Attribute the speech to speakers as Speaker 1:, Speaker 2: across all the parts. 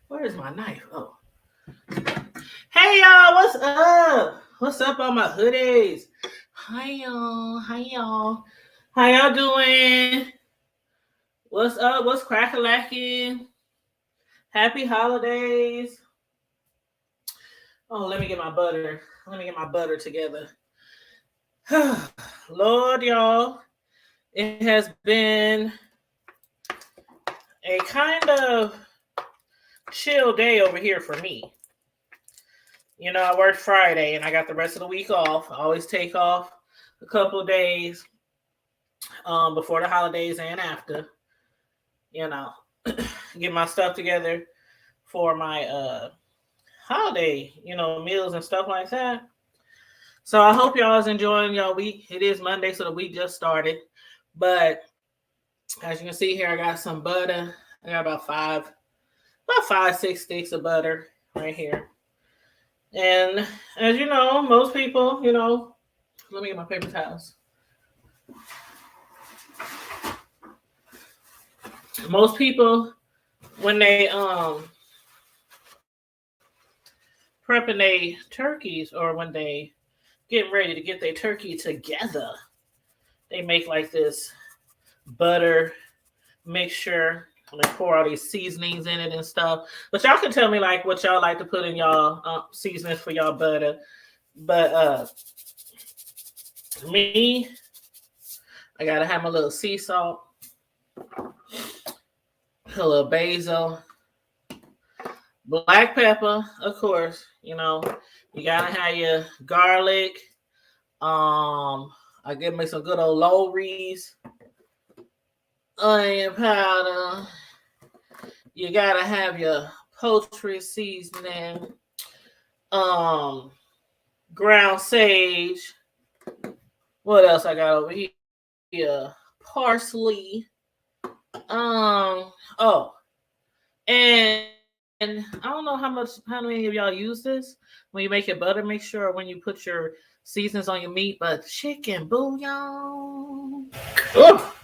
Speaker 1: Where is my knife? Oh. Hey y'all, what's up? What's up on my hoodies? Hi y'all. Hi y'all. How y'all doing? What's up? What's crack-a-lacking? Happy holidays. Oh, let me get my butter. Let me get my butter together. Lord, y'all. It has been a kind of chill day over here for me. You know, I worked Friday and I got the rest of the week off. I always take off a couple of days before the holidays and after. You know, get my stuff together for my holiday, meals and stuff like that. So I hope y'all is enjoying y'all week. It is Monday, so the week just started. But as you can see here, I got some butter. I got about 5, 6 sticks of butter right here. And as you know, most people, let me get my paper towels. Most people, when they prepping their turkeys or when they getting ready to get their turkey together, they make like this butter mixture. They pour all these seasonings in it and stuff. But y'all can tell me like what y'all like to put in y'all seasonings for y'all butter. But me, I gotta have my little sea salt, a little basil, black pepper, of course. You gotta have your garlic. I give me some good old Lowry's, onion powder. You gotta have your poultry seasoning, ground sage. What else I got over here? Parsley. Oh, and I don't know how many of y'all use this when you make your butter mixture or when you put your seasons on your meat, but chicken bouillon. Oh,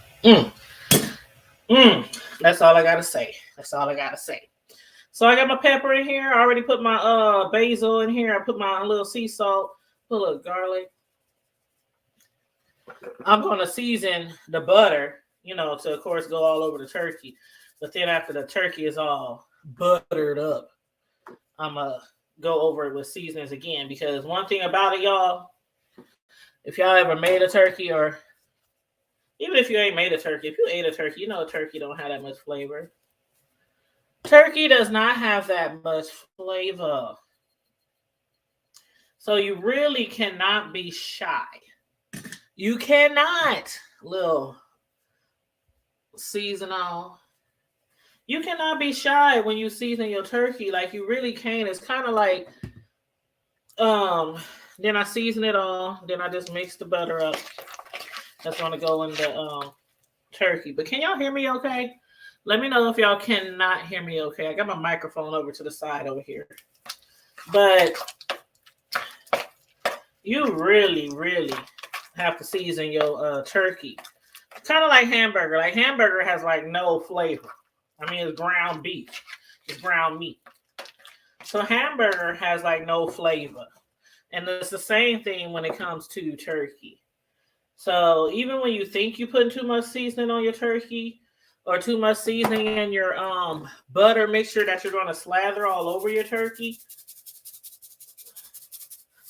Speaker 1: that's all I gotta say. That's all I gotta say. So I got my pepper in here. I already put my basil in here. I put my little sea salt, put a little garlic. I'm gonna season the butter, to of course go all over the turkey. But then after the turkey is all buttered up, I'm gonna go over it with seasonings again. Because one thing about it, y'all, if y'all ever made a turkey, or even if you ain't made a turkey, if you ate a turkey, a turkey don't have that much flavor. Turkey does not have that much flavor. So you really cannot be shy. You cannot, little seasonal. You cannot be shy when you season your turkey. Like you really can't. It's kind of like, then I season it all. Then I just mix the butter up. That's gonna go in the turkey. But can y'all hear me okay? Let me know if y'all cannot hear me okay. I got my microphone over to the side over here. But you really, really have to season your turkey. Kind of like hamburger. Like hamburger has like no flavor. I mean, it's ground beef. It's ground meat. So hamburger has like no flavor. And it's the same thing when it comes to turkey. So even when you think you're putting too much seasoning on your turkey or too much seasoning in your butter mixture that you're going to slather all over your turkey,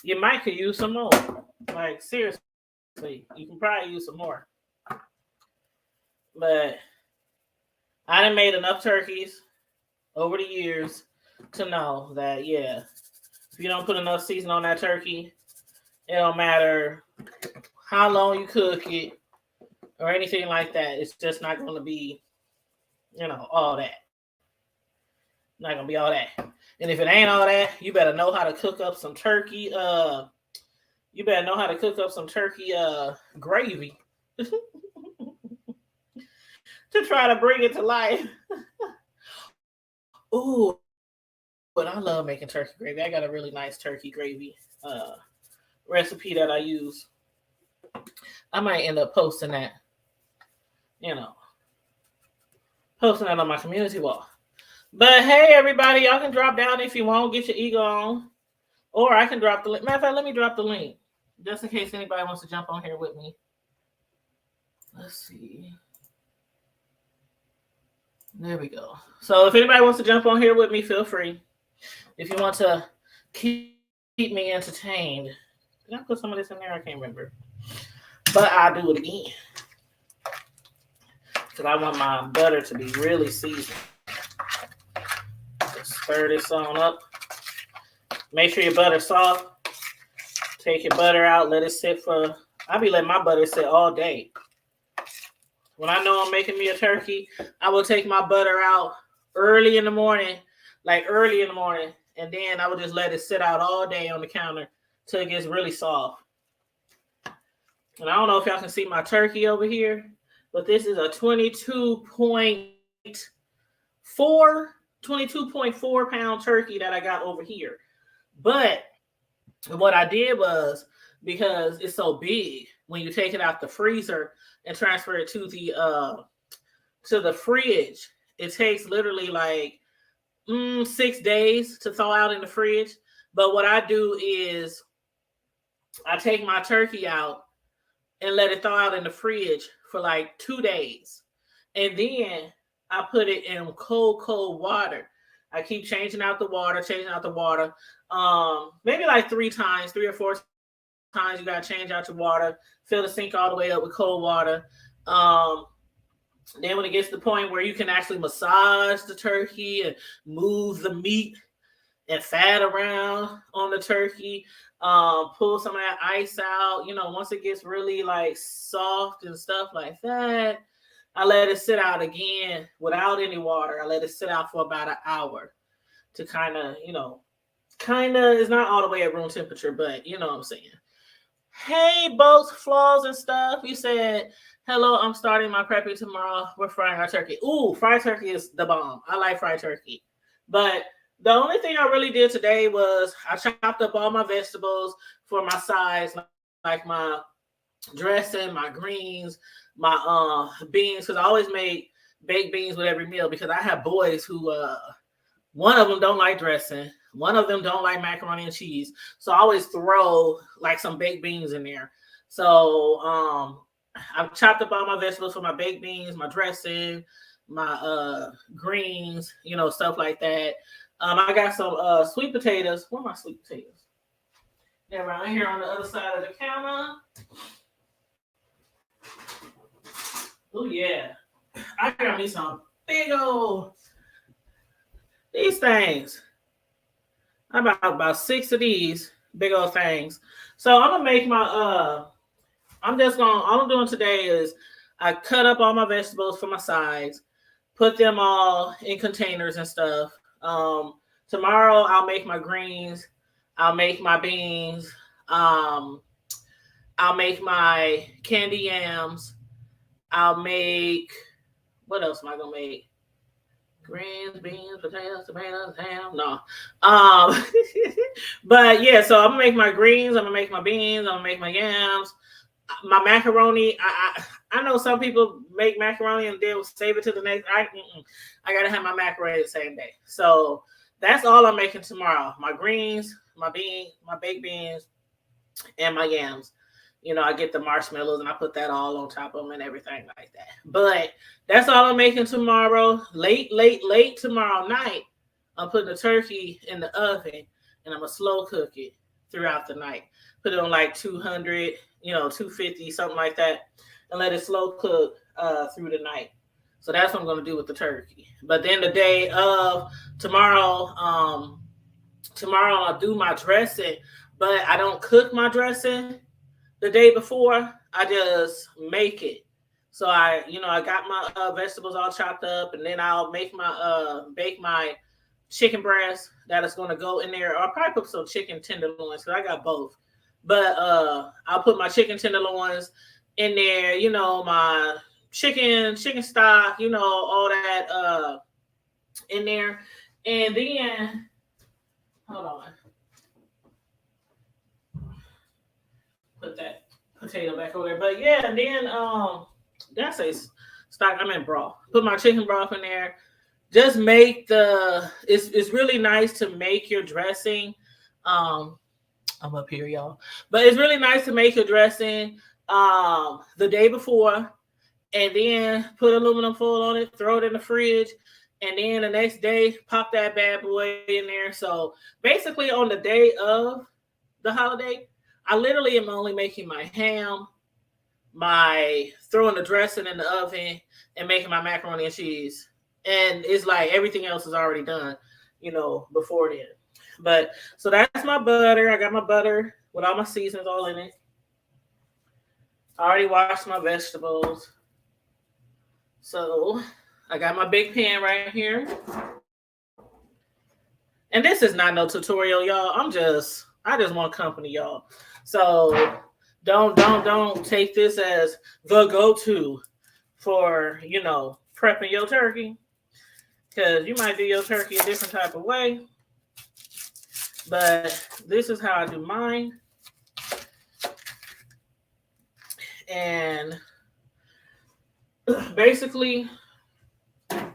Speaker 1: you might could use some more. Like seriously, you can probably use some more. But I done made enough turkeys over the years to know that, yeah, if you don't put enough seasoning on that turkey, it don't matter how long you cook it or anything like that. It's just not going to be, all that. Not going to be all that. And if it ain't all that, you better know how to cook up some turkey. You better know how to cook up some turkey gravy to try to bring it to life. Ooh, but I love making turkey gravy. I got a really nice turkey gravy recipe that I use. I might end up posting that, Posting that on my community wall. But hey, everybody, y'all can drop down if you want. Get your ego on. Or I can drop the link. Matter of fact, let me drop the link. Just in case anybody wants to jump on here with me. Let's see. There we go. So if anybody wants to jump on here with me, feel free. If you want to keep me entertained. Did I put some of this in there? I can't remember. But I'll do it again. Because I want my butter to be really seasoned. Just stir this on up. Make sure your butter's soft. Take your butter out. Let it sit for... I'll be letting my butter sit all day. When I know I'm making me a turkey, I will take my butter out early in the morning. And then I would just let it sit out all day on the counter till it gets really soft. And I don't know if y'all can see my turkey over here, but this is a 22.4 pound turkey that I got over here. But what I did was, because it's so big, when you take it out the freezer and transfer it to the fridge, it takes literally like 6 days to thaw out in the fridge. But what I do is I take my turkey out and let it thaw out in the fridge for like 2 days. And then I put it in cold water. I keep changing out the water. Maybe like 3 or 4 times you got to change out your water. Fill the sink all the way up with cold water. Then when it gets to the point where you can actually massage the turkey and move the meat and fat around on the turkey, pull some of that ice out. Once it gets really like soft and stuff like that, I let it sit out again without any water. I let it sit out for about an hour to kind of, it's not all the way at room temperature, but you know what I'm saying. Hey, boats, flaws, and stuff. You said, hello, I'm starting my prepping tomorrow. We're frying our turkey. Ooh, fried turkey is the bomb. I like fried turkey. But the only thing I really did today was I chopped up all my vegetables for my sides, like my dressing, my greens, my beans, because I always make baked beans with every meal because I have boys who one of them don't like dressing, one of them don't like macaroni and cheese, so I always throw like some baked beans in there. So I've chopped up all my vegetables for my baked beans, my dressing, my greens, stuff like that. I got some sweet potatoes. Where are my sweet potatoes? They're around here on the other side of the counter. Oh yeah, I got me some big old these things. I bought about 6 of these big old things. So I'm gonna make my all I'm doing today is I cut up all my vegetables for my sides, put them all in containers and stuff. Tomorrow I'll make my greens, I'll make my beans, I'll make my candy yams, I'll make, what else am I gonna make? Greens, beans, potatoes, tomatoes, ham. No. But yeah, so I'm gonna make my greens, I'm gonna make my beans, I'm gonna make my yams. My macaroni, I know some people make macaroni and they'll save it to the next. I gotta have my macaroni the same day. So that's all I'm making tomorrow. My greens, my beans, my baked beans, and my yams. I get the marshmallows and I put that all on top of them and everything like that. But that's all I'm making tomorrow. Late tomorrow night, I'm putting the turkey in the oven and I'm gonna slow cook it throughout the night. Put it on like 200, 250, something like that, and let it slow cook through the night. So that's what I'm gonna do with the turkey. But then the day of tomorrow I'll do my dressing, but I don't cook my dressing the day before. I just make it. So I got my vegetables all chopped up, and then I'll make my bake my chicken breast that is going to go in there. I'll probably put some chicken tenderloins because I got both. But I'll put my chicken tenderloins in there. My chicken stock. All that in there, and then hold on. Put that potato back over there. But yeah, and then that's a broth. Put my chicken broth in there. Just make it's really nice to make your dressing. I'm up here, y'all. But it's really nice to make your dressing the day before and then put aluminum foil on it, throw it in the fridge, and then the next day pop that bad boy in there. So basically on the day of the holiday, I literally am only making my ham, my throwing the dressing in the oven, and making my macaroni and cheese. And it's like everything else is already done, before then. But so that's my butter. I got my butter with all my seasonings all in it. I already washed my vegetables. So I got my big pan right here. And this is not no tutorial, y'all. I just want company, y'all. So don't take this as the go-to for, prepping your turkey. Because you might do your turkey a different type of way. But this is how I do mine. And basically, I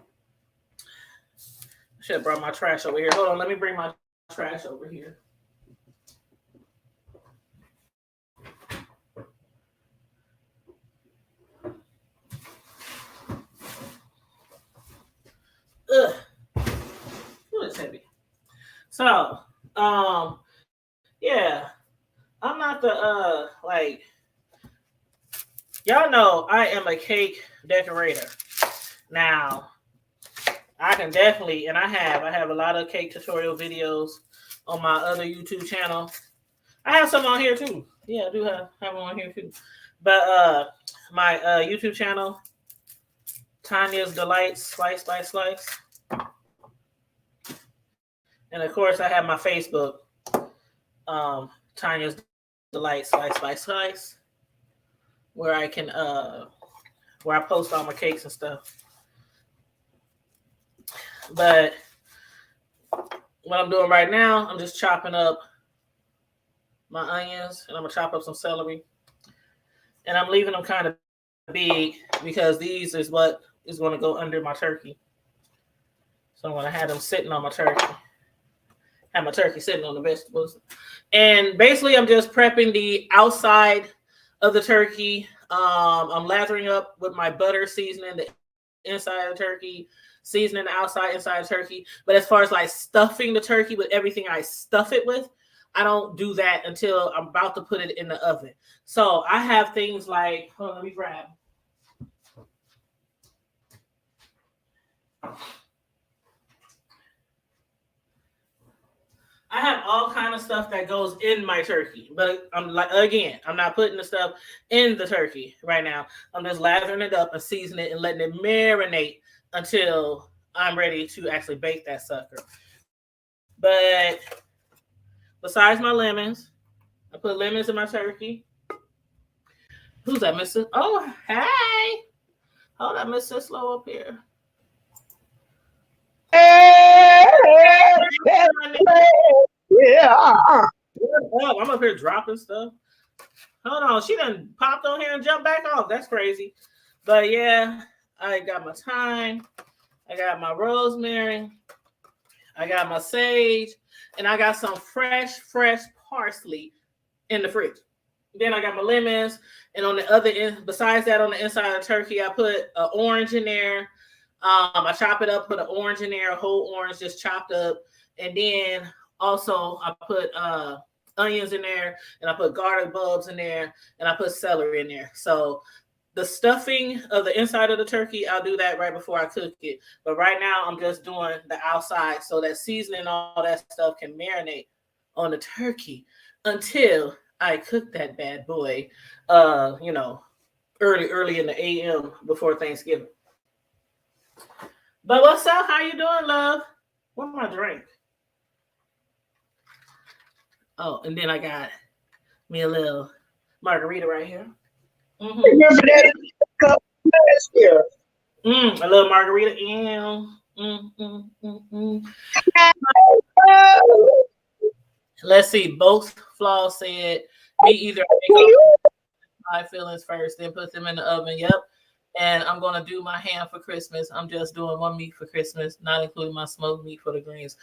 Speaker 1: should have brought my trash over here. Hold on, let me bring my trash over here. Ugh. Ooh, it's heavy. So, yeah. I'm not the y'all know I am a cake decorator. Now, I can definitely, and I have a lot of cake tutorial videos on my other YouTube channel. I have some on here too. Yeah, I do have them on here too. But my YouTube channel, Tanya's Delights, Slice. And of course I have my Facebook, Tanya's Delights, Slice, where I can where I post all my cakes and stuff. But what I'm doing right now, I'm just chopping up my onions, and I'm gonna chop up some celery, and I'm leaving them kind of big because these is what is going to go under my turkey. So I'm gonna have them sitting on my turkey. Have my turkey sitting on the vegetables, and basically I'm just prepping the outside of the turkey. I'm lathering up with my butter, seasoning the inside of the turkey, seasoning the outside, inside the turkey. But as far as like stuffing the turkey with everything I stuff it with, I don't do that until I'm about to put it in the oven. So I have things like, hold on, let me grab. I have all kind of stuff that goes in my turkey, but I'm not putting the stuff in the turkey right now. I'm just lathering it up and seasoning it and letting it marinate until I'm ready to actually bake that sucker. But besides my lemons, I put lemons in my turkey. Who's that, Mr.? Oh, hey. Hold on, Mr. Slow up here.
Speaker 2: Yeah.
Speaker 1: I'm up here dropping stuff. Hold on, she done popped on here and jumped back off. That's crazy. But yeah, I got my thyme, I got my rosemary, I got my sage, and I got some fresh parsley in the fridge. Then I got my lemons, and on the other end, besides that, on the inside of the turkey, I put an orange in there. I chop it up, put an orange in there, a whole orange just chopped up, and then also I put onions in there, and I put garlic bulbs in there, and I put celery in there. So the stuffing of the inside of the turkey, I'll do that right before I cook it. But right now, I'm just doing the outside so that seasoning and all that stuff can marinate on the turkey until I cook that bad boy, early in the AM before Thanksgiving. But what's up? How you doing, love? Where's my drink? Oh, and then I got me a little margarita right here.
Speaker 2: Remember that last year?
Speaker 1: A little margarita. Let's see. Both Flaws said me either make my feelings first, then put them in the oven. Yep. And I'm gonna do my ham for Christmas. I'm just doing one meat for Christmas, not including my smoked meat for the greens.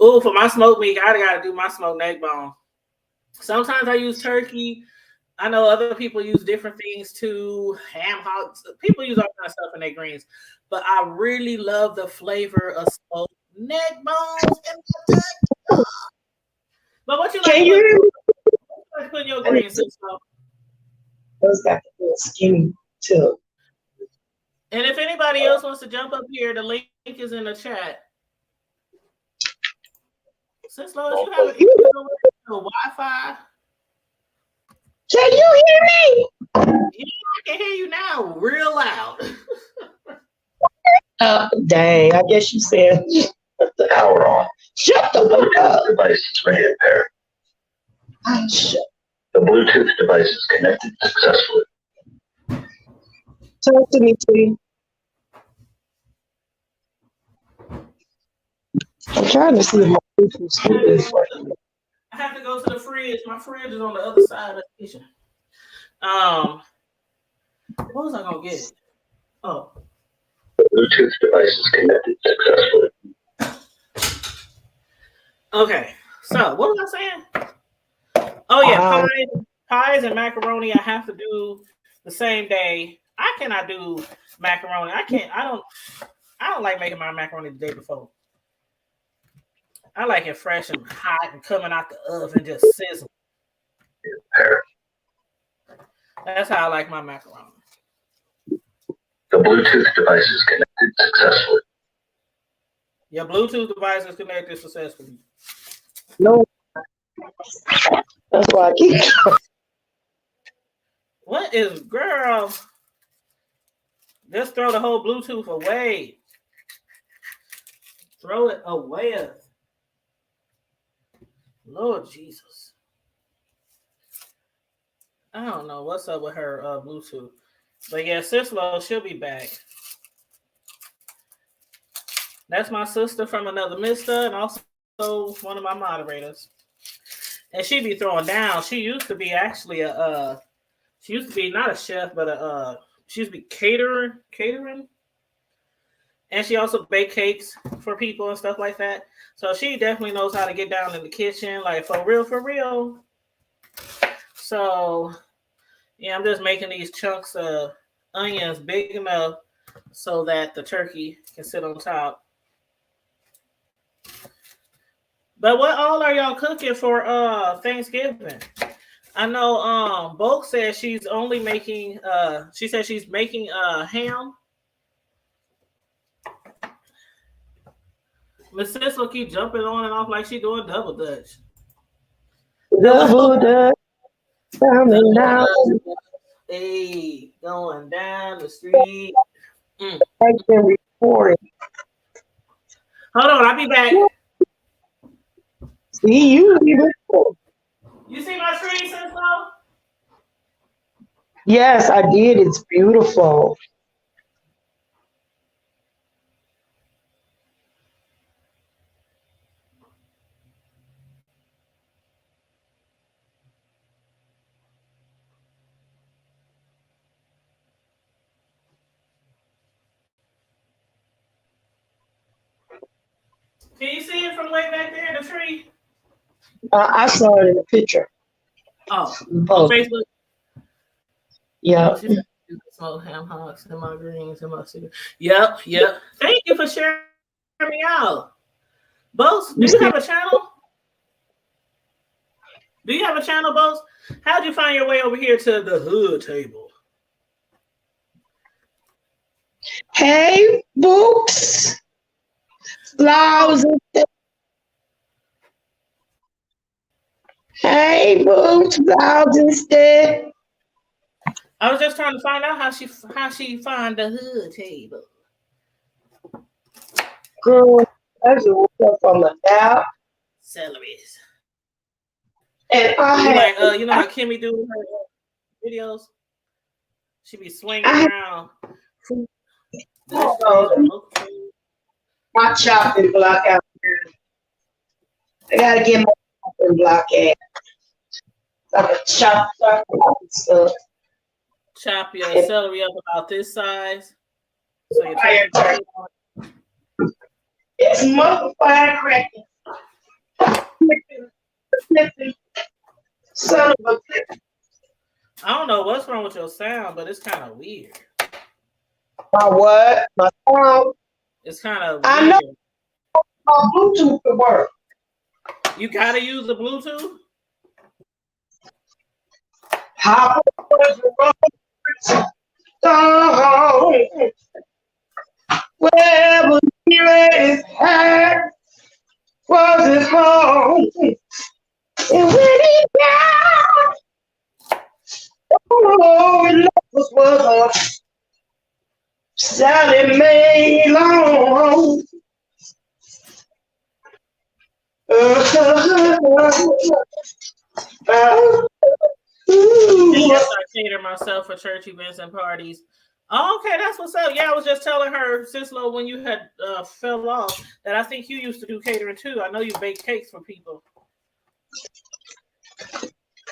Speaker 1: Ooh, for my smoked meat, I gotta do my smoked neck bone. Sometimes I use turkey. I know other people use different things too. Ham hocks. People use all kind of stuff in their greens. But I really love the flavor of smoked neck bones and the But what you like
Speaker 2: Can
Speaker 1: to
Speaker 2: you
Speaker 1: put,
Speaker 2: hear me?
Speaker 1: like to put in your
Speaker 2: I need
Speaker 1: greens?
Speaker 2: to
Speaker 1: So,
Speaker 2: those got to be skinny too.
Speaker 1: and if anybody else wants to jump up here, the link is in the chat. Since Lois, you have
Speaker 2: You,
Speaker 1: no Wi-Fi.
Speaker 2: can you hear me?
Speaker 1: Yeah, I can hear you now, real loud.
Speaker 2: Dang, I guess you said the power on. Shut the fuck up. The device is ready to pair. Shut. The Bluetooth device is connected successfully. Talk to me, please. I'm trying to see if my Bluetooth speaker is working.
Speaker 1: I have to go to the fridge. My fridge is on the other side of the kitchen. What was I gonna get? Oh,
Speaker 2: The Bluetooth device is connected successfully.
Speaker 1: okay. So what was I saying? Oh yeah, pies and macaroni. I have to do the same day. I cannot do macaroni. I can't. I don't like making my macaroni the day before. I like it fresh and hot and coming out the oven just sizzling. That's how I like my macaroni.
Speaker 2: The Bluetooth device is connected successfully.
Speaker 1: Your Bluetooth device is connected successfully.
Speaker 2: No, that's why I keep.
Speaker 1: What is, girl? Just throw the whole Bluetooth away. Throw it away. Lord Jesus. I don't know what's up with her Bluetooth. But yeah, Sislo, she'll be back. That's my sister from another mister and also one of my moderators. And she be throwing down. She used to be actually she used to be not a chef, but she used to be catering. And she also bake cakes for people and stuff like that. So she definitely knows how to get down in the kitchen, like for real. So yeah, I'm just making these chunks of onions big enough so that the turkey can sit on top. But what all are y'all cooking for Thanksgiving? I know Bulk says she's only making she said she's making ham. Miss Sis will keep jumping on and off like she doing double dutch.
Speaker 2: Double dutch. Coming down.
Speaker 1: Hey, going down the street.
Speaker 2: I can record.
Speaker 1: Hold on, I'll be back.
Speaker 2: See, you record.
Speaker 1: You see my tree, Cisco?
Speaker 2: Yes, I did. It's beautiful.
Speaker 1: Can you see it from way back there in the tree?
Speaker 2: I saw it in the picture.
Speaker 1: Oh,
Speaker 2: Both.
Speaker 1: on Facebook.
Speaker 2: Yeah.
Speaker 1: Smoked ham hocks and my greens and my cigarette. Yep. Thank you for sharing me out. Bose, do you have a channel? Do you have a channel, Bose? How'd you find your way over here to the hood table?
Speaker 2: Hey, books. Flowers. Hey, books. Flowers instead.
Speaker 1: I was just trying to find out how she find the hood table.
Speaker 2: Girl, that's a from the app.
Speaker 1: Celeries.
Speaker 2: And I
Speaker 1: like you know how Kimmy do her videos? She be swinging around.
Speaker 2: My chopping block out here. I gotta get my chopping block out. Like a chop stuff.
Speaker 1: Chop your celery up about this size. So your turkey can fit on it.
Speaker 2: It's motherfucking cracking. Son of a bitch.
Speaker 1: I don't know what's wrong with your sound, but it's kind of weird.
Speaker 2: My what? My phone?
Speaker 1: It's kind of
Speaker 2: I
Speaker 1: weird.
Speaker 2: know my Bluetooth can work.
Speaker 1: You gotta use the Bluetooth?
Speaker 2: How was the road? Wherever he laid his head was his home. And when he died, oh, it was a Sally Mae long.
Speaker 1: Yes, I cater myself for church events and parties. Oh, okay, that's what's up. Yeah, I was just telling her, Sislo, when you had fell off, that I think you used to do catering too. I know you bake cakes for people.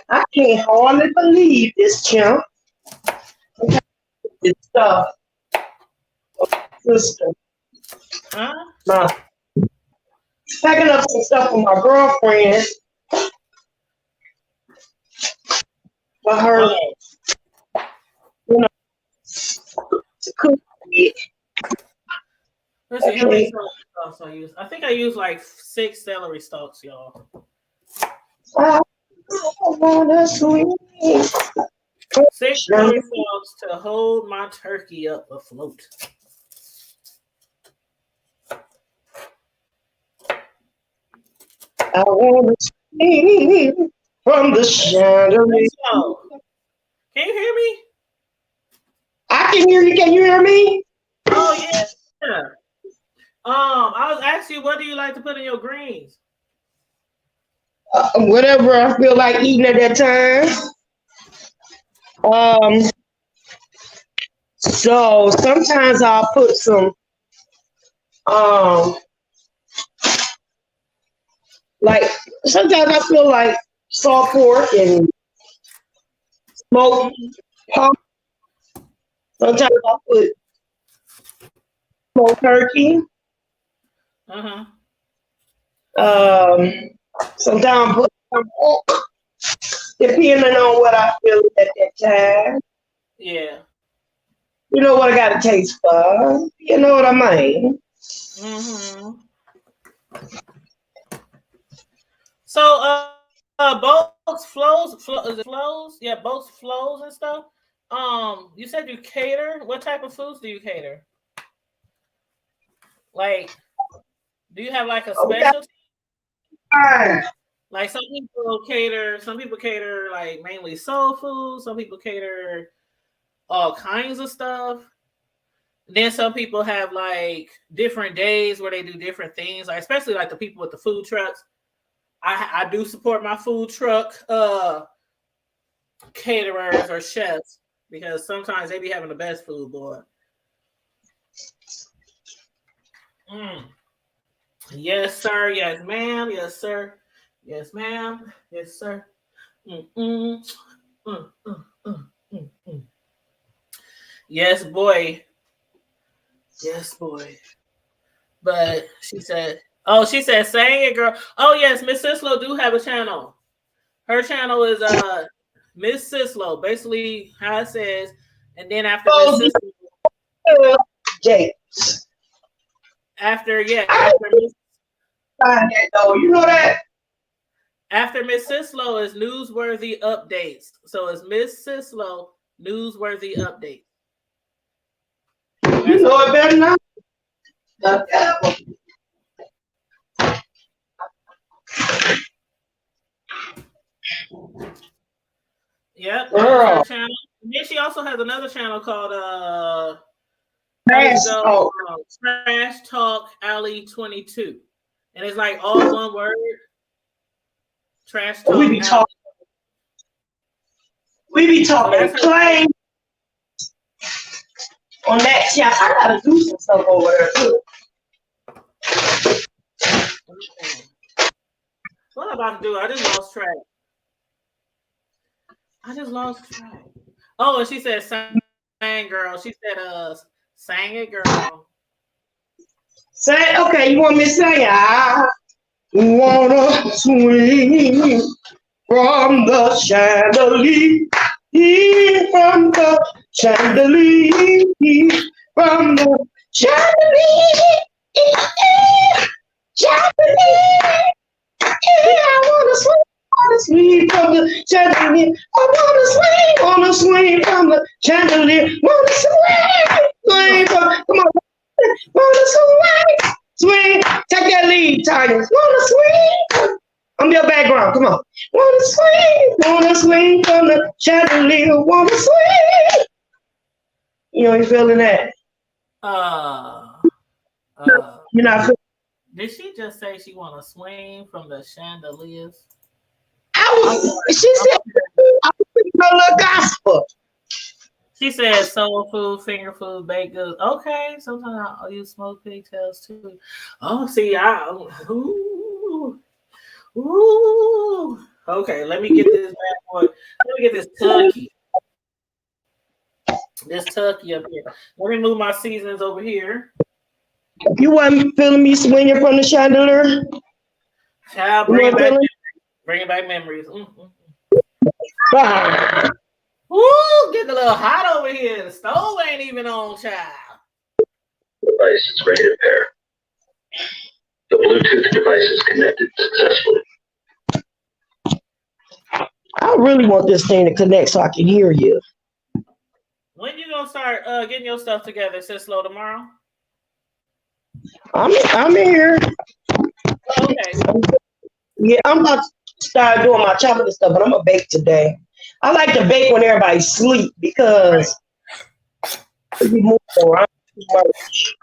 Speaker 2: I can't hardly believe this, chimp. This stuff. Sister.
Speaker 1: Huh?
Speaker 2: Packing up some stuff for my girlfriend. For her, you know, to cook it.
Speaker 1: Let's see, how many celery stalks I use? I think I use like 6 celery stalks, y'all.
Speaker 2: I wanna swing.
Speaker 1: 6 celery stalks to hold my turkey up afloat.
Speaker 2: I wanna swing from the chandelier.
Speaker 1: Can you hear me?
Speaker 2: I can hear you. Can you hear me?
Speaker 1: Oh yeah. I was asking you, what do you like to put in your greens?
Speaker 2: Whatever I feel like eating at that time. So sometimes I'll put some like sometimes I feel like salt pork and smoked pork. Sometimes I put smoked turkey. Sometimes I put some pork, depending on what I feel at that time.
Speaker 1: Yeah.
Speaker 2: You know what I got to taste for. You know what I mean.
Speaker 1: So, boats, flows, yeah, boats, flows and stuff. You said you cater. What type of foods do you cater? Like, do you have like a specialty? Like some people cater like mainly soul food. Some people cater all kinds of stuff. Then some people have like different days where they do different things. Like especially like the people with the food trucks. I do support my food truck caterers or chefs because sometimes they be having the best food, boy. Yes, sir. Yes, ma'am. Yes, sir. Yes, ma'am. Yes, sir. Yes, boy. Yes, boy. But she said, "Sang it, girl." Oh yes, Miss Sislo do have a channel. Her channel is Miss Sislo, basically how it says, and then after Miss Sislo, after Miss,
Speaker 2: you know that.
Speaker 1: After Miss Sislo is newsworthy updates. So it's Miss Sislo newsworthy updates.
Speaker 2: You know it better not.
Speaker 1: Yep, that's her channel. And then she also has another channel called Trash Talk Alley 22. And it's like all one word. Trash Talk.
Speaker 2: We be talking plain on that channel. I gotta do some stuff over there too.
Speaker 1: What am I about to do? I just lost track. Oh, and she said sang girl. She said sang it girl.
Speaker 3: Say, okay, you want me to say, I wanna swing from the chandelier, from the chandelier, from the chandelier, chandelier. I wanna swing from the chandelier. I wanna swing from the chandelier. Wanna swing from, come on, wanna swing. Take that lead, Tanya. Wanna swing. I'm your background. Come on. Wanna swing from the chandelier. Wanna swing. You feeling that?
Speaker 1: Uh, uh.
Speaker 3: You're not feeling.
Speaker 1: Did she just say she want to swing from the chandeliers?
Speaker 3: I was. She said, "I was thinking a little gospel."
Speaker 1: She said soul food, finger food, baked goods. Okay, sometimes I'll use smoked pigtails too. Oh, see, ooh, ooh. Okay, let me get this bad boy. Let me get this turkey. This turkey up here. Let me move my seasonings over here.
Speaker 3: You wasn't feeling me swinging from the chandelier?
Speaker 1: Child,
Speaker 3: You weren't feeling?
Speaker 1: bringing back memories. Mm-hmm.
Speaker 3: Ah.
Speaker 1: Ooh, getting a little hot over here. The stove ain't even on, child.
Speaker 2: Device is ready to pair. The Bluetooth device is connected successfully.
Speaker 3: I really want this thing to connect so I can hear you.
Speaker 1: When you gonna start getting your stuff together? Says slow tomorrow.
Speaker 3: I'm here.
Speaker 1: Oh, okay.
Speaker 3: Yeah, I'm about to start doing my chocolate stuff, but I'm gonna bake today. I like to bake when everybody's asleep
Speaker 1: Right.
Speaker 3: because you move around too much.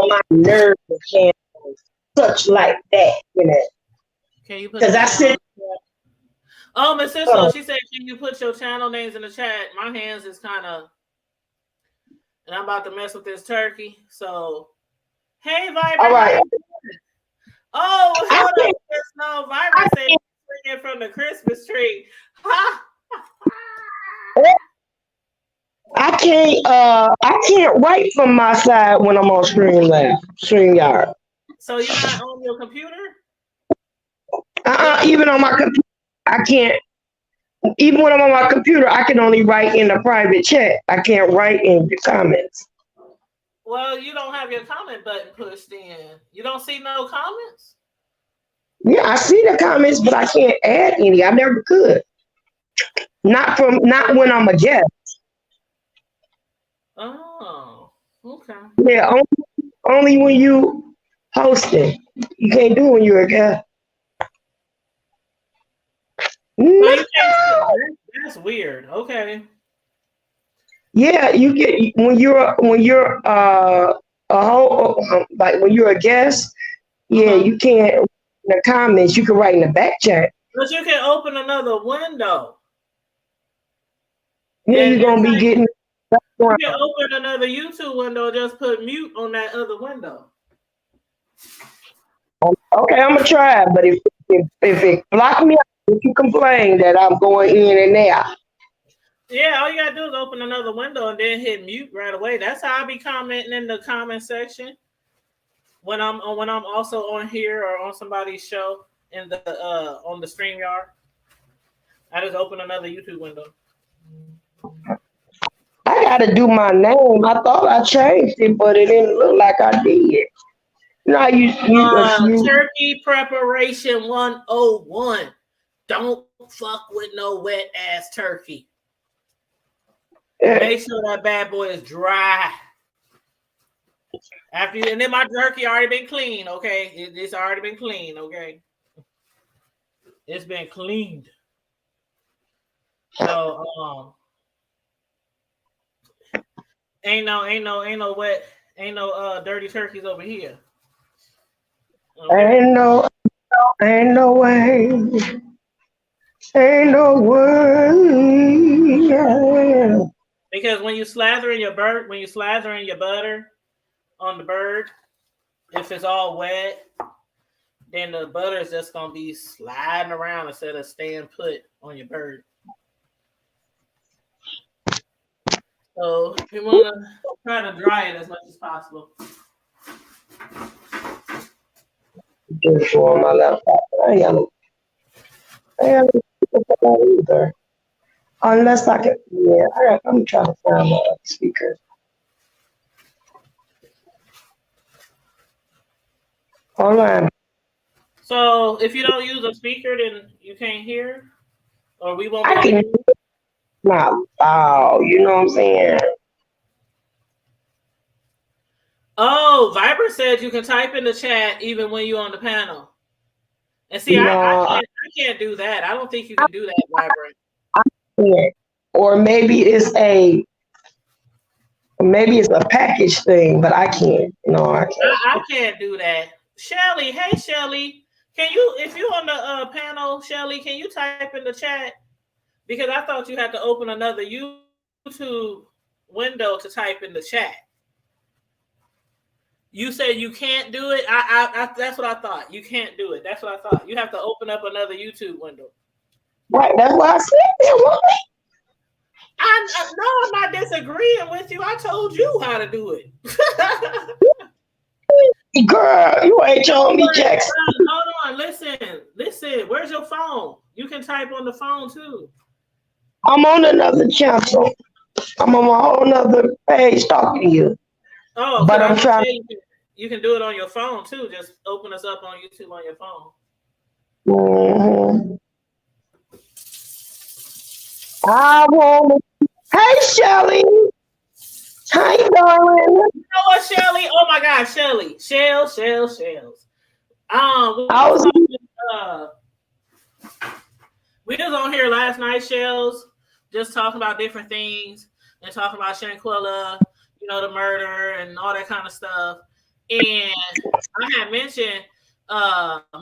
Speaker 3: My nerves can't touch like that,
Speaker 1: Can you put the
Speaker 3: Because I
Speaker 1: channel?
Speaker 3: sit.
Speaker 1: Oh, Miss Cisco, she said, can you put your channel names in the chat? My hands is kind of, and I'm about to mess with this turkey. So, hey, Vibrant.
Speaker 3: All right.
Speaker 1: Oh, hold up. No, Vibrant said swinging from the Christmas tree. Ha!
Speaker 3: I can't write from my side when I'm on StreamYard.
Speaker 1: So you're not on your computer?
Speaker 3: Even on my computer, I can't. Even when I'm on my computer, I can only write in the private chat. I can't write in the comments.
Speaker 1: Well, you don't have your comment button pushed in. You don't see no comments?
Speaker 3: Yeah, I see the comments, but I can't add any. I never could. Not when I'm a guest.
Speaker 1: Oh, okay.
Speaker 3: Yeah, only when you hosting. You can't do it when you're a guest.
Speaker 1: So you can't. That's weird. Okay.
Speaker 3: Yeah, you get when you're a whole like when you're a guest. Yeah, you can't in the comments. You can write in the back chat.
Speaker 1: But you can open another window.
Speaker 3: Yeah, you're gonna be getting.
Speaker 1: You can open another YouTube window. Just put mute on that other window.
Speaker 3: Okay, I'm gonna try, but if it block me, if you complain that I'm going in and there.
Speaker 1: Yeah, all you gotta do is open another window and then hit mute right away. That's how I be commenting in the comment section when I'm also on here or on somebody's show in the on the StreamYard. I just open another YouTube window.
Speaker 3: I gotta do my name. I thought I changed it, but it didn't look like I did. No, you
Speaker 1: Turkey preparation 101. Don't fuck with no wet ass turkey. Make sure that bad boy is dry. And then my turkey already been clean, okay? It's already been clean, okay? It's been cleaned. So ain't no wet, ain't no dirty turkeys over here.
Speaker 3: Okay? Ain't no way. Ain't no way.
Speaker 1: Because when you slather in your butter on the bird, if it's all wet, then the butter is just gonna be sliding around instead of staying put on your bird. So you want to try to dry it as much as possible.
Speaker 3: Just on my laptop. I ain't got no either. Unless I can, yeah, I'm trying to find my speaker. Hold on.
Speaker 1: So if you don't use a speaker, then you can't hear, or we won't be
Speaker 3: I
Speaker 1: able to
Speaker 3: can
Speaker 1: hear.
Speaker 3: not loud, you know what I'm saying?
Speaker 1: Oh, Viber said you can type in the chat even when you're on the panel. And see,
Speaker 3: No,
Speaker 1: I can't do that. I don't think you can do that, Viber.
Speaker 3: I can't. Or maybe it's a package thing, but I can't. No, I can't.
Speaker 1: I can't do that. Shelly, hey Shelly, can you, if you're on the panel, Shelly, can you type in the chat? Because I thought you had to open another YouTube window to type in the chat. You said you can't do it. I that's what I thought. You can't do it. That's what I thought. You have to open up another YouTube window.
Speaker 3: Right, that's what I said.
Speaker 1: No, I'm not disagreeing with you. I told you how to do it.
Speaker 3: Girl, you ain't telling me, Jackson.
Speaker 1: Hold on, listen. Where's your phone? You can type on the phone too.
Speaker 3: I'm on another channel. I'm on my whole other page talking to you.
Speaker 1: Oh,
Speaker 3: but I'm trying.
Speaker 1: You can do it on your phone too. Just open us up on YouTube on your phone.
Speaker 3: Mm-hmm. I want. Hey, Shelly. How you doing?
Speaker 1: You know what, Shelly? Oh my God, Shelly. Shells. We was on here last night, Shells, just talking about different things and talking about Shanquella, the murder and all that kind of stuff. And I had mentioned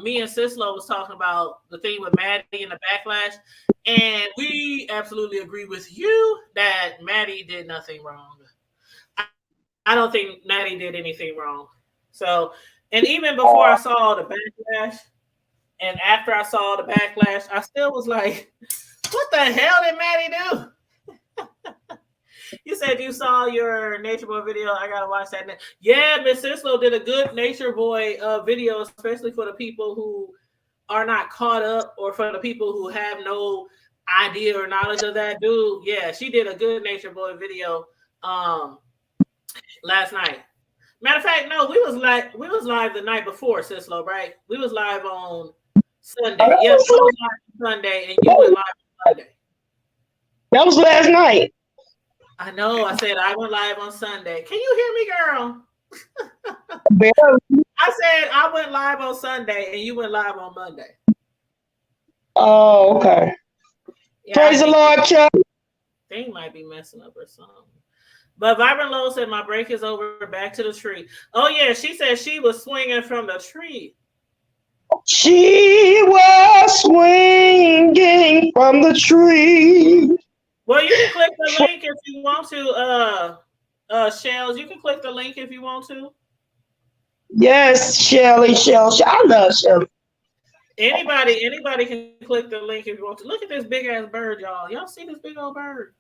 Speaker 1: me and Sislo was talking about the thing with Maddie and the backlash, and we absolutely agree with you that Maddie did nothing wrong. I don't think Maddie did anything wrong. So, and even before I saw the backlash, and after I saw the backlash, I still was like, what the hell did Maddie do? You said you saw your Nature Boy video. I gotta watch that. Yeah, Miss Sislo did a good Nature Boy video, especially for the people who are not caught up, or for the people who have no idea or knowledge of that dude. Yeah, she did a good Nature Boy video last night. Matter of fact, no, we was live the night before, Sislo, right? We was live on Sunday. Yeah, we was live on Sunday, and you went live on Sunday.
Speaker 3: That was last night.
Speaker 1: I know. I said I went live on Sunday. Can you hear me, girl? I said I went live on Sunday, and you went live on Monday.
Speaker 3: Oh, okay. Yeah, praise the Lord, Chuck.
Speaker 1: Thing might be messing up or something. But Vibrant Low said my break is over. Back to the tree. Oh yeah, she said she was swinging from the tree.
Speaker 3: She was swinging from the tree.
Speaker 1: Well, you can click the link if you want to, Shells. You can click the link if you want to.
Speaker 3: Yes, Shelly. I love Shelly.
Speaker 1: Anybody can click the link if you want to. Look at this big ass bird, y'all. Y'all see this big old bird?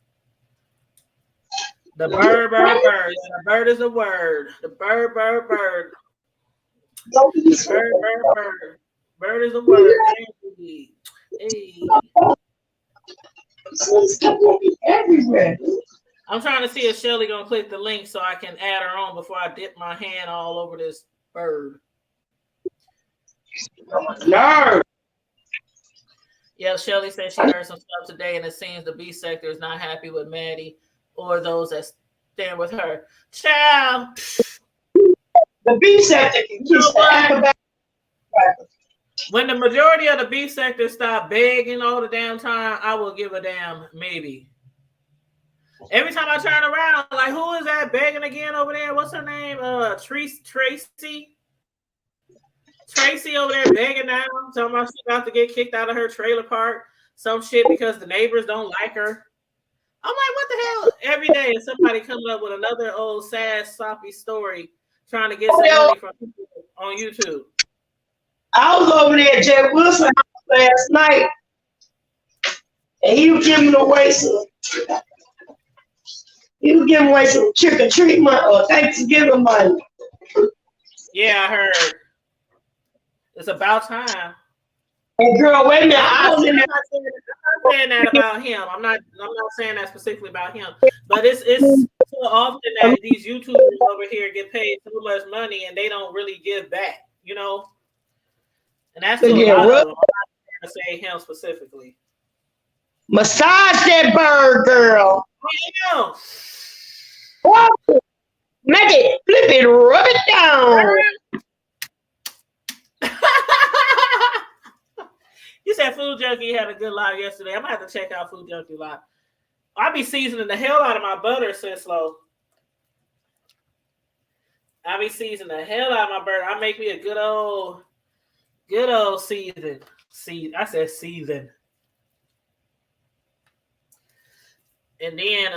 Speaker 1: The bird. The bird is a word. The bird. Bird. Bird is a word. Hey.
Speaker 3: Everywhere.
Speaker 1: I'm trying to see if Shelly gonna click the link so I can add her on before I dip my hand all over this bird.
Speaker 3: No.
Speaker 1: Yeah, Shelly said she heard some stuff today, and it seems the B sector is not happy with Maddie or those that stand with her. Child.
Speaker 3: The B sector can kiss the acrobat.
Speaker 1: When the majority of the B sector stop begging all the damn time, I will give a damn, maybe. Every time I turn around, like, who is that begging again over there? What's her name? Tracy. Tracy over there begging now, talking about she's about to get kicked out of her trailer park. Some shit because the neighbors don't like her. I'm like, what the hell? Every day is somebody coming up with another old sad, soppy story trying to get some money from people on YouTube.
Speaker 3: I was over there at Jay Wilson last night, and he was giving away some. You giving away some trick or treat money or Thanksgiving money.
Speaker 1: Yeah, I heard. It's about time.
Speaker 3: And girl, wait a minute.
Speaker 1: I'm
Speaker 3: I
Speaker 1: not,
Speaker 3: was in there.
Speaker 1: I'm not saying that about him. I'm not saying that specifically about him. But it's so often that these YouTubers over here get paid so much money and they don't really give back, you know? And that's to a
Speaker 3: Again,
Speaker 1: lot of
Speaker 3: what?
Speaker 1: them. I'm not saying him specifically.
Speaker 3: Massage that bird, girl.
Speaker 1: Damn.
Speaker 3: What? Make it, flip it, rub it down.
Speaker 1: You said Food Junkie had a good live yesterday. I'm gonna have to check out Food Junkie live. I be seasoning the hell out of my butter, sis Lo. I be seasoning the hell out of my butter. I make me a good old season. I said season. And then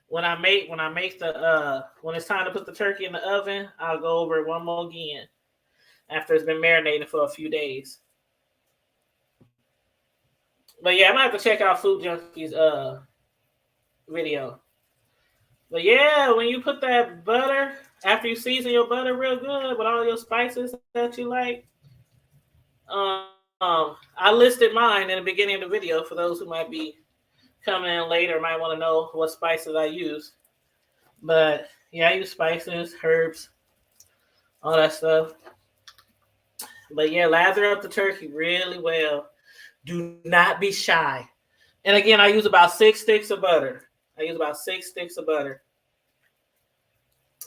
Speaker 1: when I make the when it's time to put the turkey in the oven, I'll go over it one more again after it's been marinating for a few days. But yeah, I'm gonna have to check out Food Junkie's video. But yeah, when you put that butter, after you season your butter real good with all your spices that you like, I listed mine in the beginning of the video for those who might be coming in later, might want to know what spices I use. But yeah, I use spices, herbs, all that stuff. But yeah, lather up the turkey really well. Do not be shy. And again, I use about 6 sticks of butter.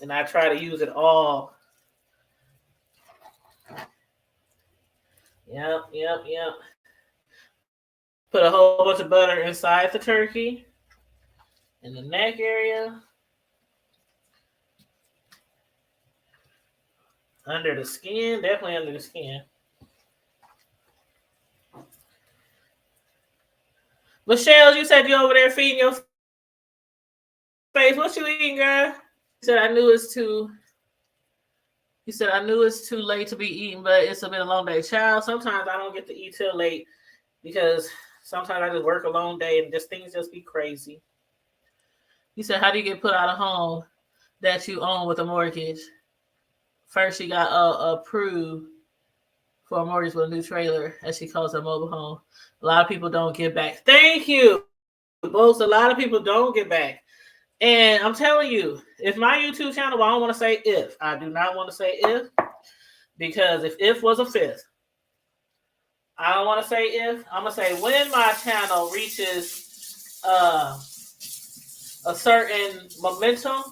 Speaker 1: And I try to use it all. Yep. Put a whole bunch of butter inside the turkey. In the neck area. Under the skin. Definitely under the skin. Michelle, you said you over there feeding your face. What you eating, girl? You said I knew it's too late to be eating, but it's been a long day. Child, sometimes I don't get to eat till late because sometimes I just work a long day and things just be crazy. He said, how do you get put out of home that you own with a mortgage? First, she got approved for a mortgage with a new trailer, as she calls her mobile home. A lot of people don't get back. Thank you. Most a lot of people don't get back. And I'm telling you, if my YouTube channel, well, I don't want to say if. I do not want to say if, because if was a fifth. I don't want to say if. I'm going to say when my channel reaches a certain momentum,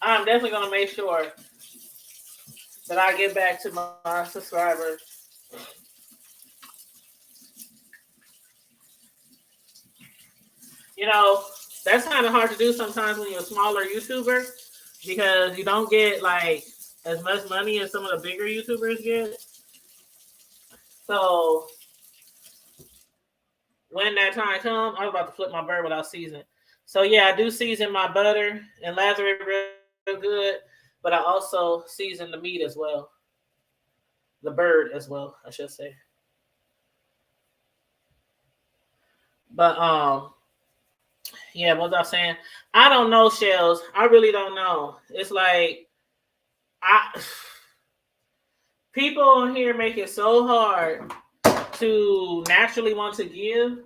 Speaker 1: I'm definitely going to make sure that I get back to my subscribers. You know, that's kind of hard to do sometimes when you're a smaller YouTuber because you don't get like as much money as some of the bigger YouTubers get. So when that time comes, I was about to flip my bird without seasoning. So yeah, I do season my butter and lather it real good, but I also season the meat as well. The bird as well, I should say. But yeah, what was I saying? I don't know, Shells. I really don't know. It's like people on here make it so hard to naturally want to give.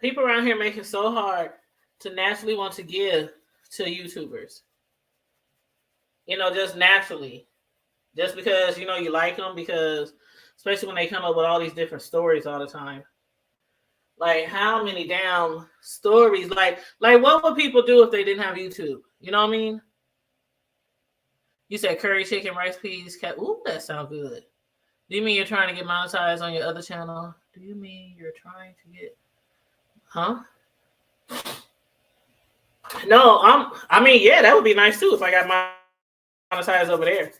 Speaker 1: People around here make it so hard to naturally want to give to YouTubers. You know, just naturally. Just because, you know, you like them, because especially when they come up with all these different stories all the time. Like, how many damn stories? Like what would people do if they didn't have YouTube? You know what I mean? You said curry chicken, rice, peas, cat. Ooh, that sounds good. Do you mean you're trying to get monetized on your other channel? Do you mean you're trying to get... Huh? No, I mean, yeah, that would be nice too if I got monetized over there.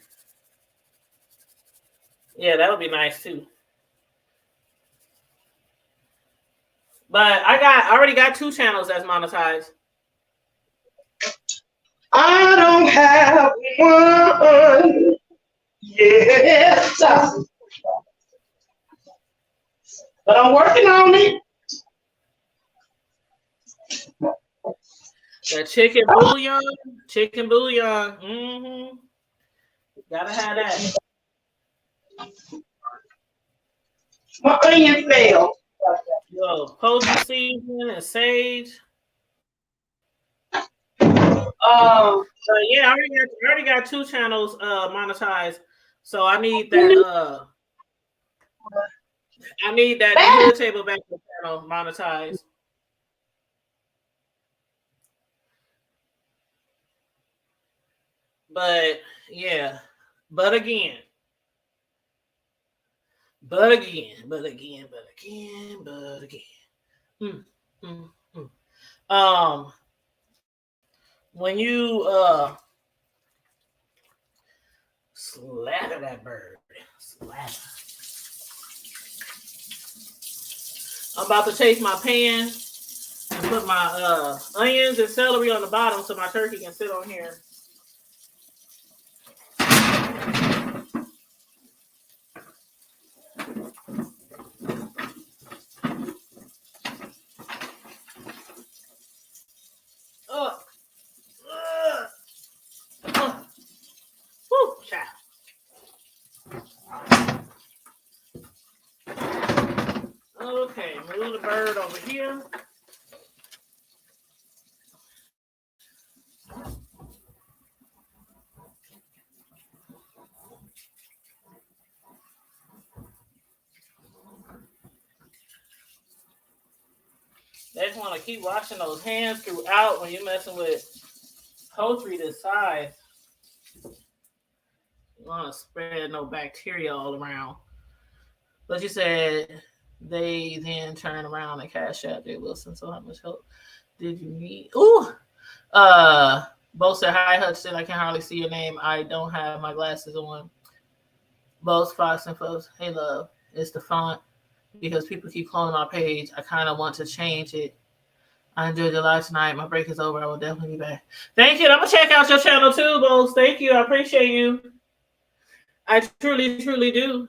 Speaker 1: Yeah, that would be nice too. But I already got 2 channels that's monetized.
Speaker 3: I don't have one. Yes. But I'm working on it.
Speaker 1: The chicken bouillon. Mm-hmm. Gotta have that.
Speaker 3: My onion fell.
Speaker 1: Yo, poultry seasoning and sage. Yeah, I already got 2 channels monetized. So I need that the Hood Table Back channel monetized. But yeah. But again. Mm, mm, mm. When you slather that bird. Slather. I'm about to take my pan and put my onions and celery on the bottom so my turkey can sit on here. Woo, child. Okay, move the bird over here. They just want to keep washing those hands throughout when you're messing with poultry this size. You want to spread no bacteria all around. But you said they then turn around and cash out Jay Wilson. So how much help did you need? Ooh. Both said, hi, Hudson. I can hardly see your name. I don't have my glasses on. Both Fox and Folks. Hey, love. It's the font because people keep cloning my page. I kind of want to change it. I enjoyed your live tonight. My break is over. I will definitely be back. Thank you. I'm going to check out your channel too, Both. Thank you. I appreciate you. I truly, truly do.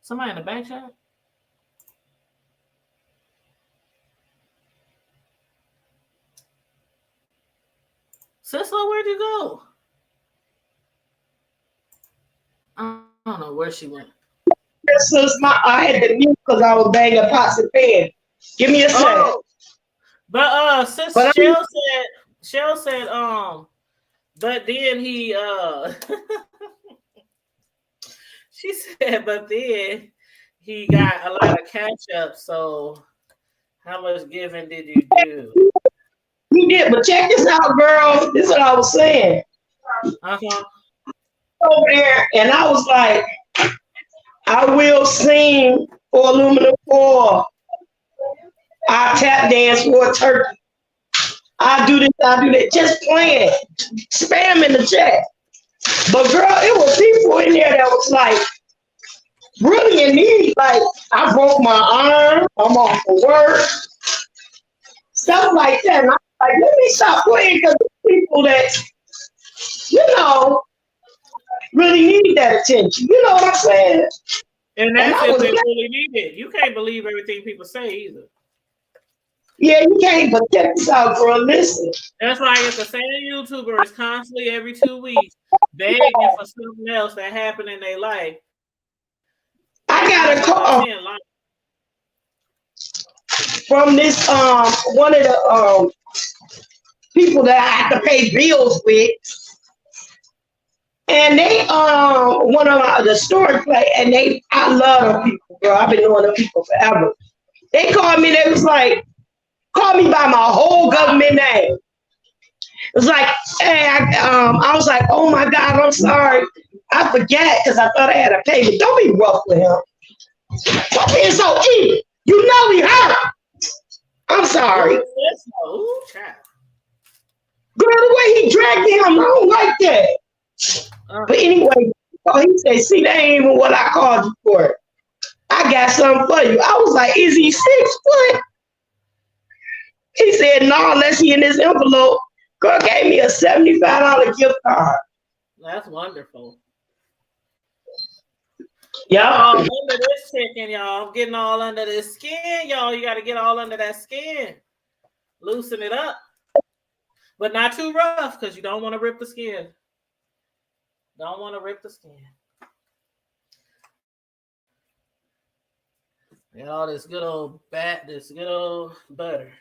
Speaker 1: Somebody in the back chat? Cicely, where'd you go? I don't know where she went.
Speaker 3: I had to mute because I was banging pots and pans. Give me a second.
Speaker 1: But since Shell said, but then he she said, but then he got a lot of catch up. So how much giving did you do?
Speaker 3: You did, but check this out, girl. This is what I was saying. Over there, and I was like, I will sing for aluminum foil. I tap dance for a turkey. I do this, I do that. Just playing, spam in the chat. But girl, it was people in there that was like really in need. Like, I broke my arm, I'm off for work, stuff like that. And I'm like, let me stop playing because people that, really need that attention. You know what I'm saying?
Speaker 1: And that's if they really need it. You can't believe everything people say either.
Speaker 3: Yeah, you can't, but check this out, girl. Listen.
Speaker 1: That's why it's the same YouTuber is constantly every 2 weeks begging for something else that happened in their life.
Speaker 3: I got a call from this one of the people that I have to pay bills with. And they one of the story play, and I love them people, girl. I've been knowing them people forever. They called me, they was like, call me by my whole government name. It was like, hey, I was like, oh my God, I'm sorry. I forget because I thought I had a payment. Don't be rough with him. Stop being so evil. You know he hurt. I'm sorry.
Speaker 1: Ooh, child.
Speaker 3: Girl, the way he dragged him, I don't like that. But anyway, he said, see, that ain't even what I called you for. I got something for you. I was like, is he 6 foot? He said, no, unless he in this envelope. Girl gave me a $75 gift card.
Speaker 1: That's wonderful.
Speaker 3: Yeah.
Speaker 1: All under this chicken, y'all. I'm getting all under this skin, y'all. You got to get all under that skin. Loosen it up. But not too rough because you don't want to rip the skin. Don't want to rip the skin. And all this good old this good old butter.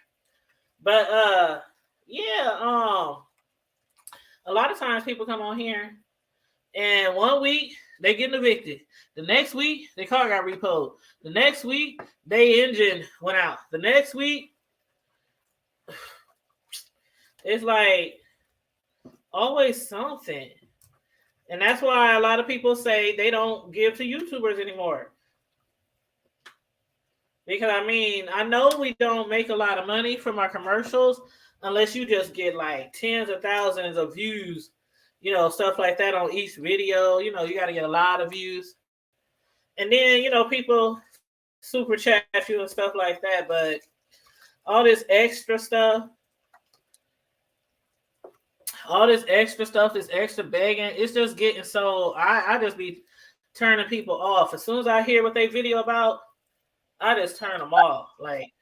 Speaker 1: But yeah, a lot of times people come on here and 1 week they getting evicted. The next week their car got repoed. The next week their engine went out. The next week it's like always something. And that's why a lot of people say they don't give to YouTubers anymore. Because I mean, I know we don't make a lot of money from our commercials unless you just get like tens of thousands of views, stuff like that on each video. You got to get a lot of views. And then, people super chat you and stuff like that. But all this extra stuff, this extra begging, it's just getting so, I just be turning people off. As soon as I hear what they video about, I just turn them off. Like,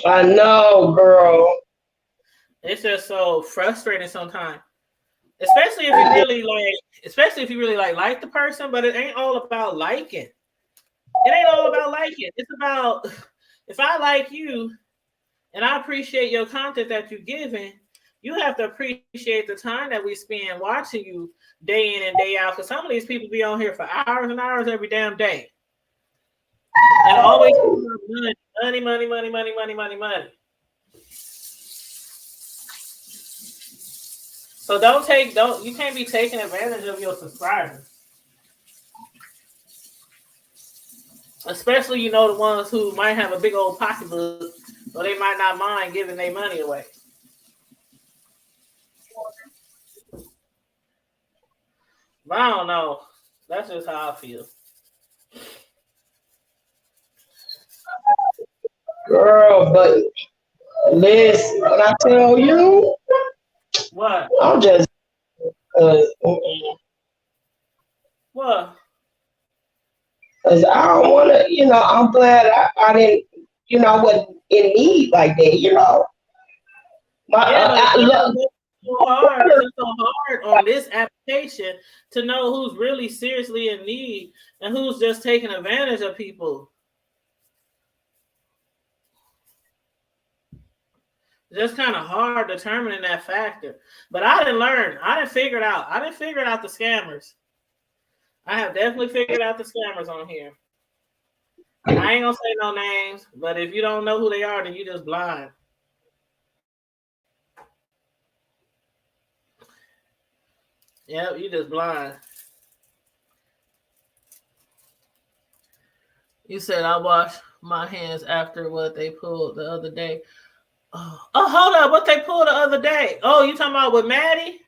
Speaker 3: I know, girl.
Speaker 1: it's just so frustrating sometimes. Especially if you really like the person, but it ain't all about liking. It ain't all about liking. It's about, if I like you and I appreciate your content that you're giving, you have to appreciate the time that we spend watching you day in and day out. Because some of these people be on here for hours and hours every damn day. And always money. So you can't be taking advantage of your subscribers. Especially, the ones who might have a big old pocketbook, so they might not mind giving their money away. But I don't know. That's just how I feel.
Speaker 3: Girl, but listen, when I tell you,
Speaker 1: What?
Speaker 3: I'm just,
Speaker 1: What?
Speaker 3: because I don't want to, I'm glad I didn't, I wasn't in need like that.
Speaker 1: Yeah, but it's so hard on this application to know who's really seriously in need and who's just taking advantage of people. It's just kind of hard determining that factor. But I didn't learn. I didn't figure it out. I didn't figure out the scammers. I have definitely figured out the scammers on here. I ain't gonna say no names, but if you don't know who they are, then you just blind. Yep, you just blind. You said I wash my hands after what they pulled the other day. Oh, hold up. What they pulled the other day? Oh, you talking about with Maddie?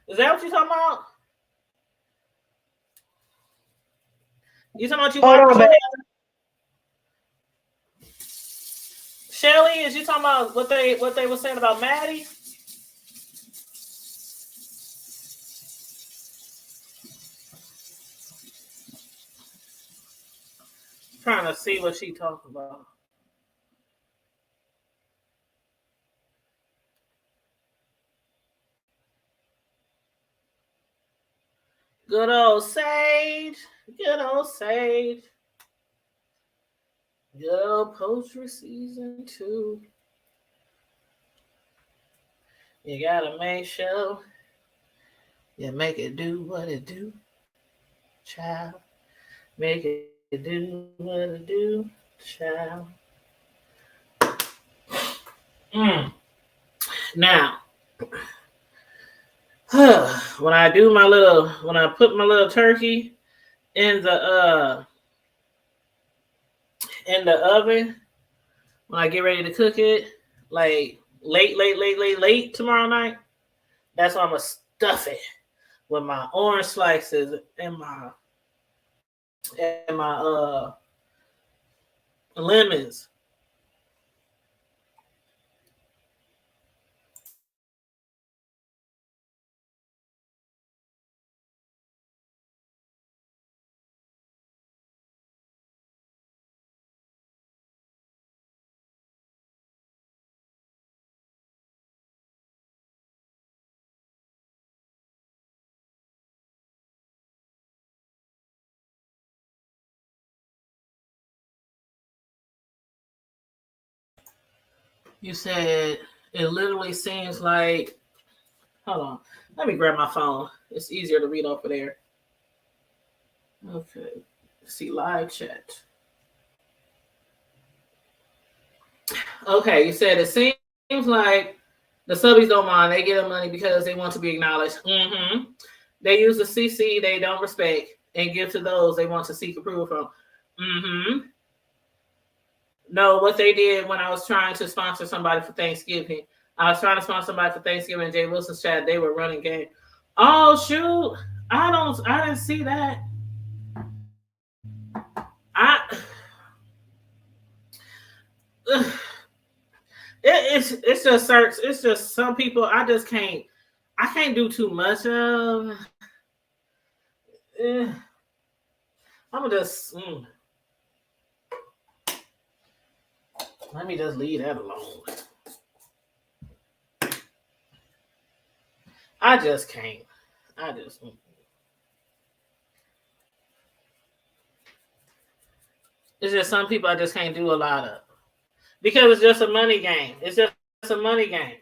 Speaker 1: Is that what you talking about? You talking about you watching your hands? Shelly, is you talking about what they were saying about Maddie? Trying to see what she talking about. Good old Sage. Good old Sage. Good old poetry season 2. You gotta make sure you make it do what it do, child. Make it do what it do, child. Now, when I put my little turkey in the oven, when I get ready to cook it, like late tomorrow night, that's when I'm gonna stuff it with my orange slices and my lemons. You said it literally seems like. Hold on. Let me grab my phone. It's easier to read off of there. Okay. See live chat. Okay, you said it seems like the subbies don't mind. They get the money because they want to be acknowledged. Mm-hmm. They use the CC they don't respect and give to those they want to seek approval from. Mm-hmm. No, what they did when I was trying to sponsor somebody for Thanksgiving. I was trying to sponsor somebody for Thanksgiving in Jay Wilson's chat. They were running game. Oh shoot. I didn't see that. It's just search. It's just some people I can't do too much of. I'm gonna just let me just leave that alone. I just can't. I just it's just some people I just can't do a lot of because it's just a money game. It's just a money game.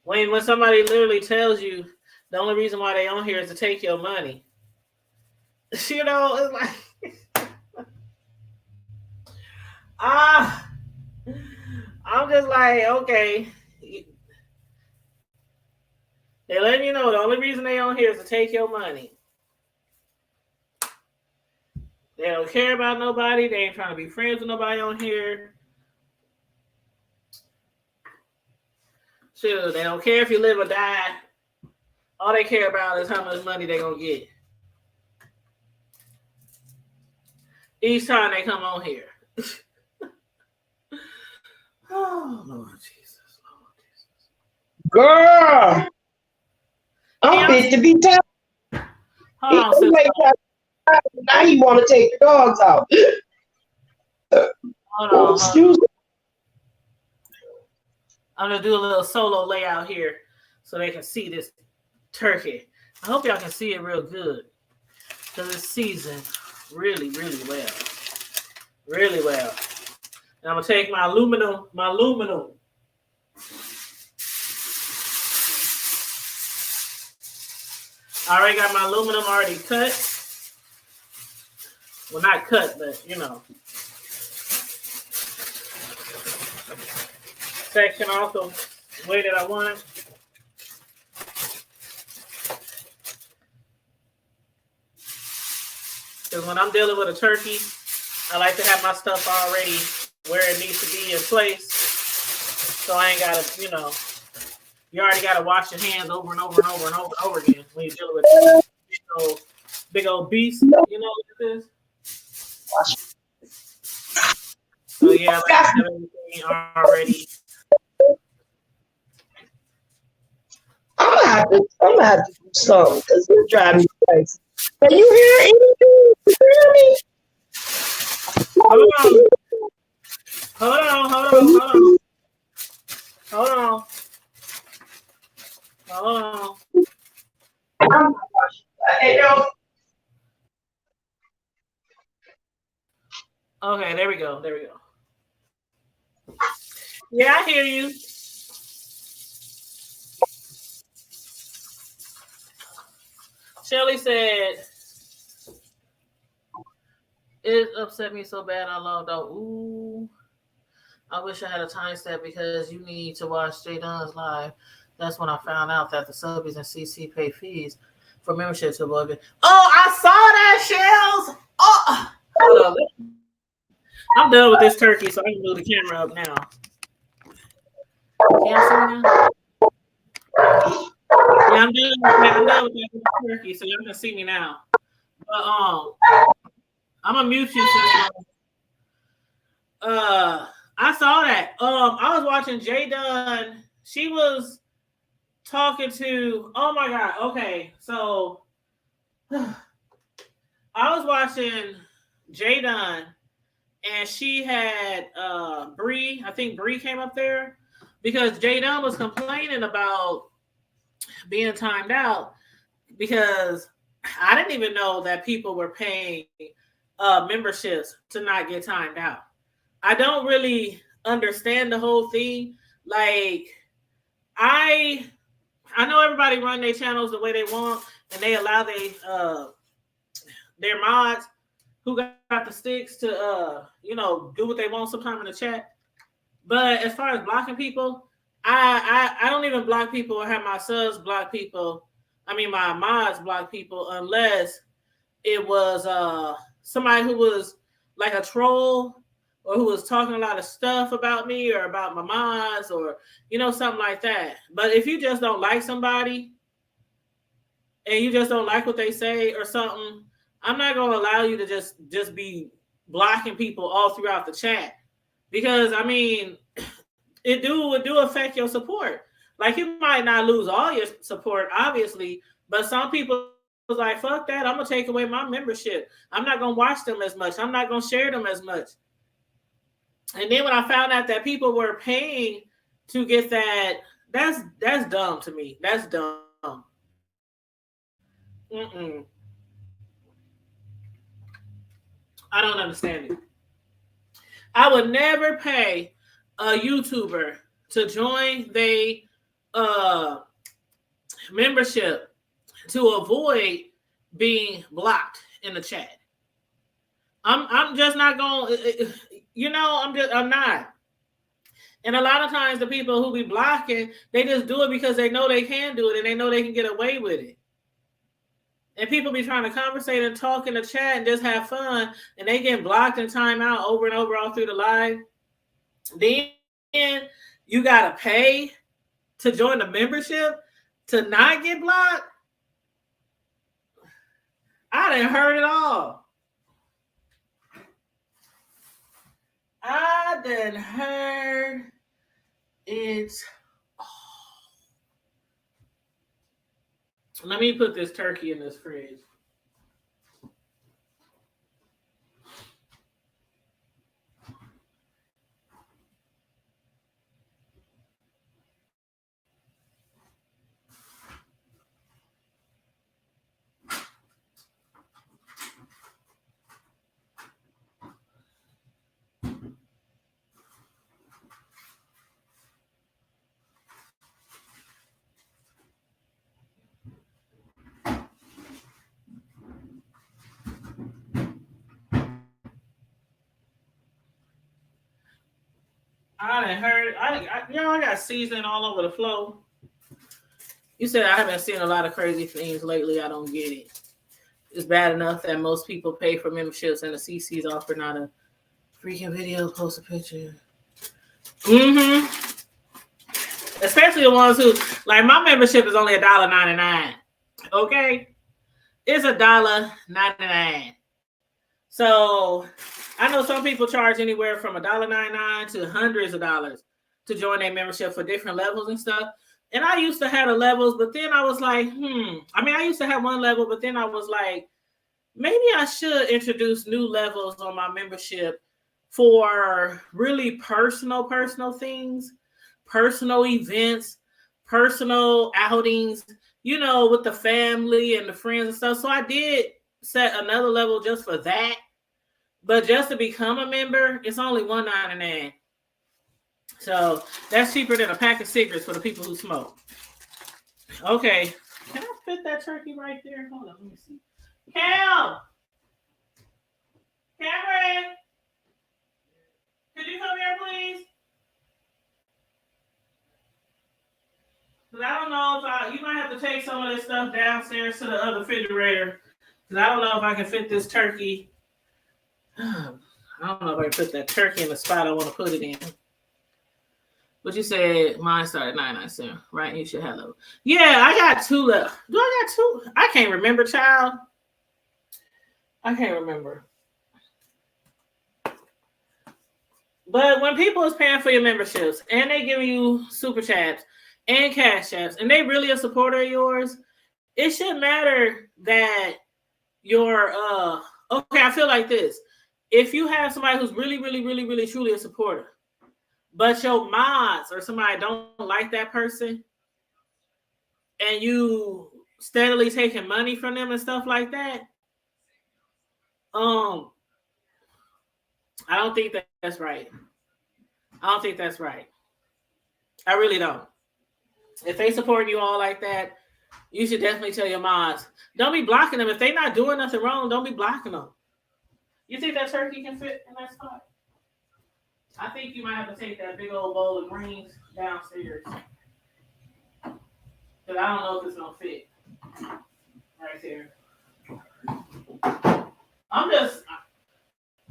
Speaker 1: When somebody literally tells you the only reason why they on here is to take your money, you know, it's like I'm just like, okay. They letting you know the only reason they on here is to take your money. They don't care about nobody. They ain't trying to be friends with nobody on here. Sure, they don't care if you live or die. All they care about is how much money they gonna get each time they come on here. Oh Lord Jesus, Lord Jesus.
Speaker 3: Girl, I'm fit to be tired.
Speaker 1: Hold on,
Speaker 3: now you want to take the dogs out.
Speaker 1: Hold on.
Speaker 3: Excuse me.
Speaker 1: I'm gonna do a little solo layout here so they can see this turkey. I hope y'all can see it real good because it's seasoned really, really well. Really well. And I'm gonna take my aluminum. I already got my aluminum already cut. Well, not cut, but you know. Section off the way that I want it. Because when I'm dealing with a turkey, I like to have my stuff already where it needs to be in place. So I ain't got to, you know, you already got to wash your hands over and over and over and over and over again when you're dealing with big old beast. You know what it is? So yeah, I like to have everything already.
Speaker 3: I'm gonna have to do something because you're driving me crazy. Can you hear anything? You hear me?
Speaker 1: Hold on. Okay, there we go. Yeah, I hear you. Shelly said, it upset me so bad I logged out. Ooh. I wish I had a timestamp because you need to watch J Don's live. That's when I found out that the subbies and CC pay fees for membership to avoid it. Oh, I saw that, Shells. Oh, hold on. I'm done with this turkey, so I can move the camera up now. Can you see me now? Yeah, I'm done with that turkey, so y'all can see me now. But I'm gonna mute you since I saw that. I was watching J Dunn. She was talking to. Oh my god. Okay, so I was watching J Dunn, and she had Bree. I think Bree came up there because J Dunn was complaining about being timed out because I didn't even know that people were paying memberships to not get timed out. I don't really understand the whole thing. Like I know everybody run their channels the way they want, and they allow their mods who got the sticks to do what they want sometime in the chat. But as far as blocking people, I don't even block people or have my subs block people. I mean my mods block people unless it was somebody who was like a troll or who was talking a lot of stuff about me or about my mods or something like that. But if you just don't like somebody and you just don't like what they say or something, I'm not going to allow you to just be blocking people all throughout the chat, because I mean it would affect your support. Like you might not lose all your support obviously, but some people was like, fuck that, I'm gonna take away my membership. I'm not gonna watch them as much. I'm not gonna share them as much. And then when I found out that people were paying to get that, that's dumb to me. That's dumb. I don't understand it. I would never pay a YouTuber to join their membership to avoid being blocked in the chat. I'm just not going. I'm not. And a lot of times the people who be blocking, they just do it because they know they can do it and they know they can get away with it. And people be trying to conversate and talk in the chat and just have fun, and they get blocked and time out over and over all through the live. Then you gotta pay to join the membership to not get blocked. I didn't heard it all. I done heard it all. Let me put this turkey in this fridge. I done heard. I got seasoning all over the floor. You said I haven't seen a lot of crazy things lately. I don't get it. It's bad enough that most people pay for memberships and the CCs offer not a freaking video, post a picture. Especially the ones who, like, my membership is only $1.99. Okay? It's $1.99. So I know some people charge anywhere from $1.99 to hundreds of dollars to join their membership for different levels and stuff. And I used to have the levels, but then I was like, I used to have one level, but then I was like, maybe I should introduce new levels on my membership for really personal things, personal events, personal outings, with the family and the friends and stuff. So I did set another level just for that. But just to become a member, it's only $1.99. So that's cheaper than a pack of cigarettes for the people who smoke. Okay. Can I fit that turkey right there? Hold on, let me see. Cameron, could you come here, please? Because I don't know if you might have to take some of this stuff downstairs to the other refrigerator. Because I don't know if I can fit this turkey. I don't know if I can put that turkey in the spot I want to put it in. But you said mine started 99 right? You should have those. Yeah, I got two left. Do I got two? I can't remember, child. I can't remember. But when people is paying for your memberships and they give you super chats and cash apps and they really a supporter of yours, it shouldn't matter that you're okay. I feel like this. If you have somebody who's really, really, really, really, truly a supporter, but your mods or somebody don't like that person, and you steadily taking money from them and stuff like that, I don't think that's right. I don't think that's right. I really don't. If they support you all like that, you should definitely tell your moms. Don't be blocking them. If they're not doing nothing wrong, don't be blocking them. You think that turkey can fit in that spot? I think you might have to take that big old bowl of greens downstairs. Because I don't know if it's going to fit right there. I'm just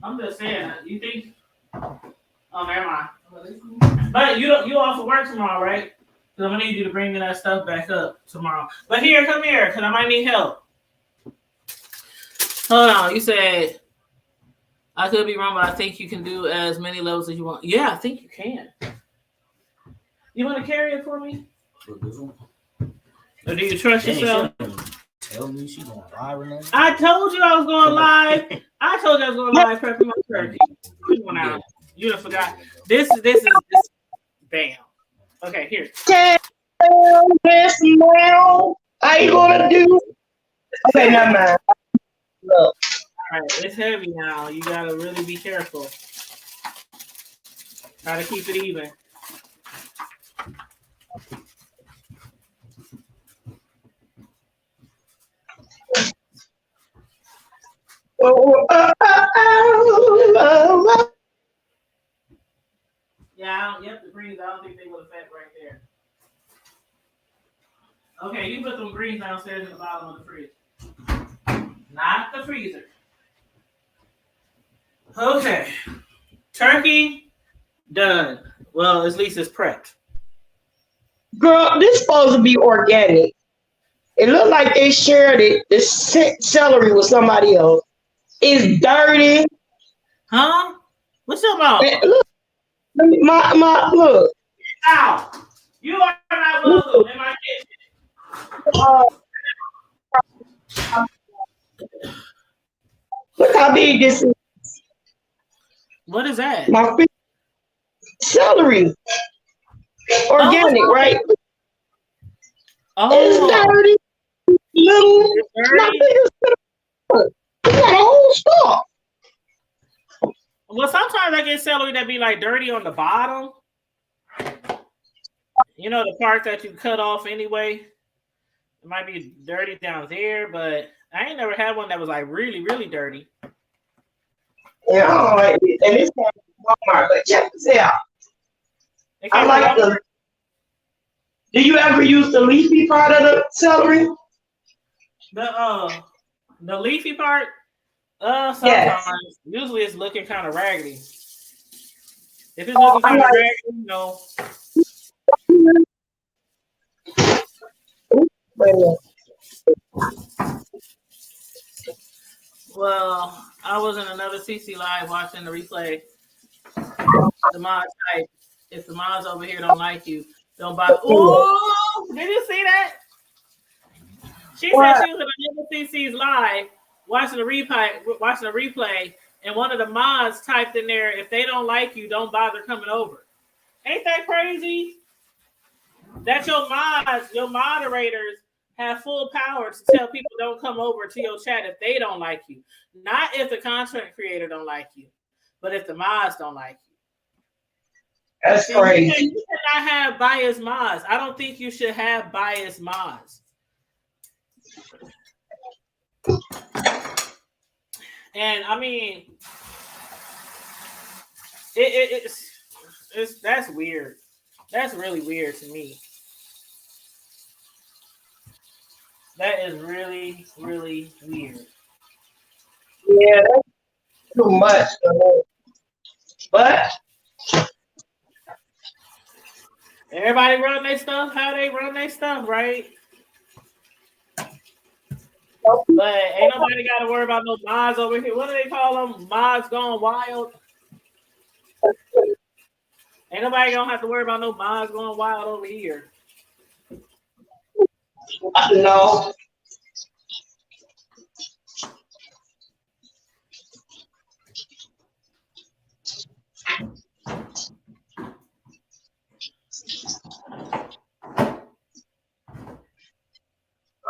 Speaker 1: I'm just saying. You think? Oh, never mind. But you also work tomorrow, right? So I'm gonna need you to bring me that stuff back up tomorrow. But here, come here, cause I might need help. Hold on. You said I could be wrong, but I think you can do as many levels as you want. Yeah, I think you can. You want to carry it for me? Or do you trust yourself?
Speaker 4: Tell me she going live or nothing.
Speaker 1: I told you I was going live. I told you I was going live prepping my turkey. Come on now. You done forgot. This is bam. Okay, here.
Speaker 3: This now. How you gonna do? Okay, never mind. Look.
Speaker 1: All right, it's heavy now. You gotta really be careful. Try to keep it even. Yeah, yep, the greens. I don't think they would have fit right there. Okay, you put them greens downstairs in the bottom of the fridge. Not the freezer. Okay. Turkey, done. Well, at least it's prepped.
Speaker 3: Girl, this supposed to be organic. It looked like they shared it. This celery with somebody else. It's dirty.
Speaker 1: Huh? What's your mouth?
Speaker 3: Look, look.
Speaker 1: Ow! You are not welcome in my kitchen.
Speaker 3: Look how big this is.
Speaker 1: What is that?
Speaker 3: My celery. Organic, right?
Speaker 1: Oh,
Speaker 3: it's dirty. Little.
Speaker 1: It's dirty.
Speaker 3: You got a whole stalk.
Speaker 1: Well, sometimes I get celery that be like dirty on the bottom. You know, the part that you cut off anyway. It might be dirty down there, but I ain't never had one that was like really, really dirty.
Speaker 3: Yeah, I don't like it. And it's from Walmart, but check this out. I like the. Do you ever use the leafy part of the celery?
Speaker 1: The leafy part? Sometimes. Yes. Usually it's looking kind of raggedy. If it's looking kind of raggedy, no. Well, I was in another CC live watching the replay. The mod type, if the mods over here don't like you, don't buy. Oh, did you see that? She said she was in another CC's live watching the replay, and one of the mods typed in there, if they don't like you, don't bother coming over. Ain't that crazy? That your moderators have full power to tell people don't come over to your chat if they don't like you. Not if the content creator don't like you, but if the mods don't like you.
Speaker 3: That's crazy.
Speaker 1: You cannot have biased mods. I don't think you should have biased mods. And I mean, it's that's weird. That's really weird to me. That is really, really weird.
Speaker 3: Yeah, that's too much. But
Speaker 1: everybody run their stuff how they run their stuff, right? But ain't nobody got to worry about no mods over here. What do they call them? Mods gone wild. Ain't nobody gonna have to worry about no mods going wild over here.
Speaker 3: No.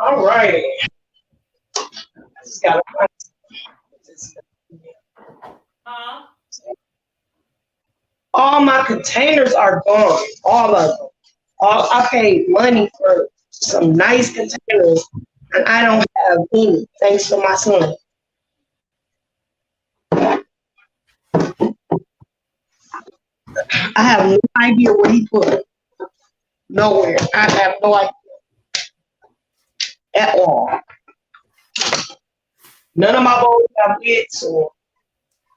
Speaker 3: All right. I just got All my containers are gone. All of them. I paid money for some nice containers, and I don't have any. Thanks to my son. I have no idea where he put it. Nowhere. I have no idea at all. None of my bowls have lids, so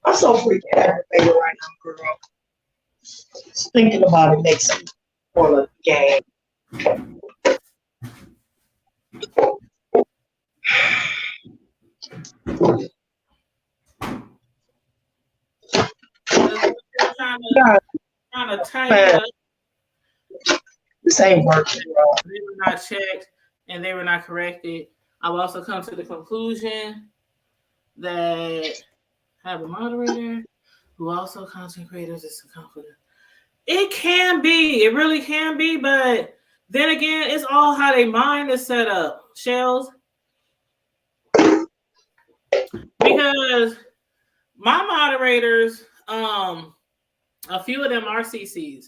Speaker 3: I'm so freaking aggravated right now, girl. Just thinking about it makes me want to game.
Speaker 1: Trying to tighten up.
Speaker 3: This ain't working, bro.
Speaker 1: They were not checked and they were not corrected. I've also come to the conclusion that have a moderator who also content creators is confident. It can be, it really can be, but then again, it's all how their mind is set up, Shells. Because my moderators, a few of them are CCs.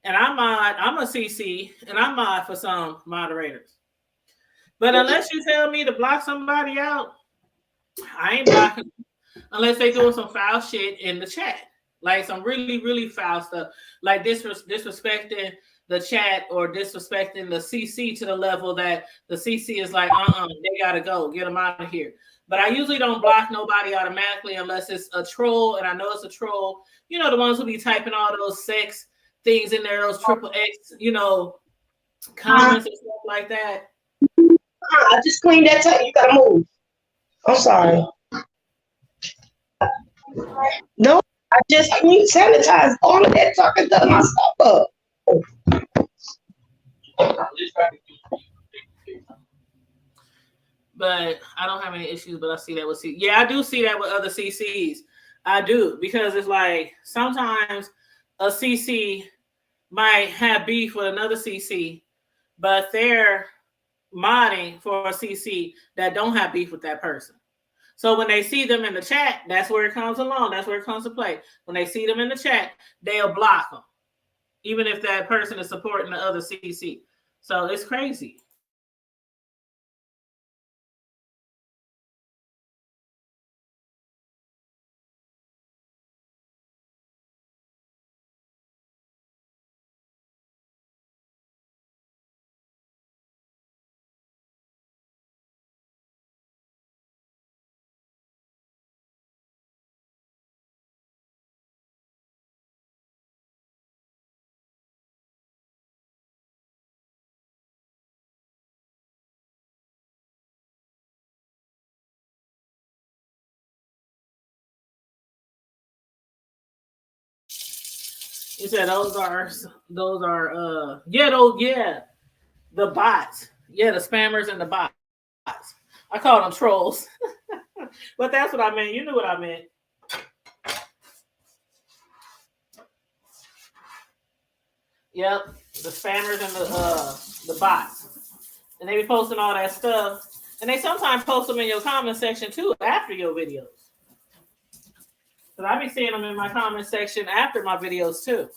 Speaker 1: And I'm a CC, and I'm mod for some moderators. But unless you tell me to block somebody out, I ain't blocking unless they doing some foul shit in the chat. Like some really, really foul stuff. Like disrespecting the chat or disrespecting the CC to the level that the CC is like, they gotta go, get them out of here. But I usually don't block nobody automatically unless it's a troll, and I know it's a troll. You know, the ones who be typing all those sex things in there, those triple X, comments and stuff like that.
Speaker 3: I just cleaned that tape. You gotta move. I'm sorry. No, I just cleaned, sanitized all of that talking to my stuff up.
Speaker 1: But I don't have any issues, but I see that with CCs. Yeah, I do see that with other CCs. I do, because it's like sometimes a CC might have beef with another CC, but they're modding for a CC that don't have beef with that person. So when they see them in the chat, that's where it comes along. That's where it comes to play. When they see them in the chat, they'll block them, even if that person is supporting the other CC. So it's crazy. You said those are the bots. Yeah, the spammers and the bots. I call them trolls. But that's what I meant. You knew what I meant. Yep, the spammers and the bots. And they be posting all that stuff. And they sometimes post them in your comment section too after your videos. Because I be seeing them in my comment section after my videos too.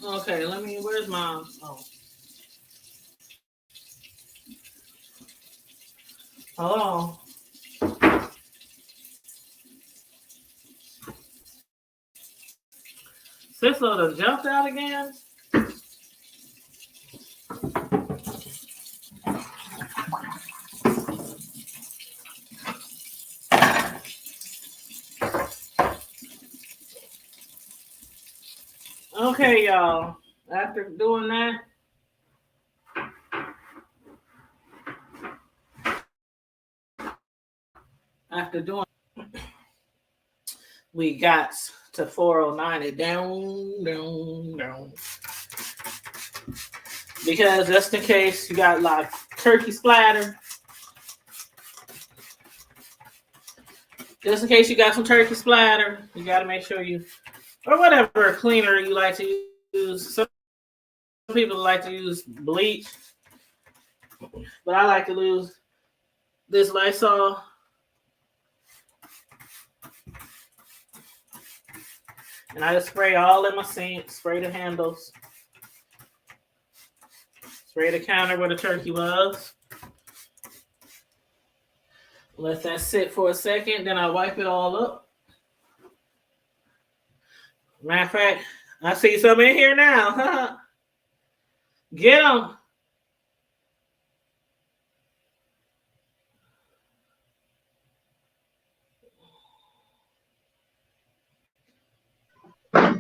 Speaker 1: Okay, where's my, Hello. Sislo done jumped out again? Okay, y'all. After doing that, we got to 409 it down. Because just in case you got like turkey splatter, just in case you got some turkey splatter, you got to make sure you, or whatever cleaner you like to use. Some people like to use bleach. But I like to use this Lysol. And I just spray all in my sink, spray the handles, spray the counter where the turkey was. Let that sit for a second, then I wipe it all up. Matter of fact, I see some in here now. Get them.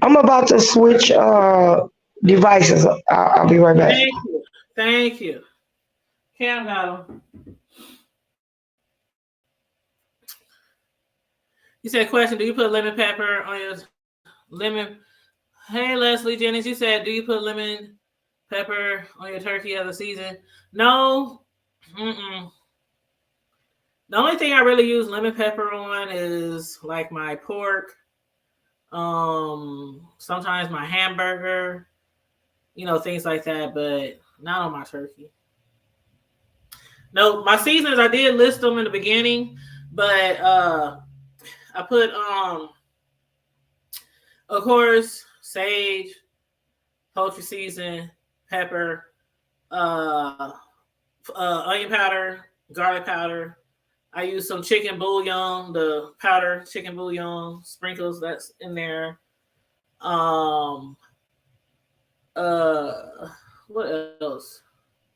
Speaker 3: I'm about to switch devices. I'll be right back.
Speaker 1: Thank you. Thank you. Cam got them. You said, question, do you put lemon pepper on your lemon? Hey, Leslie Jennings, you said, do you put lemon pepper on your turkey as a season? No. Mm-mm. The only thing I really use lemon pepper on is like my pork, sometimes my hamburger, things like that, but not on my turkey. No, my seasonings, I did list them in the beginning, but I put of course, sage, poultry season, pepper, onion powder, garlic powder. I use some chicken bouillon, the powder chicken bouillon, sprinkles that's in there. What else?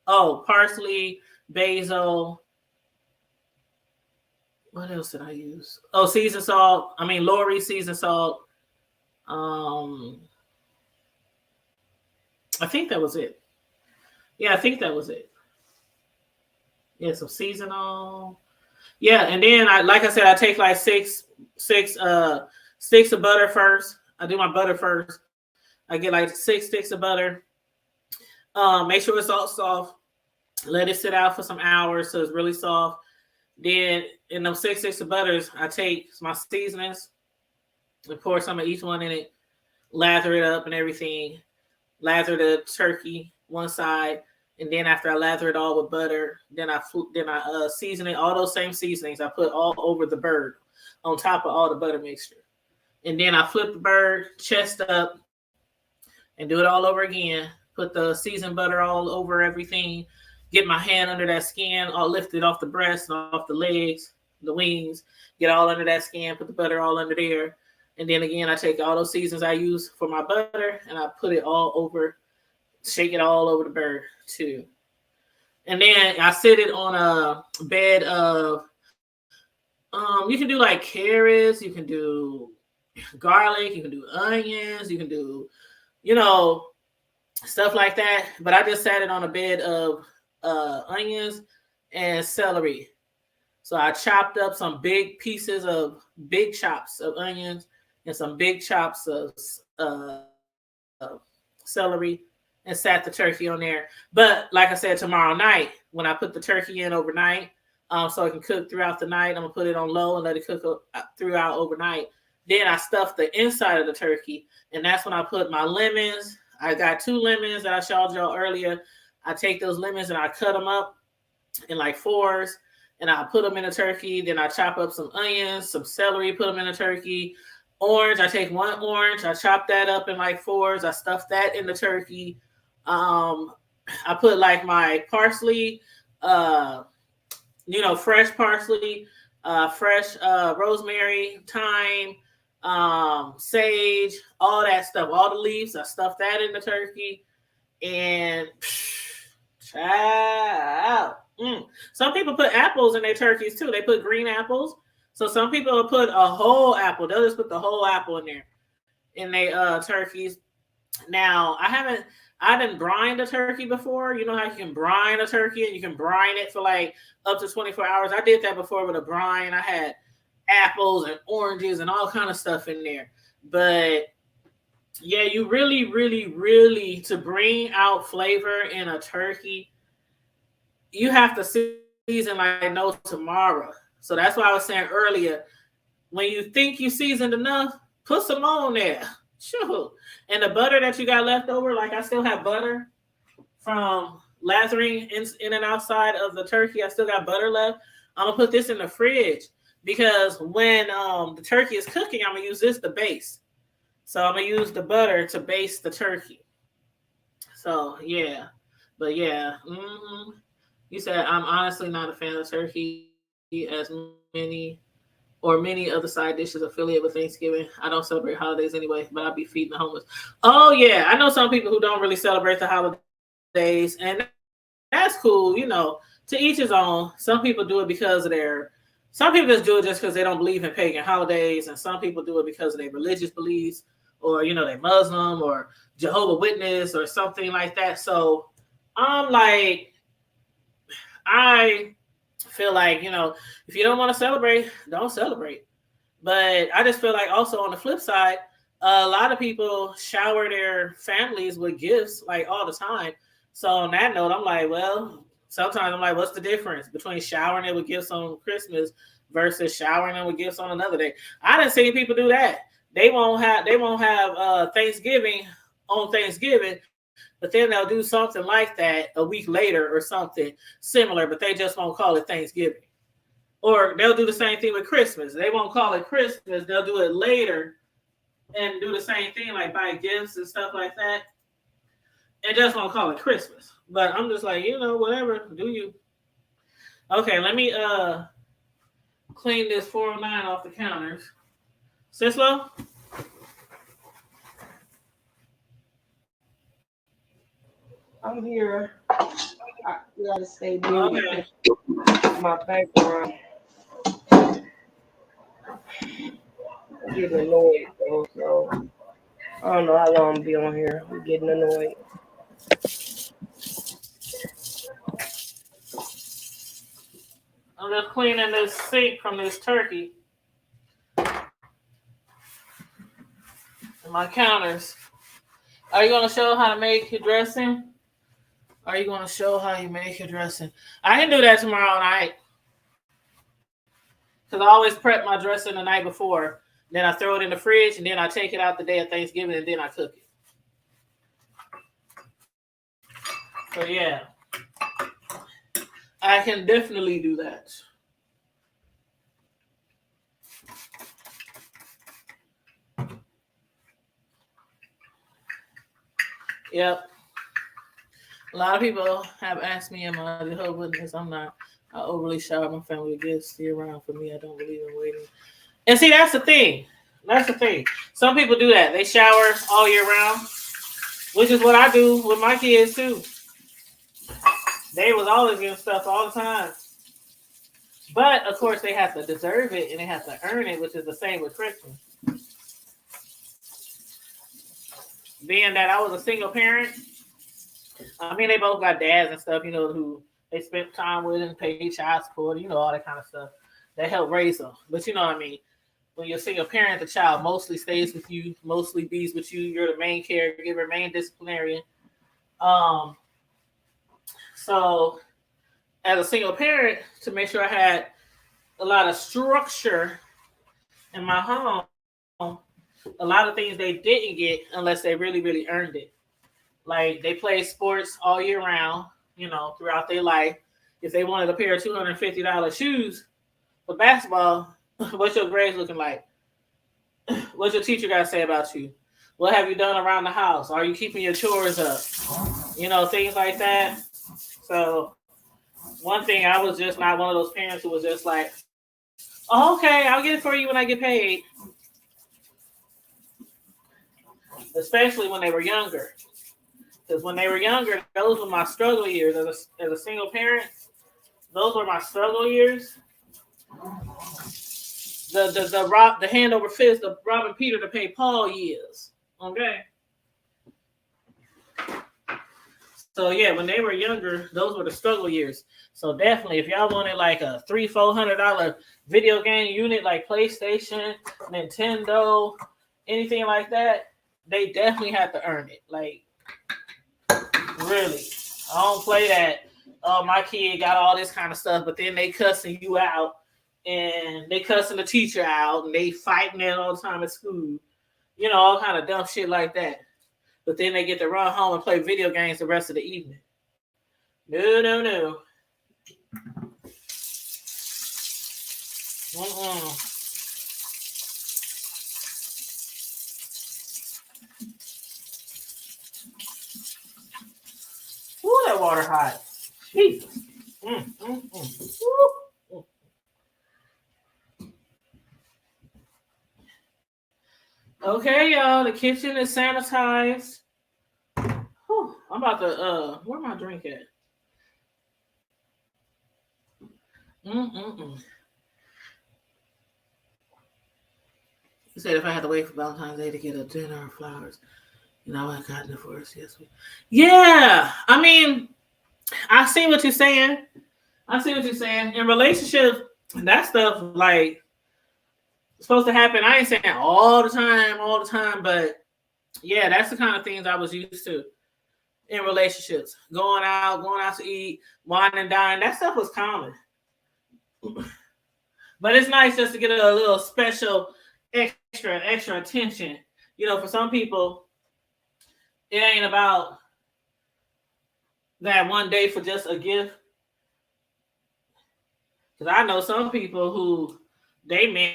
Speaker 1: Oh, parsley, basil. What else did I use? Oh, seasoned salt. Lori seasoned salt. I think that was it. Yeah, I think that was it. Yeah, some seasonal. Yeah, and then like I said, I take like six sticks of butter first. I do my butter first. I get like 6 sticks of butter. Make sure it's all soft. Let it sit out for some hours so it's really soft. Then in those 6 sticks of butters, I take my seasonings and pour some of each one in it, lather it up and everything. Lather the turkey one side, and then after I lather it all with butter, then I season it. All those same seasonings I put all over the bird, on top of all the butter mixture, and then I flip the bird chest up and do it all over again. Put the seasoned butter all over everything. Get my hand under that skin, all lifted off the breast and off the legs, the wings. Get all under that skin. Put the butter all under there. And then again, I take all those seasons I use for my butter and I put it all over, shake it all over the bird too. And then I sit it on a bed of, you can do like carrots, you can do garlic, you can do onions, you can do, stuff like that. But I just sat it on a bed of onions and celery. So I chopped up some big chops of onions and some big chops of celery and sat the turkey on there. But like I said, tomorrow night, when I put the turkey in overnight, so it can cook throughout the night, I'm going to put it on low and let it cook throughout overnight. Then I stuff the inside of the turkey, and that's when I put my lemons. I got 2 lemons that I showed y'all earlier. I take those lemons and I cut them up in like 4s, and I put them in a turkey. Then I chop up some onions, some celery, put them in a turkey. Orange, I take 1 orange, I chop that up in like 4s. I stuff that in the turkey. I put like my parsley, fresh parsley, fresh rosemary, thyme, sage, all that stuff, all the leaves. I stuff that in the turkey, and child. Some people put apples in their turkeys too. They put green apples. So some people will put a whole apple. They'll just put the whole apple in there in their turkeys. Now, I didn't brine the turkey before. You know how you can brine a turkey and you can brine it for like up to 24 hours. I did that before with a brine. I had apples and oranges and all kind of stuff in there. But yeah, you really, really, really, to bring out flavor in a turkey, you have to season like no tomorrow. So that's why I was saying earlier, when you think you seasoned enough, put some on there. Sure. And the butter that you got left over, like I still have butter from lathering in and outside of the turkey. I still got butter left. I'm gonna put this in the fridge because when the turkey is cooking, I'm gonna use this to base. So I'm gonna use the butter to base the turkey. So yeah, but yeah, you said I'm honestly not a fan of turkey as many other side dishes affiliated with Thanksgiving. I don't celebrate holidays anyway, but I'll be feeding the homeless. Oh yeah, I know some people who don't really celebrate the holidays, and that's cool. To each his own. Some people do it because of some people just do it just because they don't believe in pagan holidays, and some people do it because of their religious beliefs, or they Muslim or Jehovah Witness or something like that. So I'm like, I feel like if you don't want to celebrate, don't celebrate. But I just feel like also on the flip side, a lot of people shower their families with gifts like all the time. So on that note, I'm like, well, sometimes I'm like, what's the difference between showering it with gifts on Christmas versus showering them with gifts on another day? I didn't see people do that. They won't have Thanksgiving on Thanksgiving, but then they'll do something like that a week later or something similar, but they just won't call it Thanksgiving. Or they'll do the same thing with Christmas. They won't call it Christmas. They'll do it later and do the same thing, like buy gifts and stuff like that. And just won't call it Christmas. But I'm just like, whatever. Do you? Okay, let me clean this 409 off the counters. Sislo?
Speaker 5: I'm here. I gotta stay busy.
Speaker 1: Okay.
Speaker 5: My background. I'm getting annoyed though, so I don't know how long I'll be on here. I'm getting annoyed.
Speaker 1: I'm just cleaning this sink from this turkey. And my counters. Are you going to show how to make your dressing? Are you going to show how you make your dressing? I can do that tomorrow night. Because I always prep my dressing the night before. Then I throw it in the fridge, and then I take it out the day of Thanksgiving, and then I cook it. So, yeah. I can definitely do that. Yep. A lot of people have asked me, am I Jehovah's Witness? I'm not. I overly shower my family with gifts year round. For me, I don't believe in waiting. And see, that's the thing. That's the thing. Some people do that. They shower all year round, which is what I do with my kids too. They was always getting stuff all the time. But of course, they have to deserve it and they have to earn it, which is the same with Christmas. Being that I was a single parent, I mean, they both got dads and stuff, who they spent time with and paid child support, all that kind of stuff. That helped raise them. But you know what I mean? When you're a single parent, the child mostly stays with you, mostly bees with you. You're the main caregiver, main disciplinarian. So as a single parent, to make sure I had a lot of structure in my home, a lot of things they didn't get unless they really, really earned it. Like they played sports all year round, throughout their life. If they wanted a pair of $250 shoes for basketball, what's your grades looking like? What's your teacher got to say about you? What have you done around the house? Are you keeping your chores up? Things like that. So one thing, I was just not one of those parents who was just like, oh, okay, I'll get it for you when I get paid. Especially when they were younger. Because when they were younger, those were my struggle years. As a single parent, those were my struggle years. The hand over fist of robbing Peter to pay Paul years. Okay. So yeah, when they were younger, those were the struggle years. So definitely, if y'all wanted like a $300-$400 video game unit like PlayStation, Nintendo, anything like that, they definitely have to earn it. Like, really, I don't play that. Oh, my kid got all this kind of stuff, but then they cussing you out and they cussing the teacher out and they fighting it all the time at school. All kind of dumb shit like that. But then they get to run home and play video games the rest of the evening. No, no, no. Mm-mm. Ooh, that water hot. Jesus. Woo. Okay, y'all. The kitchen is sanitized. Whew, I'm about to where my drink at? Mm-mm-mm. He said if I had to wait for Valentine's Day to get a dinner or flowers, I got it for us. Yes. Yeah. I mean, I see what you're saying. I see what you're saying. In relationships, that stuff like supposed to happen. I ain't saying all the time, but yeah, that's the kind of things I was used to in relationships. Going out to eat, wine and dine. That stuff was common. But it's nice just to get a little special extra attention. For some people, it ain't about that one day for just a gift. Because I know some people who they man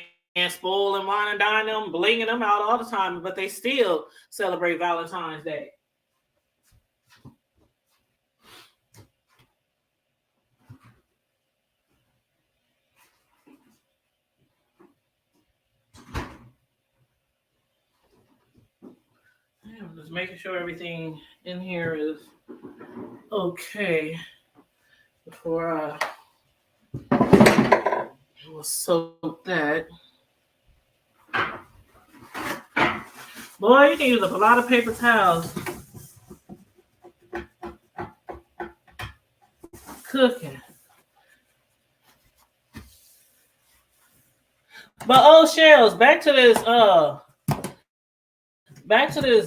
Speaker 1: spoil and wine and dine them, blinging them out all the time, but they still celebrate Valentine's Day. I'm just making sure everything in here is okay before I will soak that. Boy, you can use up a lot of paper towels cooking. But Shells, back to this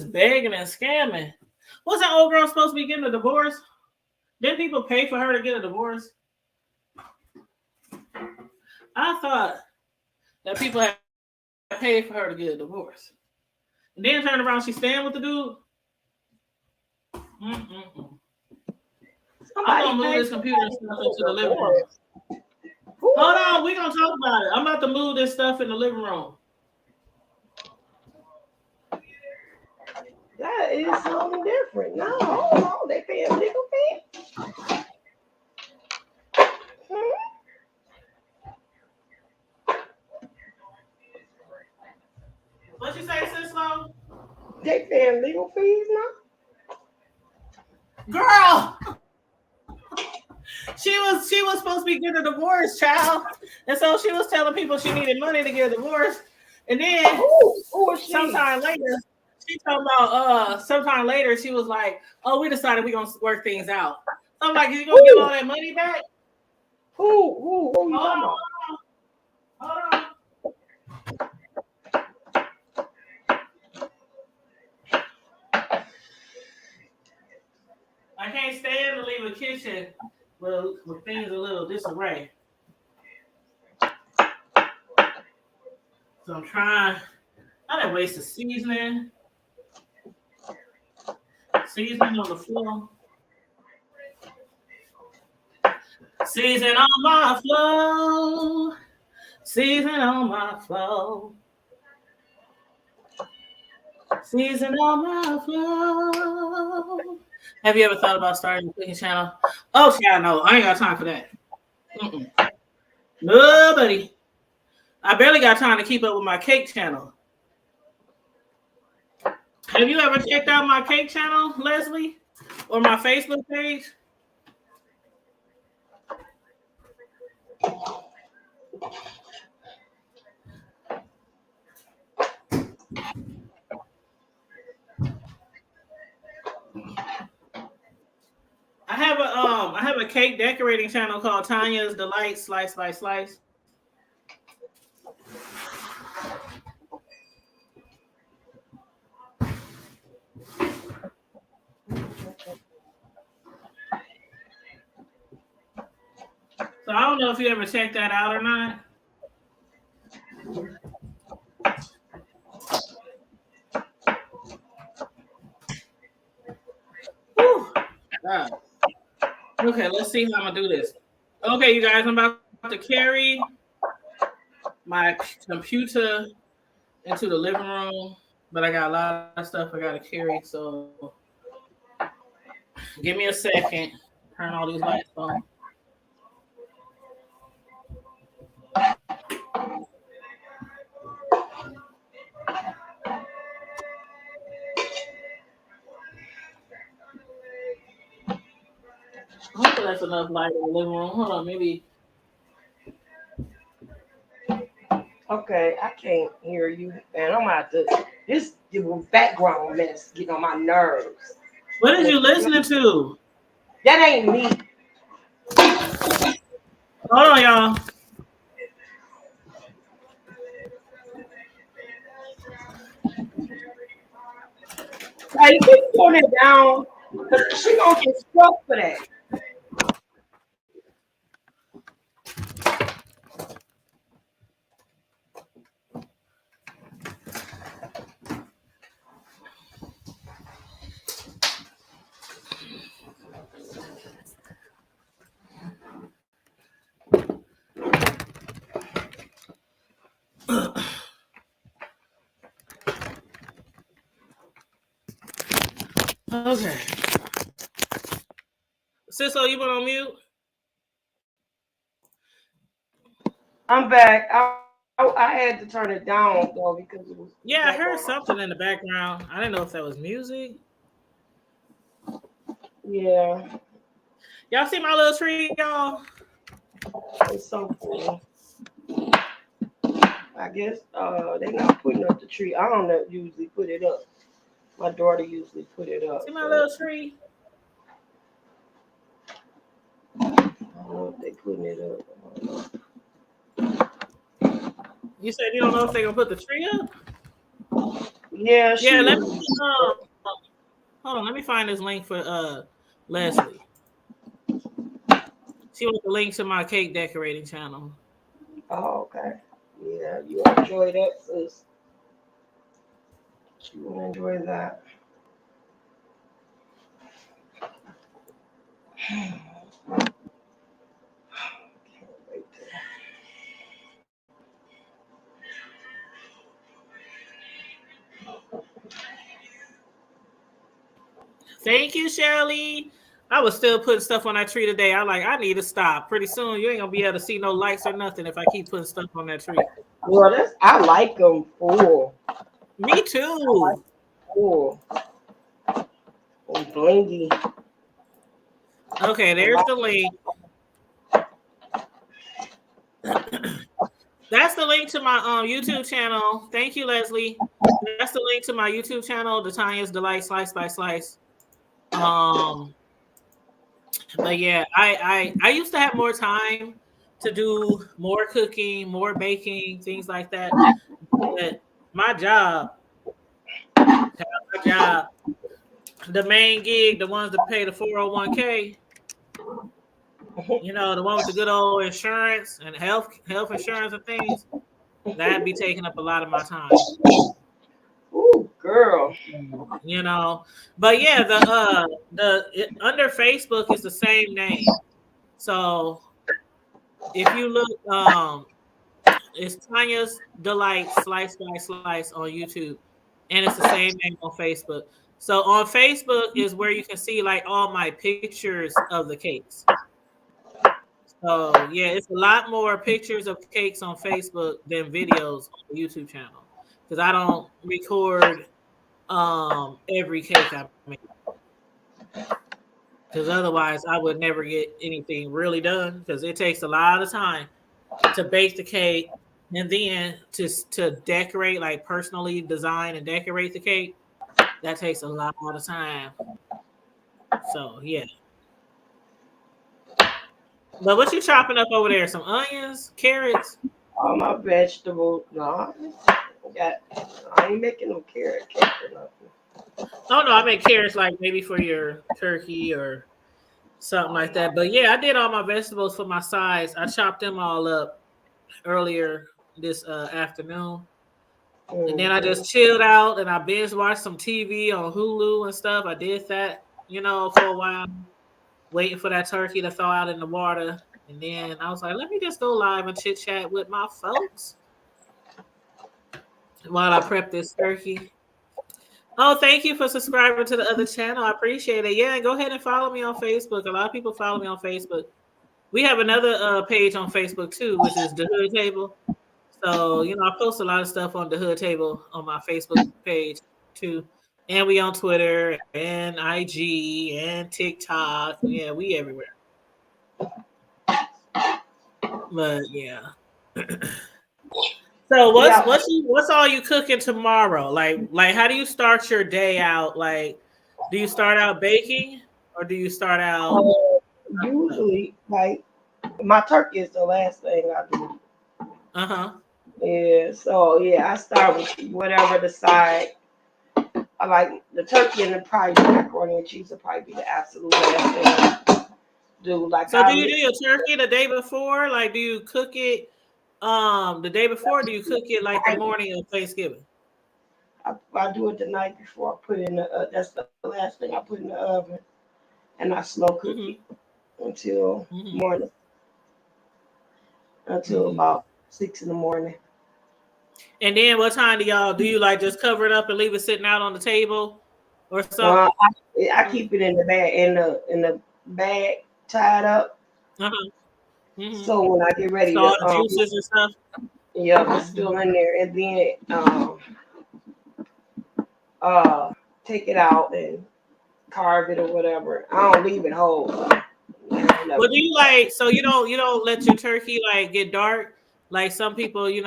Speaker 1: begging and scamming. Was that old girl supposed to be getting a divorce? Didn't people pay for her to get a divorce? I thought that people had paid for her to get a divorce. And then turned around, she's staying with the dude. Mm-mm-mm. I'm gonna move this computer and stuff into the living room. Hold on, we're gonna talk about it. I'm about to move this stuff in the living room.
Speaker 5: That is something different. No, hold on. They paying legal fee?
Speaker 1: What you say, Cislo?
Speaker 5: They paying legal fees now?
Speaker 1: Girl! She was supposed to be getting a divorce, child. And so she was telling people she needed money to get a divorce. And then sometime later, she was like, oh, we decided we're gonna work things out. So I'm like, is you gonna get all that money back?
Speaker 5: Who you talking about?
Speaker 1: Hold on. I can't stand to leave a kitchen with things a little disarray. So I'm trying. I didn't waste the seasoning. Seasoning on the floor. Season on my flow. Season on my flow. Season on my flow. Have you ever thought about starting a cooking channel? Oh, yeah, no. I ain't got time for that. Mm-mm. Nobody. I barely got time to keep up with my cake channel. Have you ever checked out my cake channel, Leslie? Or my Facebook page? I have a cake decorating channel called Tanya's Delight Slice by Slice. So I don't know if you ever checked that out or not. Whew. God. Okay, let's see how I'm gonna do this. Okay, you guys, I'm about to carry my computer into the living room, but I got a lot of stuff I gotta carry. So give me a second. Turn all these lights on. Hopefully that's enough light in the living room. Hold on, maybe.
Speaker 5: Okay, I can't hear you, and I'm out to this background mess getting on my nerves.
Speaker 1: What is you listening to?
Speaker 5: That ain't me.
Speaker 1: Hold on, y'all.
Speaker 5: Like, you keep pulling it down, cause she gonna get struck for that.
Speaker 1: Okay. Cisco, you been on mute?
Speaker 5: I'm back. I had to turn it down though because it was
Speaker 1: Yeah, I heard
Speaker 5: background.
Speaker 1: something in the background. I didn't know if that was music.
Speaker 5: Yeah,
Speaker 1: Y'all see my little tree, y'all?
Speaker 5: it's so cool. I guess they're not putting up the tree. I don't know, usually put it up. My daughter usually put it up.
Speaker 1: See my
Speaker 5: So
Speaker 1: little tree?
Speaker 5: I don't know if they putting it up. I don't know.
Speaker 1: You said you don't know if they're gonna put the tree up?
Speaker 5: Yeah, she
Speaker 1: Yeah, let me
Speaker 5: was.
Speaker 1: hold on, let me find this link for Leslie. She wants the link to my cake decorating channel.
Speaker 5: Oh, okay. Yeah, you enjoy that, sis. You will enjoy that. Can't wait to-
Speaker 1: Thank you, Shirley. I was still putting stuff on that tree today. I need to stop. Pretty soon you ain't gonna be able to see no lights or nothing if I keep putting stuff on that tree.
Speaker 5: Well, I like them full.
Speaker 1: Me too.
Speaker 5: Full. And blingy.
Speaker 1: Okay, there's the link. That's the link to my YouTube channel. Thank you, Leslie. That's the link to my YouTube channel, the Tanya's Delight Slice by Slice. But yeah, I used to have more time to do more cooking, more baking, things like that. But my job, the main gig, the ones that pay the 401k, the one with the good old insurance and health insurance and things, that'd be taking up a lot of my time.
Speaker 5: Ooh, girl.
Speaker 1: But yeah, under Facebook is the same name. So if you look, it's Tanya's Delight Slice by Slice on YouTube, and it's the same name on Facebook. So on Facebook is where you can see like all my pictures of the cakes. So yeah, it's a lot more pictures of cakes on Facebook than videos on the YouTube channel because I don't record every cake I make because otherwise I would never get anything really done because it takes a lot of time to bake the cake and then to decorate, like personally design and decorate the cake. That takes a lot of time. So yeah. But what you chopping up over there? Some onions, carrots?
Speaker 5: All my vegetables. No, I ain't making no carrot cake or nothing.
Speaker 1: Oh no, I make carrots like maybe for your turkey or something like that. But yeah, I did all my vegetables for my sides. I chopped them all up earlier this afternoon. And then I just chilled out and I binge watched some TV on Hulu and stuff. I did that, for a while. waiting for that turkey to thaw out in the water. And then I was like, let me just go live and chit chat with my folks while I prep this turkey. Oh, thank you for subscribing to the other channel. I appreciate it. Yeah, and go ahead and follow me on Facebook. A lot of people follow me on Facebook. We have another page on Facebook too, which is the Hood Table. So, I post a lot of stuff on the Hood Table on my Facebook page too. And we on Twitter and IG and TikTok. Yeah, we everywhere. But yeah. So what's all you cooking tomorrow? Like how do you start your day out? Like, do you start out baking or do you start out?
Speaker 5: Usually, like my turkey is the last thing I do. Yeah, so yeah, I start with whatever the side. I like the turkey and the probably macaroni and cheese will probably be the absolute last thing I do. Like,
Speaker 1: so do you do your turkey the day before? Like, do you cook it the day before? Or do you cook it like the morning of Thanksgiving?
Speaker 5: I do it the night before I put it in the. That's the last thing I put in the oven, and I slow cook it until morning, until about 6 in the morning.
Speaker 1: And then what time do you like just cover it up and leave it sitting out on the table or something?
Speaker 5: I keep it in the bag in the bag tied up. So when I get ready
Speaker 1: all
Speaker 5: to
Speaker 1: the juices and stuff.
Speaker 5: Yeah, it's still in there, and then take it out and carve it or whatever. I don't leave it whole.
Speaker 1: Well, do you like so you don't let your turkey like get dark? Like some people, they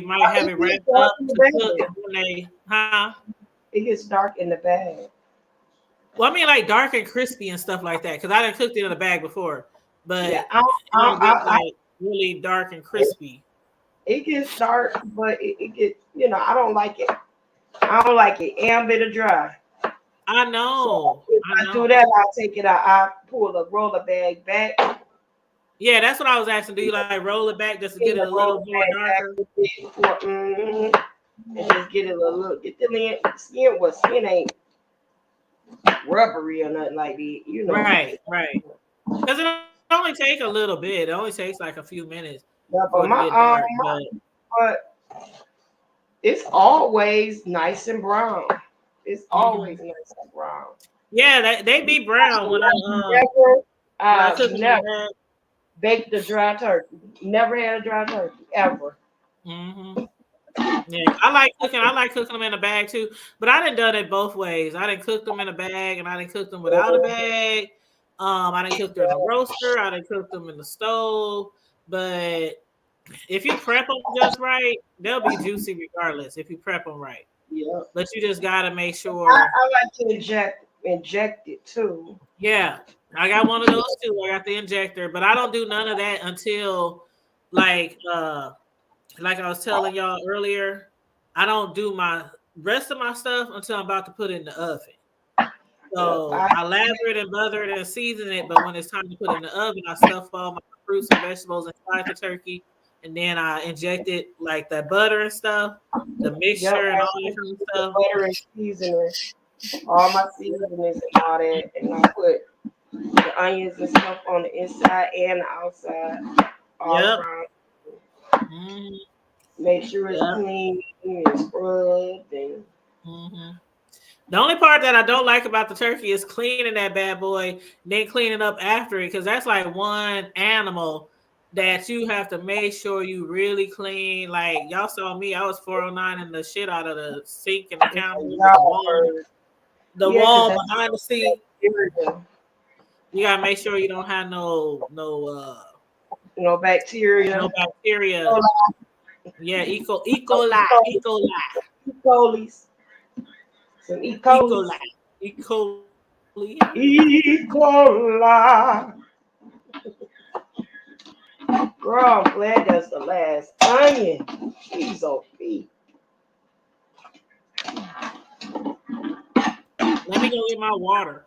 Speaker 1: might have it wrapped up to cook when
Speaker 5: it gets dark in the bag.
Speaker 1: Well, I mean like dark and crispy and stuff like that, because I done cooked it in a bag before. But
Speaker 5: Yeah,
Speaker 1: like really dark and crispy.
Speaker 5: It gets dark, but it gets I don't like it. I don't like it and bit of dry.
Speaker 1: I know.
Speaker 5: So if I do that, I'll take it out. I pull the roller bag back.
Speaker 1: Yeah, that's what I was asking. Do you like roll it back just to get it a little more darker?
Speaker 5: And just get it a little. Get the skin. Well, skin ain't rubbery or nothing like that.
Speaker 1: Right. Because it only take a little bit. It only takes like a few minutes.
Speaker 5: Yeah, but it's always nice and brown. It's always nice and brown.
Speaker 1: Yeah, they be brown when
Speaker 5: I never baked a dry turkey. Never had a dry turkey ever.
Speaker 1: Yeah, I like cooking them in a bag too. But I done it both ways. I didn't cook them in a bag, and I didn't cook them without a bag. I didn't cook them in a roaster. I didn't cook them in the stove. But if you prep them just right, they'll be juicy regardless. If you prep them right.
Speaker 5: Yeah.
Speaker 1: But you just gotta make sure.
Speaker 5: I like to inject it too.
Speaker 1: Yeah, I got one of those too. I got the injector, but I don't do none of that until like I was telling y'all earlier, I don't do my rest of my stuff until I'm about to put it in the oven. So I lather it and butter it and season it, but when it's time to put it in the oven, I stuff all my fruits and vegetables inside the turkey, and then I inject it like that butter and stuff, the mixture and all that kind of stuff.
Speaker 5: Butter and seasoning, all my seasonings and all that, and I put the onions and stuff on the inside and the outside, all around. Make sure it's clean and scrubbed and.
Speaker 1: The only part that I don't like about the turkey is cleaning that bad boy, then cleaning up after it, because that's like one animal that you have to make sure you really clean. Like y'all saw me, I was 409 in the shit out of the sink and the counter, the wall behind the sink. You gotta make sure you don't have no
Speaker 5: bacteria.
Speaker 1: No bacteria. Yeah, E. coli.
Speaker 5: Some E. coli.
Speaker 1: E. coli.
Speaker 5: E. coli. Girl, I'm glad that's the last onion. Jeez, oh feet.
Speaker 1: Let me go get my water.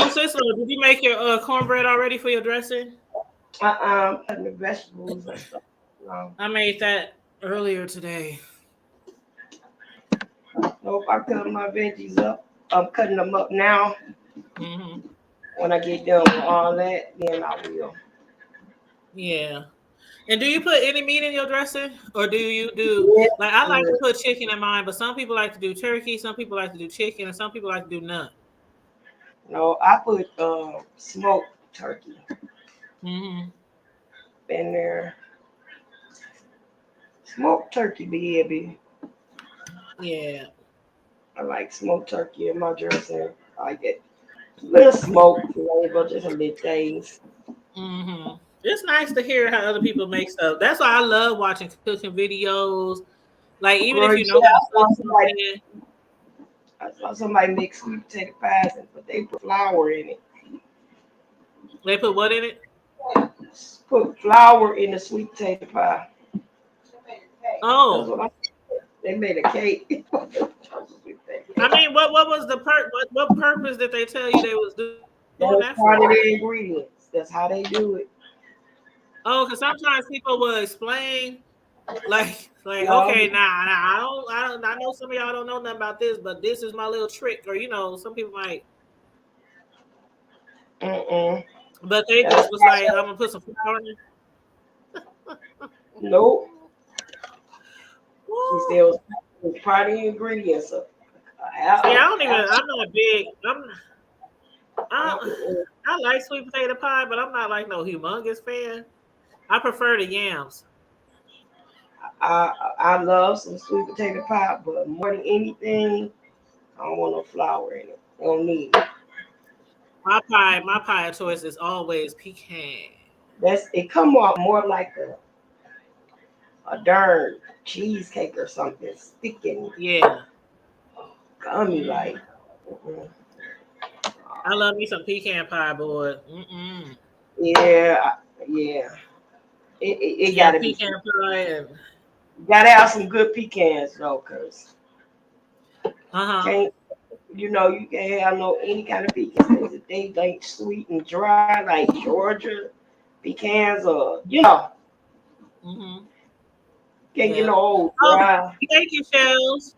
Speaker 1: So, sister, did you make your cornbread already for your dressing?
Speaker 5: Cutting the vegetables and stuff. No,
Speaker 1: I made that earlier today.
Speaker 5: nope, I cut my veggies up. I'm cutting them up now.
Speaker 1: Hmm.
Speaker 5: When I get done with all that, then I will.
Speaker 1: Yeah. And do you put any meat in your dressing, or do you do
Speaker 5: Yeah.
Speaker 1: like I like to put chicken in mine, but some people like to do turkey, some people like to do chicken, and some people like to do none.
Speaker 5: No, I put smoked turkey
Speaker 1: Hmm.
Speaker 5: in there. Smoked turkey, baby.
Speaker 1: Yeah.
Speaker 5: I like smoked turkey in my dressing. I like it. Little smoke flavor, just a little taste.
Speaker 1: Hmm. It's nice to hear how other people make stuff. That's why I love watching cooking videos. Like even if
Speaker 5: Girl,
Speaker 1: you know
Speaker 5: yeah,
Speaker 1: how to cook something,
Speaker 5: I saw somebody make sweet potato pies, but they put flour in it.
Speaker 1: they put what in it?
Speaker 5: Put flour in the sweet potato pie. That's
Speaker 1: Oh,
Speaker 5: what I. They made a cake.
Speaker 1: I mean, what was the what purpose did they tell you they was doing
Speaker 5: That's
Speaker 1: that
Speaker 5: part of
Speaker 1: for?
Speaker 5: the ingredients. That's how they do it.
Speaker 1: Oh, because sometimes people will explain like
Speaker 5: No,
Speaker 1: okay, I know some of y'all don't know nothing about this, but this is my little trick, or some people might,
Speaker 5: mm-mm.
Speaker 1: but they
Speaker 5: That's
Speaker 1: just was like, I'm gonna put some flour in it.
Speaker 5: nope. She
Speaker 1: Woo.
Speaker 5: said it was part of the ingredients.
Speaker 1: See,
Speaker 5: I,
Speaker 1: I'm not big. I,
Speaker 5: I,
Speaker 1: I like sweet potato pie, but I'm not like no humongous fan. I prefer the yams.
Speaker 5: I love some sweet potato pie, but more than anything, I don't want no flour in it. I don't need it.
Speaker 1: My pie of choice is always pecan.
Speaker 5: That's it. Come out more like a darn cheesecake or something, sticking
Speaker 1: Yeah.
Speaker 5: gummy
Speaker 1: Mm.
Speaker 5: like. Mm-mm.
Speaker 1: I love me some pecan pie, boy. Mm-mm.
Speaker 5: Yeah, yeah. It
Speaker 1: Yeah,
Speaker 5: gotta be.
Speaker 1: pecan pie and
Speaker 5: Gotta have some good pecans though, cause
Speaker 1: uh-huh.
Speaker 5: can't you can't have no any kind of pecans if they like sweet and dry like Georgia pecans or
Speaker 1: Mm-hmm.
Speaker 5: can't get
Speaker 1: Yeah.
Speaker 5: no old
Speaker 1: Oh,
Speaker 5: dry
Speaker 1: thank you, Shells.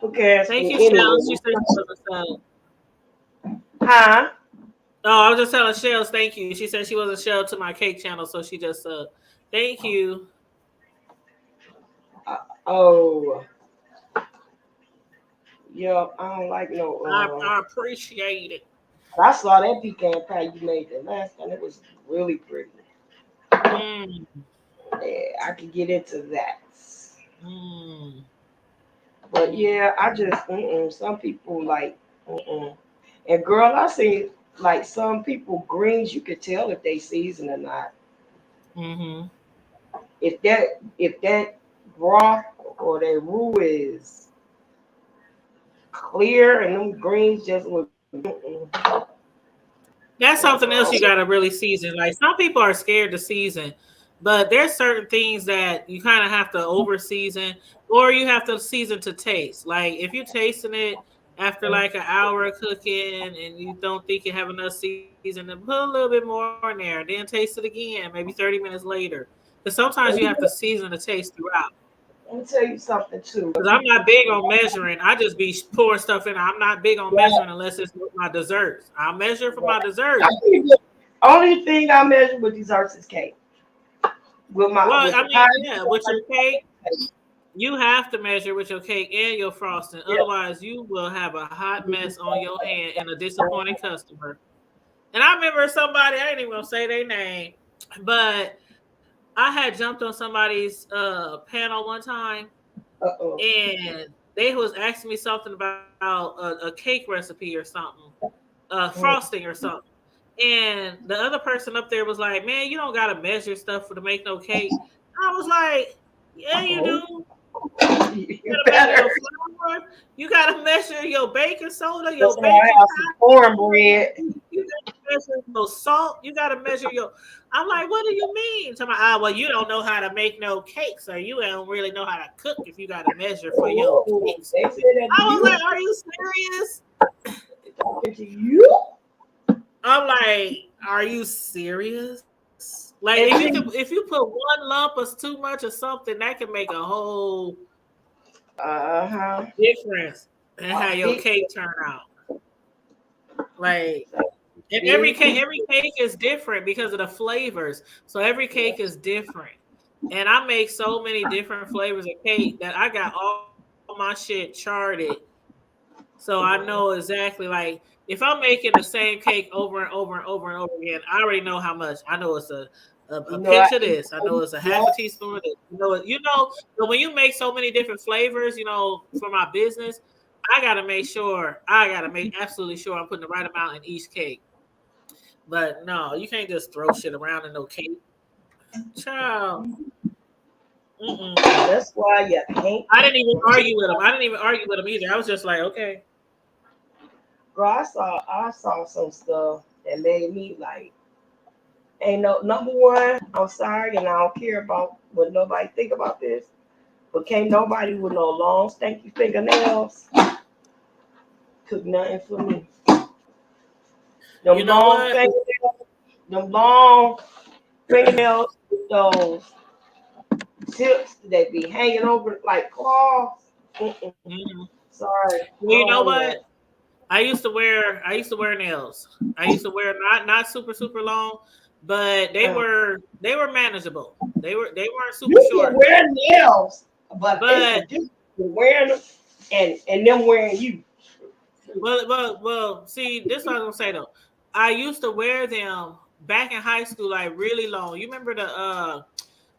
Speaker 5: pecans
Speaker 1: Thank you, Shells. She
Speaker 5: anyway.
Speaker 1: said she wasn't sell.
Speaker 5: Huh?
Speaker 1: Oh, I was just telling Shells, thank you. She said she wasn't shelled to my cake channel, so she just thank you.
Speaker 5: Oh, yeah. I don't like no.
Speaker 1: I appreciate it.
Speaker 5: I saw that pecan pie you made the last time. It was really pretty.
Speaker 1: Mm,
Speaker 5: Yeah, I could get into that.
Speaker 1: mm,
Speaker 5: But
Speaker 1: mm.
Speaker 5: yeah, I just some people like and girl, I see like some people greens you could tell if they season or not.
Speaker 1: Mm-hmm.
Speaker 5: If that broth or that roux is clear and them greens just look
Speaker 1: That's something else you
Speaker 5: uh-uh.
Speaker 1: got to really season. Like some people are scared to season, but there's certain things that you kind of have to over season, or you have to season to taste. Like if you're tasting it after like an hour of cooking and you don't think you have enough season, then put a little bit more in there. Then taste it again, maybe 30 minutes later. Because sometimes you have to season the taste throughout.
Speaker 5: Let me tell you something too.
Speaker 1: Because I'm not big on measuring. I just be pouring stuff in. I'm not big on
Speaker 5: Yeah,
Speaker 1: measuring unless it's with my desserts. I'll measure for my
Speaker 5: I
Speaker 1: desserts.
Speaker 5: think the only thing I measure with desserts is cake.
Speaker 1: Well,
Speaker 5: With
Speaker 1: I
Speaker 5: the
Speaker 1: mean,
Speaker 5: pie,
Speaker 1: yeah, with your cake, you have to measure with your cake and your frosting.
Speaker 5: yeah.
Speaker 1: Otherwise, you will have a hot mess on your hand and a disappointed customer. And I remember somebody, I ain't even gonna say their name, but I had jumped on somebody's panel one time
Speaker 5: Uh-oh.
Speaker 1: and they was asking me something about a cake recipe or something,
Speaker 5: Mm.
Speaker 1: frosting or something. And the other person up there was like, "Man, you don't gotta measure stuff for to make no cake." I was like, "Yeah, you
Speaker 5: Oh,
Speaker 1: do.
Speaker 5: you
Speaker 1: You gotta measure
Speaker 5: better.
Speaker 1: your flour. You gotta measure your baking soda,
Speaker 5: That's
Speaker 1: your
Speaker 5: why I
Speaker 1: baking
Speaker 5: have some cornbread.
Speaker 1: you gotta measure your salt. You gotta measure your. I'm like, what do you mean? To my, well, you don't know how to make no cakes, or you don't really know how to cook if you gotta measure for your
Speaker 5: Oh,
Speaker 1: cakes.
Speaker 5: they said that
Speaker 1: I
Speaker 5: to
Speaker 1: was
Speaker 5: you.
Speaker 1: like, are you serious?
Speaker 5: talking to you.
Speaker 1: I'm like, are you serious? Like
Speaker 5: And
Speaker 1: if you put one lump or too much of something, that can make a whole difference in how your cake turn out. Like, and every cake is different because of the flavors. So every cake is different. And I make so many different flavors of cake that I got all my shit charted. So I know exactly, like, if I'm making the same cake over and over and over and over again, I already know how much. I know it's a pinch of this. I know it's a half a teaspoon of this. But when you make so many different flavors, for my business, I gotta make absolutely sure I'm putting the right amount in each cake. But no, you can't just throw shit around in no cake. Child.
Speaker 5: That's why you can't.
Speaker 1: I didn't even argue with him. I didn't even argue with him either. I was just like, okay.
Speaker 5: Girl, I saw some stuff that made me like, ain't no number one. I'm sorry, and I don't care about what nobody think about this. But can't nobody with no long, stanky fingernails cook nothing for me. Them
Speaker 1: You know
Speaker 5: long
Speaker 1: what?
Speaker 5: fingernails, them long fingernails with those tips that be hanging over like claws.
Speaker 1: Mm-hmm.
Speaker 5: Sorry.
Speaker 1: Well, you know what? I used to wear nails. I used to wear not super super long, but they were manageable. They weren't super
Speaker 5: You can
Speaker 1: short.
Speaker 5: wear nails, but it's a
Speaker 1: But
Speaker 5: difference between wearing them and them wearing you.
Speaker 1: well, see, this is what I was gonna say though. I used to wear them back in high school, like really long. You remember the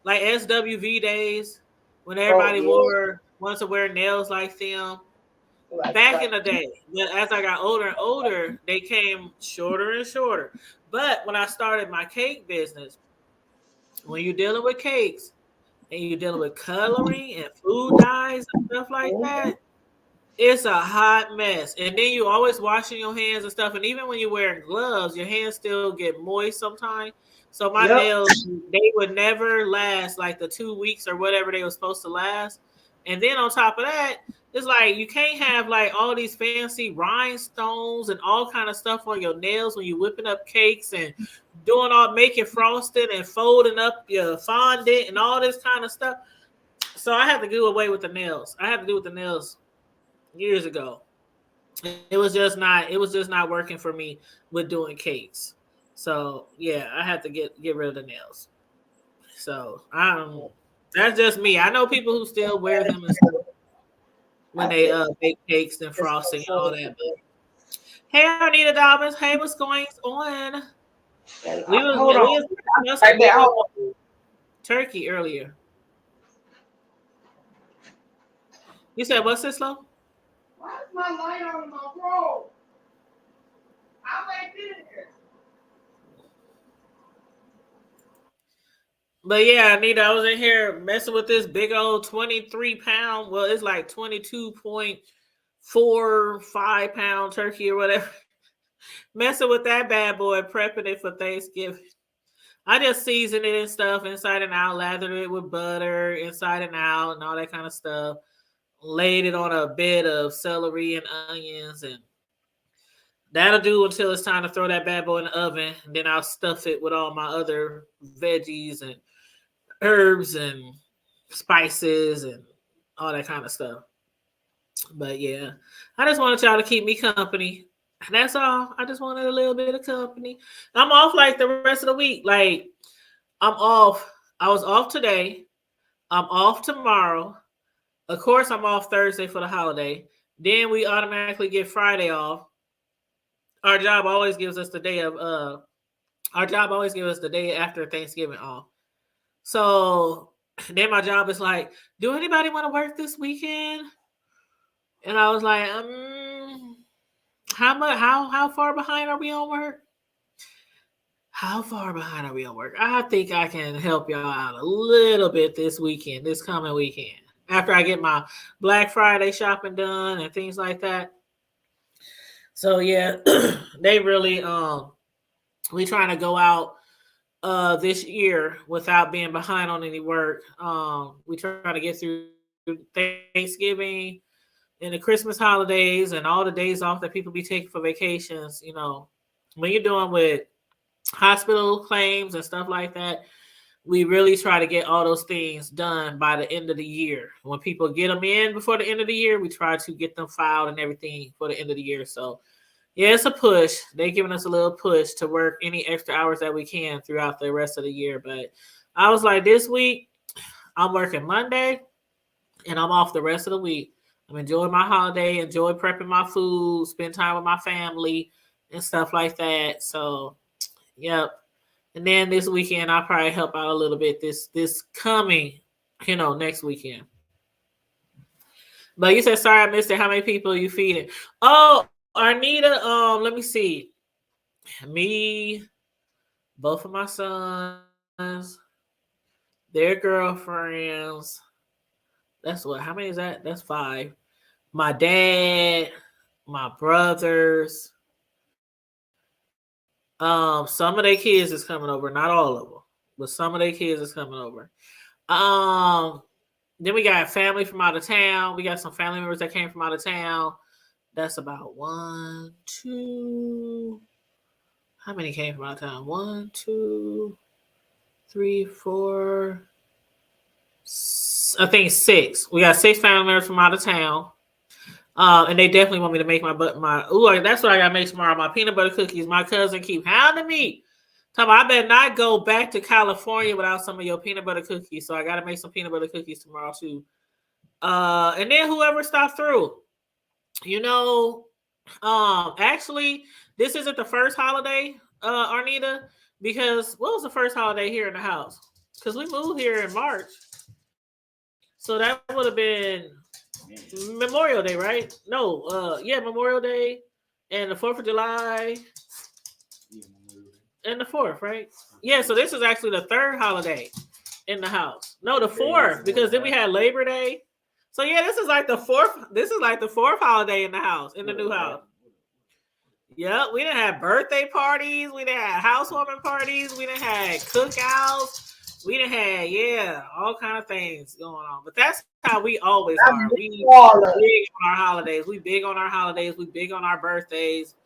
Speaker 1: like SWV days when everybody wanted to wear nails like them? Back in the day, but as I got older and older, they came shorter and shorter. But when I started my cake business, when you're dealing with cakes and you're dealing with coloring and food dyes and stuff like that, it's a hot mess. And then you always washing your hands and stuff. And even when you're wearing gloves, your hands still get moist sometimes. So my nails, they would never last like the 2 weeks or whatever they were supposed to last. And then on top of that, it's like you can't have like all these fancy rhinestones and all kind of stuff on your nails when you're whipping up cakes and making frosting and folding up your fondant and all this kind of stuff. So I had to do away with the nails. I had to do with the nails years ago. It was just not working for me with doing cakes. So yeah, I had to get rid of the nails. So that's just me. I know people who still wear them and stuff when they bake cakes and frosting and all that. But hey, Arnita Dobbins. Hey, what's going on? We was discussing big old turkey earlier. You said what's this, Slow?
Speaker 5: Why is my light on my roll? I ain't been here.
Speaker 1: But yeah, Anita, I was in here messing with this big old 23-pound. Well, it's like 22.45-pound turkey or whatever. Messing with that bad boy, prepping it for Thanksgiving. I just seasoned it and stuff inside and out, lathered it with butter inside and out and all that kind of stuff. Laid it on a bed of celery and onions, and that'll do until it's time to throw that bad boy in the oven. And then I'll stuff it with all my other veggies and herbs and spices and all that kind of stuff. But yeah, I just wanted y'all to keep me company. That's all. I just wanted a little bit of company. I'm off like the rest of the week. Like I'm off. I was off today. I'm off tomorrow. Of course, I'm off Thursday for the holiday. Then we automatically get Friday off. Our job always gives us the day of our job always gives us the day after Thanksgiving off. So then my job is like, do anybody want to work this weekend? And I was like, how far behind are we on work? How far behind are we on work? I think I can help y'all out a little bit this coming weekend. After I get my Black Friday shopping done and things like that. So yeah, they really we trying to go out this year without being behind on any work. We try to get through Thanksgiving and the Christmas holidays and all the days off that people be taking for vacations, you know, when you're doing with hospital claims and stuff like that, we really try to get all those things done by the end of the year. When people get them in before the end of the year, we try to get them filed and everything for the end of the year. So yeah, it's a push. They're giving us a little push to work any extra hours that we can throughout the rest of the year. But I was like, this week, I'm working Monday and I'm off the rest of the week. I'm enjoying my holiday, enjoy prepping my food, spend time with my family and stuff like that. So, yep. And then this weekend, I'll probably help out a little bit this coming, next weekend. But you said, sorry, I missed it. How many people are you feeding? Oh, Arnita, let me see. Me, both of my sons, their girlfriends. That's what? How many is that? That's 5. My dad, my brothers. Some of their kids is coming over, not all of them, but some of their kids is coming over. Then we got family from out of town. We got some family members that came from out of town. That's about 1, 2. How many came from out of town? 1, 2, 3, 4. I think 6. We got 6 family members from out of town. And they definitely want me to make that's what I gotta make tomorrow. My peanut butter cookies. My cousin keep hounding me. Talking about, I better not go back to California without some of your peanut butter cookies. So I gotta make some peanut butter cookies tomorrow too. And then whoever stopped through, actually, this isn't the first holiday, Arnita, because what was the first holiday here in the house? Because we moved here in March. So that would have been Memorial Day, right? No, Memorial Day and the 4th of July and the 4th, right? Yeah, so this is actually the 3rd holiday in the house. No, the 4th, because then we had Labor Day. So yeah, this is like the 4th. This is like the 4th holiday in the house, in the new house. Yeah, we didn't have birthday parties. We didn't have housewarming parties. We didn't have cookouts. We done had, all kind of things going on. But that's how we always are. We big on our holidays. We big on our holidays. We big on our birthdays.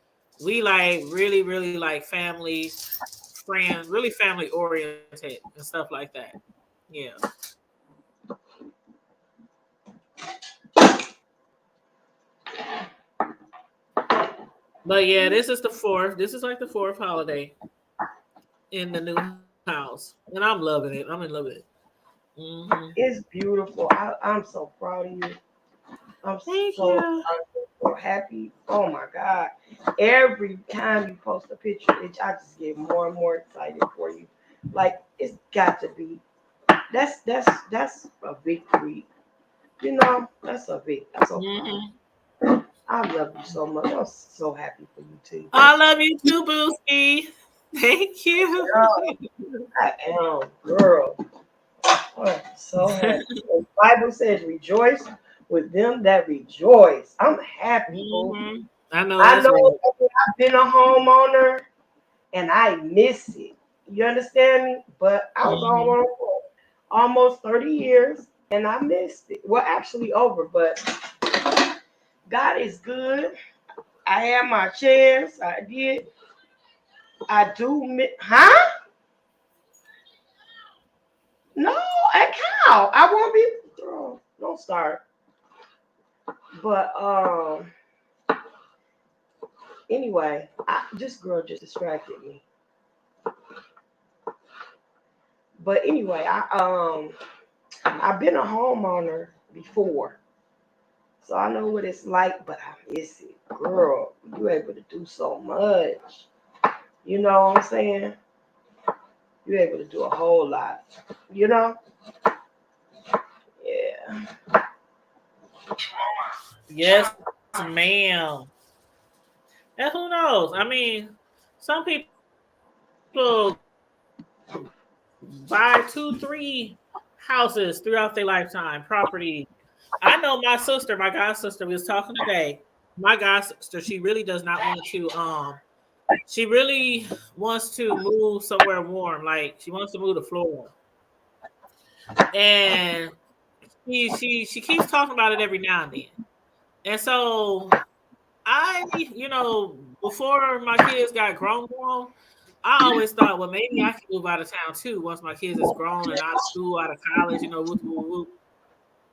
Speaker 1: We like really, really like family, friends, really family oriented and stuff like that. Yeah. But yeah, this is the 4th. This is like the 4th holiday in the new house. And I'm loving it. I'm in love with it. Mm-hmm.
Speaker 5: It's beautiful. I'm so proud of you. I'm so happy. Oh my God. Every time you post a picture, I just get more and more excited for you. Like, it's got to be. That's a victory. That's a victory. Mm-hmm. I love you so much. I'm so happy for you too.
Speaker 1: I love you too, Booski. Thank you.
Speaker 5: I am, girl. I'm so happy. The Bible says, "Rejoice with them that rejoice." I'm happy.
Speaker 1: Mm-hmm. I know.
Speaker 5: I've been a homeowner, and I miss it. You understand me? But I was on for almost 30 years, and I missed it. Well, actually over, but God is good. I had my chance. I did. I do. Huh? No, how? I won't be. Oh, don't start. But anyway, this girl just distracted me. But anyway, I've been a homeowner before, so I know what it's like. But I miss it, girl. You're able to do so much. You know what I'm saying? You're able to do a whole lot. Yeah.
Speaker 1: Yes, ma'am. And who knows? I mean, some people buy 2, 3 houses throughout their lifetime, property. I know my sister, my god sister, we was talking today. My god sister, she really does not want to. She really wants to move somewhere warm. Like she wants to move to Florida, and she keeps talking about it every now and then. And so before my kids got grown, I always thought, well, maybe I can move out of town too once my kids is grown and out of school, out of college, whoop, whoop, whoop.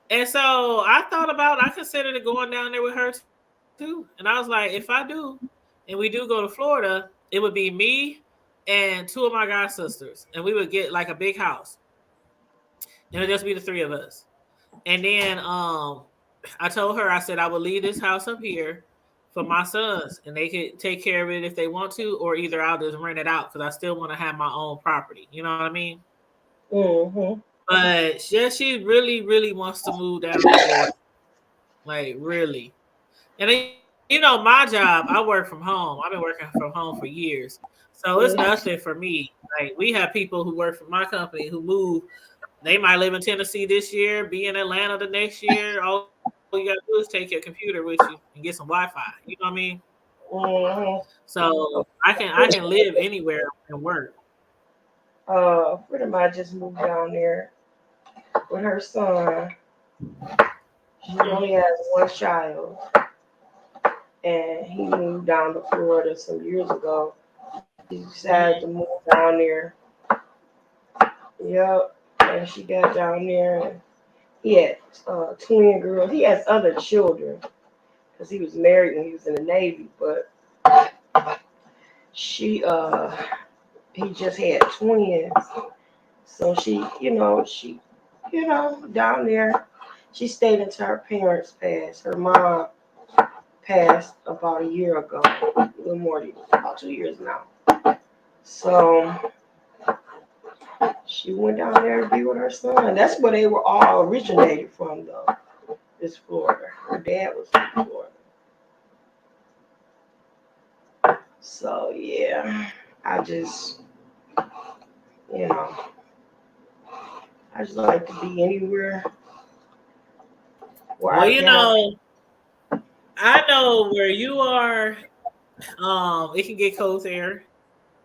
Speaker 1: And so I considered going down there with her too. And I was like, if I do, and we do go to Florida, it would be me and two of my god sisters, and we would get like a big house. And it'd just be the three of us. And then I told her, I said I would leave this house up here for my sons, and they could take care of it if they want to, or either I'll just rent it out because I still want to have my own property. You know what I mean?
Speaker 5: Mm-hmm.
Speaker 1: But she really, really wants to move down to Florida. Like, really. And then, my job, I work from home. I've been working from home for years. So it's nothing for me. Like, we have people who work for my company who move. They might live in Tennessee this year, be in Atlanta the next year. All you gotta do is take your computer with you and get some Wi-Fi. You know what I mean?
Speaker 5: Mm-hmm.
Speaker 1: So I can live anywhere and work.
Speaker 5: A friend of mine just moved down there with her son. She only has one child, and he moved down to Florida some years ago. He decided to move down there. Yep, and she got down there. And he had twin girls. He has other children because he was married when he was in the Navy, but he just had twins. So she down there, she stayed until her parents passed. Her mom passed about a year ago, a little more than about 2 years now. So she went down there to be with her son. That's where they were all originated from, though. This Florida. Her dad was from Florida. So yeah, I just like to be anywhere where
Speaker 1: Well,
Speaker 5: I can.
Speaker 1: I know where you are. It can get cold there,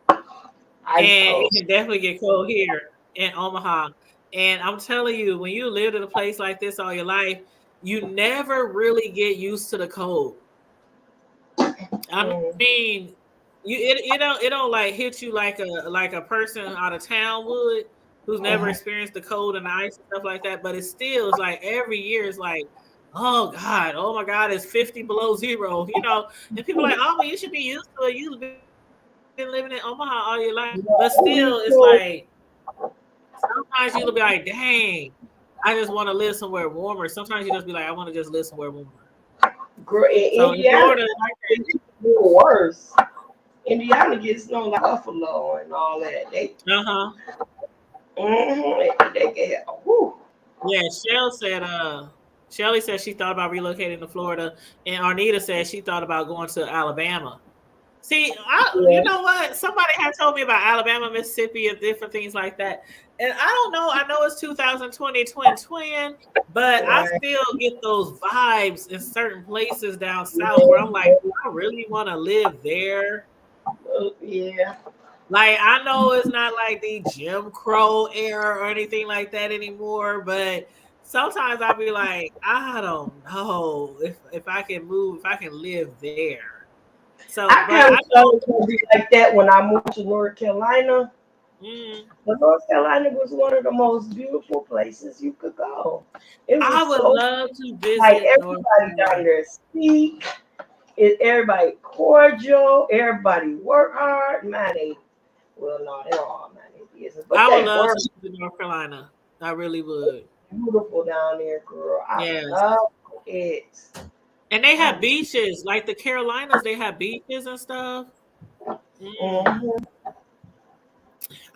Speaker 5: Ice
Speaker 1: and it
Speaker 5: cold.
Speaker 1: can definitely get cold here in Omaha. And I'm telling you, when you lived in a place like this all your life, you never really get used to the cold. I mean, it don't like hit you like a person out of town would who's never experienced the cold and the ice and stuff like that. But it's like every year it's like, oh God, oh my God, it's 50 below zero, and people are like, oh, well, you should be used to it. You've been living in Omaha all your life. But still, it's like sometimes you'll be like, dang, I just want to live somewhere warmer. Sometimes you just be like, I want to just live somewhere warmer.
Speaker 5: Girl, in
Speaker 1: So in
Speaker 5: Indiana,
Speaker 1: Florida,
Speaker 5: it's even worse. Indiana gets snow like Buffalo and all that. They get whoo.
Speaker 1: Yeah, Shelly said she thought about relocating to Florida, and Arnita said she thought about going to Alabama. See, you
Speaker 5: Yeah.
Speaker 1: know what? Somebody had told me about Alabama, Mississippi, and different things like that. And I don't know. I know it's 2020 twin, but I
Speaker 5: Right.
Speaker 1: still get those vibes in certain places down south where I'm like, do I really want to live there?
Speaker 5: Yeah.
Speaker 1: Like, I know it's not like the Jim Crow era or anything like that anymore, but sometimes I'll be like, I don't know if I can move, if I can live there. So,
Speaker 5: I
Speaker 1: but
Speaker 5: kind
Speaker 1: I
Speaker 5: of thought
Speaker 1: know.
Speaker 5: it was gonna be like that when I moved to North Carolina.
Speaker 1: Mm,
Speaker 5: But North Carolina was one of the most beautiful places you could go. It
Speaker 1: I
Speaker 5: was
Speaker 1: would
Speaker 5: so
Speaker 1: love to
Speaker 5: like
Speaker 1: visit North
Speaker 5: everybody down
Speaker 1: Carolina.
Speaker 5: there speak. Everybody cordial. Everybody work hard. Man, they all man they business, but
Speaker 1: I would
Speaker 5: they
Speaker 1: love
Speaker 5: work
Speaker 1: to visit North Carolina. I really would.
Speaker 5: beautiful down there, girl. I
Speaker 1: Yes.
Speaker 5: love it.
Speaker 1: And they
Speaker 5: I,
Speaker 1: have beaches. Like the Carolinas, they have beaches and stuff. Mm.
Speaker 5: mhm.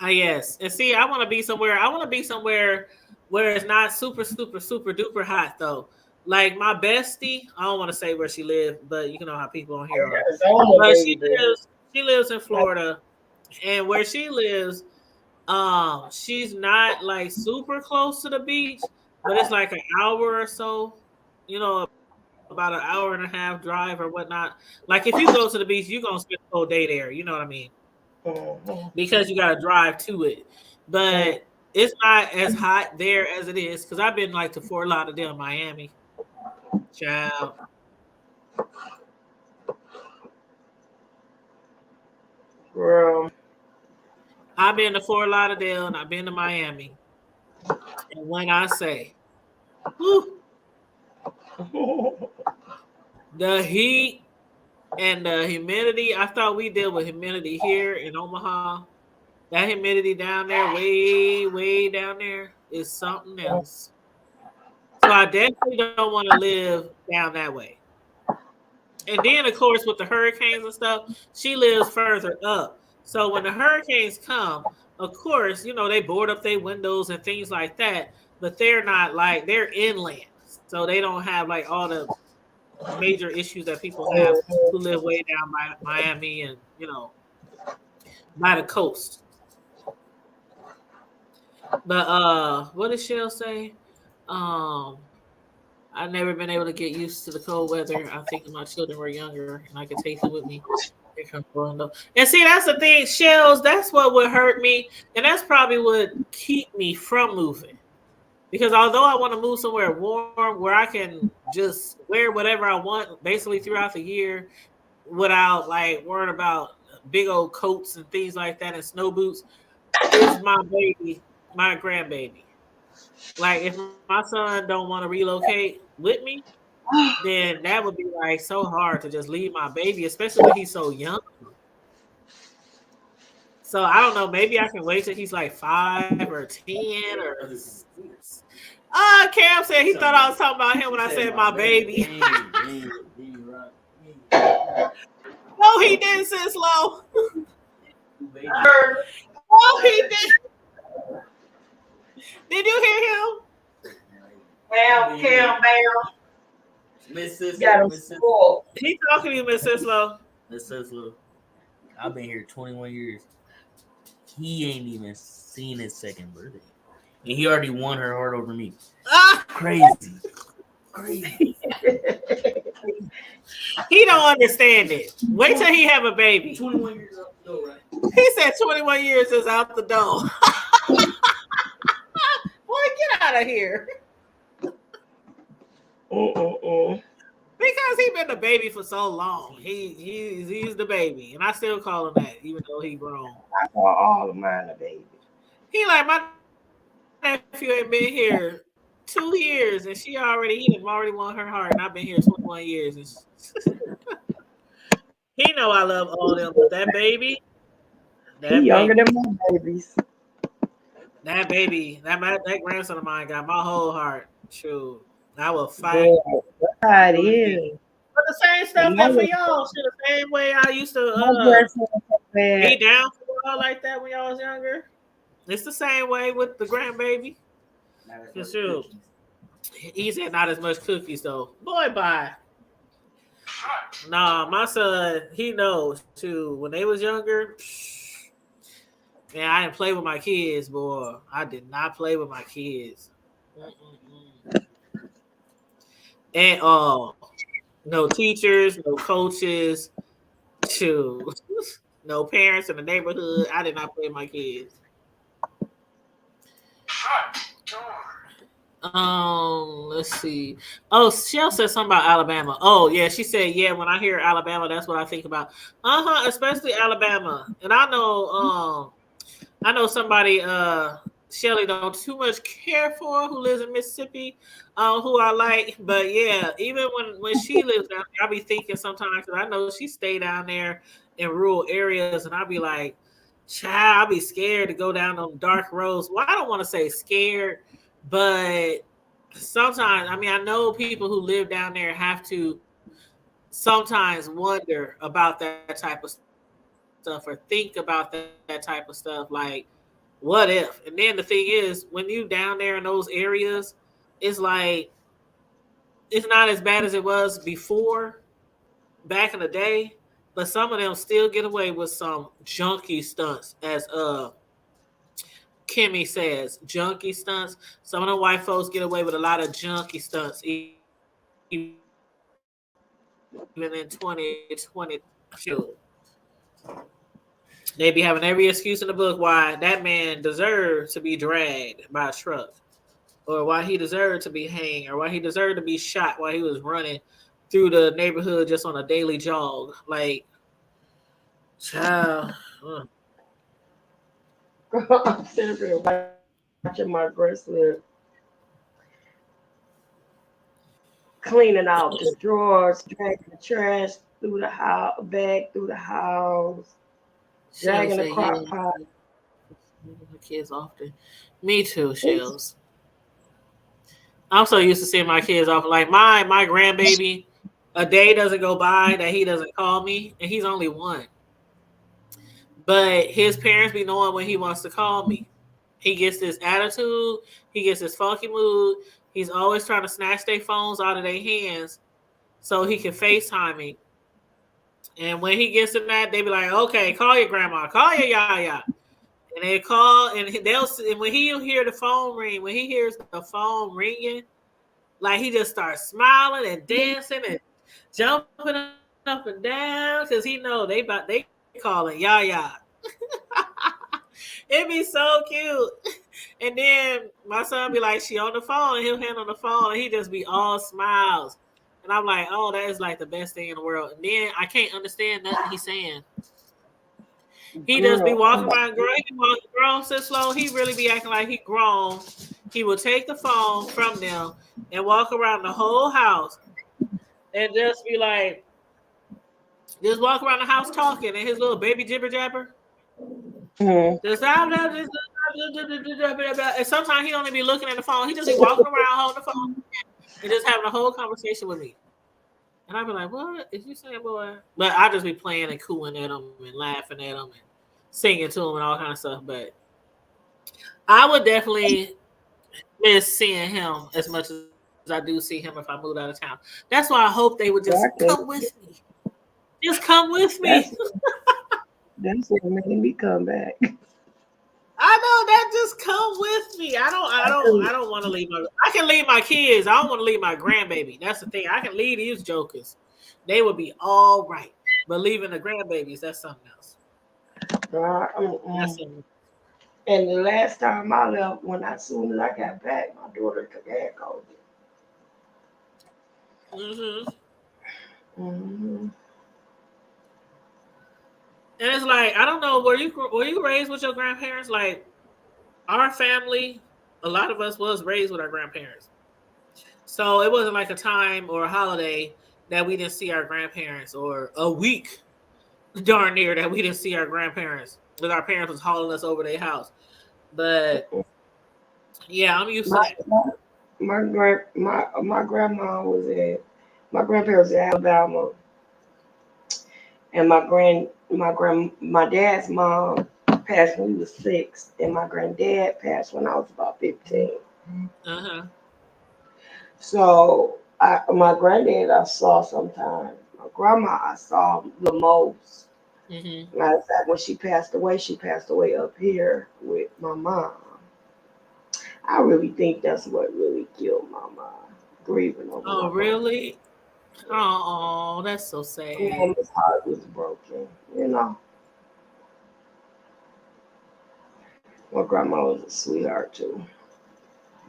Speaker 1: Yes. And see, I want to be somewhere. I want to be somewhere where it's not super, super, super duper hot though. Like my bestie, I don't want to say where she lived, but you know how people on here are.
Speaker 5: Arizona,
Speaker 1: But
Speaker 5: baby.
Speaker 1: she lives in Florida, and where she lives, she's not like super close to the beach, but it's like an hour or so, about an hour and a half drive or whatnot. Like if you go to the beach, you're gonna spend the whole day there. You know what I mean?
Speaker 5: Mhm.
Speaker 1: Because you gotta drive to it. But it's not as hot there as it is because I've been like to Fort Lauderdale, Miami. Child.
Speaker 5: Girl.
Speaker 1: I've been to Fort Lauderdale and I've been to Miami. And when I say, whew, the heat and the humidity, I thought we deal with humidity here in Omaha. That humidity down there, way, way down there, is something else. So I definitely don't want to live down that way. And then, of course, with the hurricanes and stuff, she lives further up. So when the hurricanes come, of course, they board up their windows and things like that. But they're not like they're inland, so they don't have like all the major issues that people have who live way down by Miami and by the coast. But what did Shell say? I've never been able to get used to the cold weather. I think my children were younger and I could take them with me. And see, that's the thing, Shells, that's what would hurt me. And that's probably what keep me from moving. Because although I want to move somewhere warm where I can just wear whatever I want basically throughout the year without like worrying about big old coats and things like that and snow boots, is my baby, my grandbaby. Like if my son don't want to relocate with me, then that would be like so hard to just leave my baby, especially when he's so young. So I don't know. Maybe I can wait till he's like 5 or 10 or. Cam said he thought I was talking about him when I said my baby. No, he didn't, sis Low. Oh, he did. Did you hear him?
Speaker 5: Cam,
Speaker 4: Miss
Speaker 5: got
Speaker 4: Sister,
Speaker 5: him
Speaker 4: Miss Sister,
Speaker 5: spoiled.
Speaker 1: He talking to you, Miss Sislo.
Speaker 4: Miss Sister. I've been here 21 years. He ain't even seen his second birthday. And he already won her heart over me. Crazy.
Speaker 1: He don't understand it. Wait till he have a baby.
Speaker 4: 21 years out the door, right?
Speaker 1: He said 21 years is out the door. Boy, get out of here. Because he been the baby for so long. He's the baby. And I still call him that, even though he grown.
Speaker 5: I call all of mine a baby.
Speaker 1: He like, my nephew ain't been here 2 years and he already won her heart. And I've been here 21 years. And he know I love all them, but that baby,
Speaker 5: He younger than my babies.
Speaker 1: that baby, that grandson of mine got my whole heart. True. I will fight.
Speaker 5: God is.
Speaker 1: But the same stuff that for y'all. The same way I used to be down for y'all like that when y'all was younger. It's the same way with the grandbaby. For sure. He said not as much cookies though. Boy, bye. Nah, my son, he knows too. When they was younger, man, I didn't play with my kids, boy. I did not play with my kids. And no teachers, no coaches, no parents in the neighborhood. I did not play with my kids. Let's see. Oh, Shell said something about Alabama. Oh, yeah, she said, yeah, when I hear Alabama, that's what I think about. Especially Alabama. And I know somebody Shelly don't too much care for who lives in Mississippi, who I like. But yeah, even when she lives down there, I'll be thinking sometimes, because I know she stay down there in rural areas, and I'll be like, child, I'll be scared to go down them dark roads. Well, I don't want to say scared, but sometimes, I mean, I know people who live down there have to sometimes wonder about that type of stuff or think about that type of stuff. Like, what if? And then the thing is, when you down there in those areas, it's like, it's not as bad as it was before, back in the day, but some of them still get away with some junky stunts, as Kimmy says, junky stunts. Some of the white folks get away with a lot of junky stunts, even in 2022. They be having every excuse in the book why that man deserved to be dragged by a truck, or why he deserved to be hanged, or why he deserved to be shot while he was running through the neighborhood just on a daily jog. Like, child.
Speaker 5: I'm sitting there watching my grandson cleaning out the drawers, dragging the trash through the house, bag through the house,
Speaker 1: Shells
Speaker 5: dragging the
Speaker 1: say, yeah,
Speaker 5: crock pot.
Speaker 1: my kids often. Me too,
Speaker 5: It's,
Speaker 1: Shells. I'm so used to seeing my kids off. Like my grandbaby, a day doesn't go by that he doesn't call me, and he's only one. But his parents be knowing when he wants to call me. He gets this attitude. He gets this funky mood. He's always trying to snatch their phones out of their hands so he can FaceTime me. And when he gets in that, they be like, "Okay, call your grandma, call your yaya," and they call, and and when he hear the phone ring, when he hears the phone ringing, like he just starts smiling and dancing and jumping up and down because he know they calling yaya. It'd be so cute. And then my son be like, "She on the phone," and he'll hand on the phone, and he just be all smiles. And I'm like, "Oh, that is like the best thing in the world." And then I can't understand nothing he's saying. He just be
Speaker 5: girl,
Speaker 1: walking around, girl. He be walking grown so slow. He really be acting like he grown. He will take the phone from them and walk around the whole house and just be like, just walk around the house talking and his little baby jibber jabber.
Speaker 5: mm,
Speaker 1: Just and sometimes he only be looking at the phone. He just be walking around holding the phone and just having a whole conversation with me. And I'd be like, "What is you saying, boy?" But I just be playing and cooing at him and laughing at him and singing to him and all kind of stuff. But I would definitely miss seeing him as much as I do see him if I moved out of town. That's why I hope they would just come
Speaker 5: exactly.
Speaker 1: with me. Just come with me.
Speaker 5: That's that's what made me come back.
Speaker 1: I know that just come with me. I don't want to leave my I can leave my kids. I don't want to leave my grandbaby. That's the thing. I can leave these jokers. They would be all right. But leaving the grandbabies, that's something else. That's something.
Speaker 5: And the last time I left, as soon as I got back, my daughter had COVID.
Speaker 1: Mm-hmm.
Speaker 5: Mm-hmm.
Speaker 1: And it's like, I don't know, were you raised with your grandparents? Like our family, a lot of us was raised with our grandparents. So it wasn't like a time or a holiday that we didn't see our grandparents or a week darn near that we didn't see our grandparents because our parents was hauling us over their house. But yeah, I'm used to
Speaker 5: My
Speaker 1: that.
Speaker 5: my grandma was in my grandparents in Alabama, and my dad's mom passed when he was 6, and my granddad passed when I was about 15.
Speaker 1: Uh-huh.
Speaker 5: So my granddad I saw sometimes. My grandma I saw the most.
Speaker 1: Mm-hmm.
Speaker 5: Matter of fact, when she passed away up here with my mom. I really think that's what really killed my mom, grieving over
Speaker 1: Oh,
Speaker 5: my mom.
Speaker 1: really? Oh, that's so
Speaker 5: My
Speaker 1: sad.
Speaker 5: mama's heart was broken. You know, my grandma was a sweetheart too.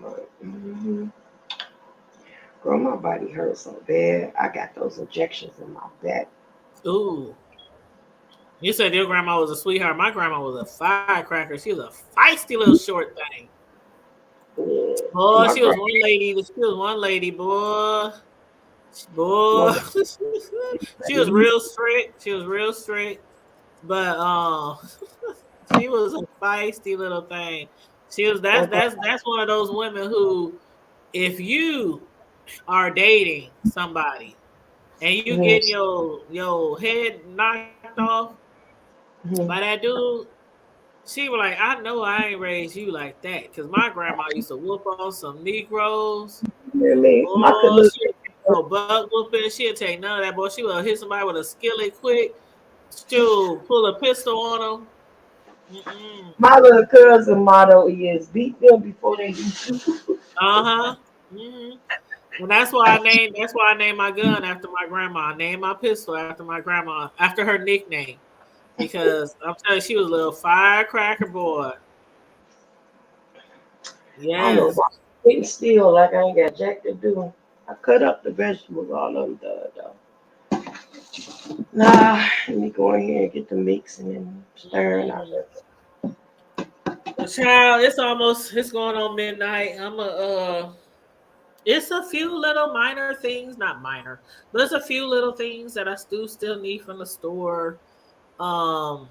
Speaker 5: But girl, my body hurt so bad. I got those injections in my back.
Speaker 1: Ooh. You said your grandma was a sweetheart. My grandma was a firecracker. She was a feisty little short thing.
Speaker 5: Yeah,
Speaker 1: Boy,
Speaker 5: my
Speaker 1: she was
Speaker 5: grand,
Speaker 1: one lady. She was one lady, boy.
Speaker 5: my
Speaker 1: Boy. She was
Speaker 5: grand,
Speaker 1: real strict. She was real strict. But she was a feisty little thing. She was
Speaker 5: my
Speaker 1: that's one of those women who if you are dating somebody and you getting
Speaker 5: grand,
Speaker 1: your head knocked off by that dude, she was like, I know I ain't raised you like that. Cause my grandma used to whoop on some Negroes.
Speaker 5: really, my
Speaker 1: Boy,
Speaker 5: little,
Speaker 1: she'd take no butt whooping. She'd take none of that. Boy, she would hit somebody with a skillet quick. She'll pull a pistol on them. Mm-mm.
Speaker 5: my little cousin motto is beat them before they beat you.
Speaker 1: Uh-huh. Mm-hmm. And that's why I named my gun after my grandma. I named my pistol after my grandma, after her nickname. Because I'm telling you, she was a little firecracker boy.
Speaker 5: I don't know
Speaker 1: Yes.
Speaker 5: why. Sitting still like I ain't got jack to do. I cut up the vegetables all of them. Nah, let me go in here and get the mixing and stirring out there.
Speaker 1: But child, it's going on midnight. It's a few little minor things, not minor, but it's a few little things that I still need from the store. Um,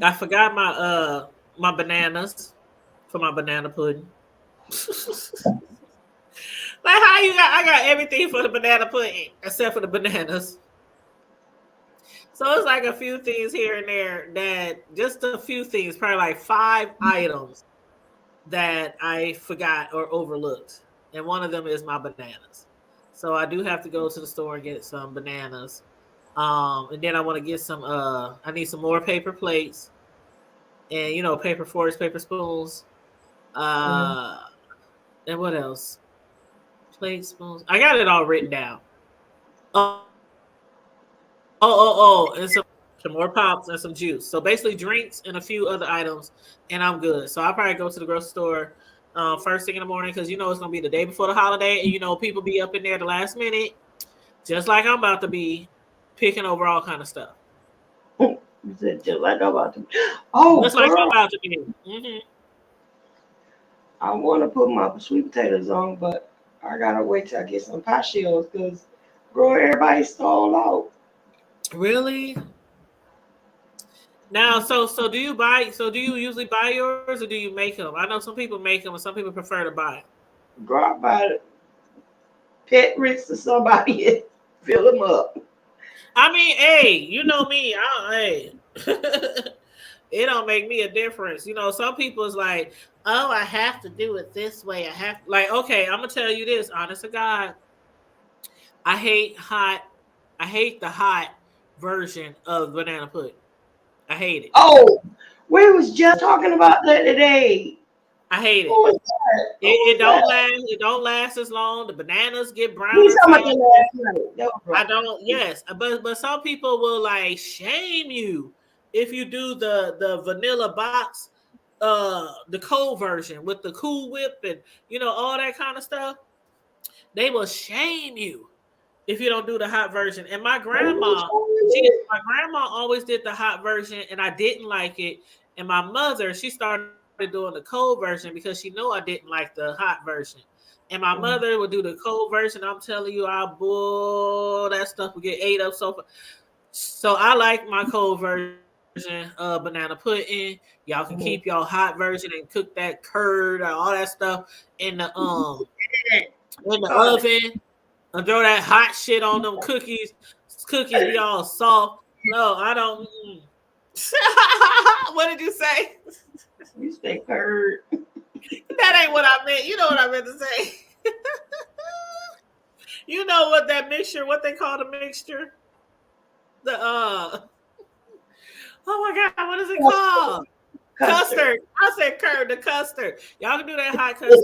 Speaker 1: I forgot my bananas for my banana pudding. Like how you got? I got everything for the banana pudding except for the bananas. So it's like a few things here and there that just a few things, probably like 5 items that I forgot or overlooked. And one of them is my bananas. So I do have to go to the store and get some bananas. And then I want to get I need some more paper plates and paper forks, paper spoons. Uh and what else? Plates, spoons. I got it all written down. And some more pops and some juice. So basically drinks and a few other items, and I'm good. So I'll probably go to the grocery store first thing in the morning because it's gonna be the day before the holiday, and people be up in there the last minute, just like I'm about to be picking over all kind of stuff.
Speaker 5: You said just like I'm about to. Oh,
Speaker 1: Just like I'm
Speaker 5: girl,
Speaker 1: about to be. Mm-hmm.
Speaker 5: I want to put my sweet potatoes on, but I gotta wait till I get some pie shells because, girl, everybody's sold out.
Speaker 1: Really? Now, so do you buy? So do you usually buy yours or do you make them? I know some people make them and some people prefer to buy.
Speaker 5: Girl, I buy pet ricks to somebody and fill them up.
Speaker 1: I mean, hey, you know me. Hey, it don't make me a difference. Some people is like, oh, I have to do it this way. I have like, okay, I'm gonna tell you this, honest to God, I hate hot. I hate the hot version of banana pudding. I hate it.
Speaker 5: Oh, we was just talking about that today.
Speaker 1: I hate
Speaker 5: Who
Speaker 1: it.
Speaker 5: was that? Who
Speaker 1: It
Speaker 5: was
Speaker 1: don't
Speaker 5: that?
Speaker 1: last. It don't last as long. The bananas get
Speaker 5: We
Speaker 1: browner
Speaker 5: talking about
Speaker 1: fast.
Speaker 5: that last night. That was
Speaker 1: I
Speaker 5: right.
Speaker 1: don't. Yes, but some people will like shame you if you do the vanilla box, the cold version with the Cool Whip and all that kind of stuff. They will shame you if you don't do the hot version. And my grandma always did the hot version, and I didn't like it. And my mother, she started doing the cold version because she knew I didn't like the hot version. And my mother would do the cold version. I'm telling you, that stuff would get ate up so I like my cold version of banana pudding. Y'all can keep y'all hot version and cook that curd or all that stuff in the
Speaker 5: God,
Speaker 1: oven and throw that hot shit on them cookies. Cookies be all soft. No, I don't. What did you say?
Speaker 5: you say curd.
Speaker 1: That ain't what I meant. You know what I meant to say. You know what that mixture? What they call the mixture? The Oh my god, what is it called?
Speaker 5: Custard.
Speaker 1: Custard. I said curd, the custard. Y'all can do that hot custard.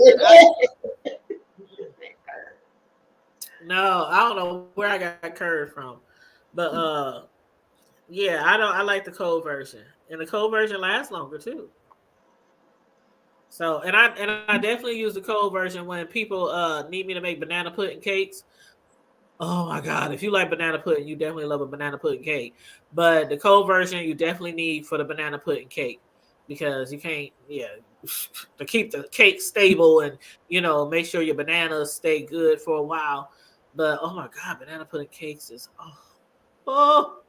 Speaker 1: No, I don't know where I got curd from. But yeah, I like the cold version. And the cold version lasts longer too. So and I definitely use the cold version when people need me to make banana pudding cakes. Oh my god, if you like banana pudding, you definitely love a banana pudding cake. But the cold version you definitely need for the banana pudding cake because you can't to keep the cake stable and make sure your bananas stay good for a while. But oh my god, banana pudding cakes is oh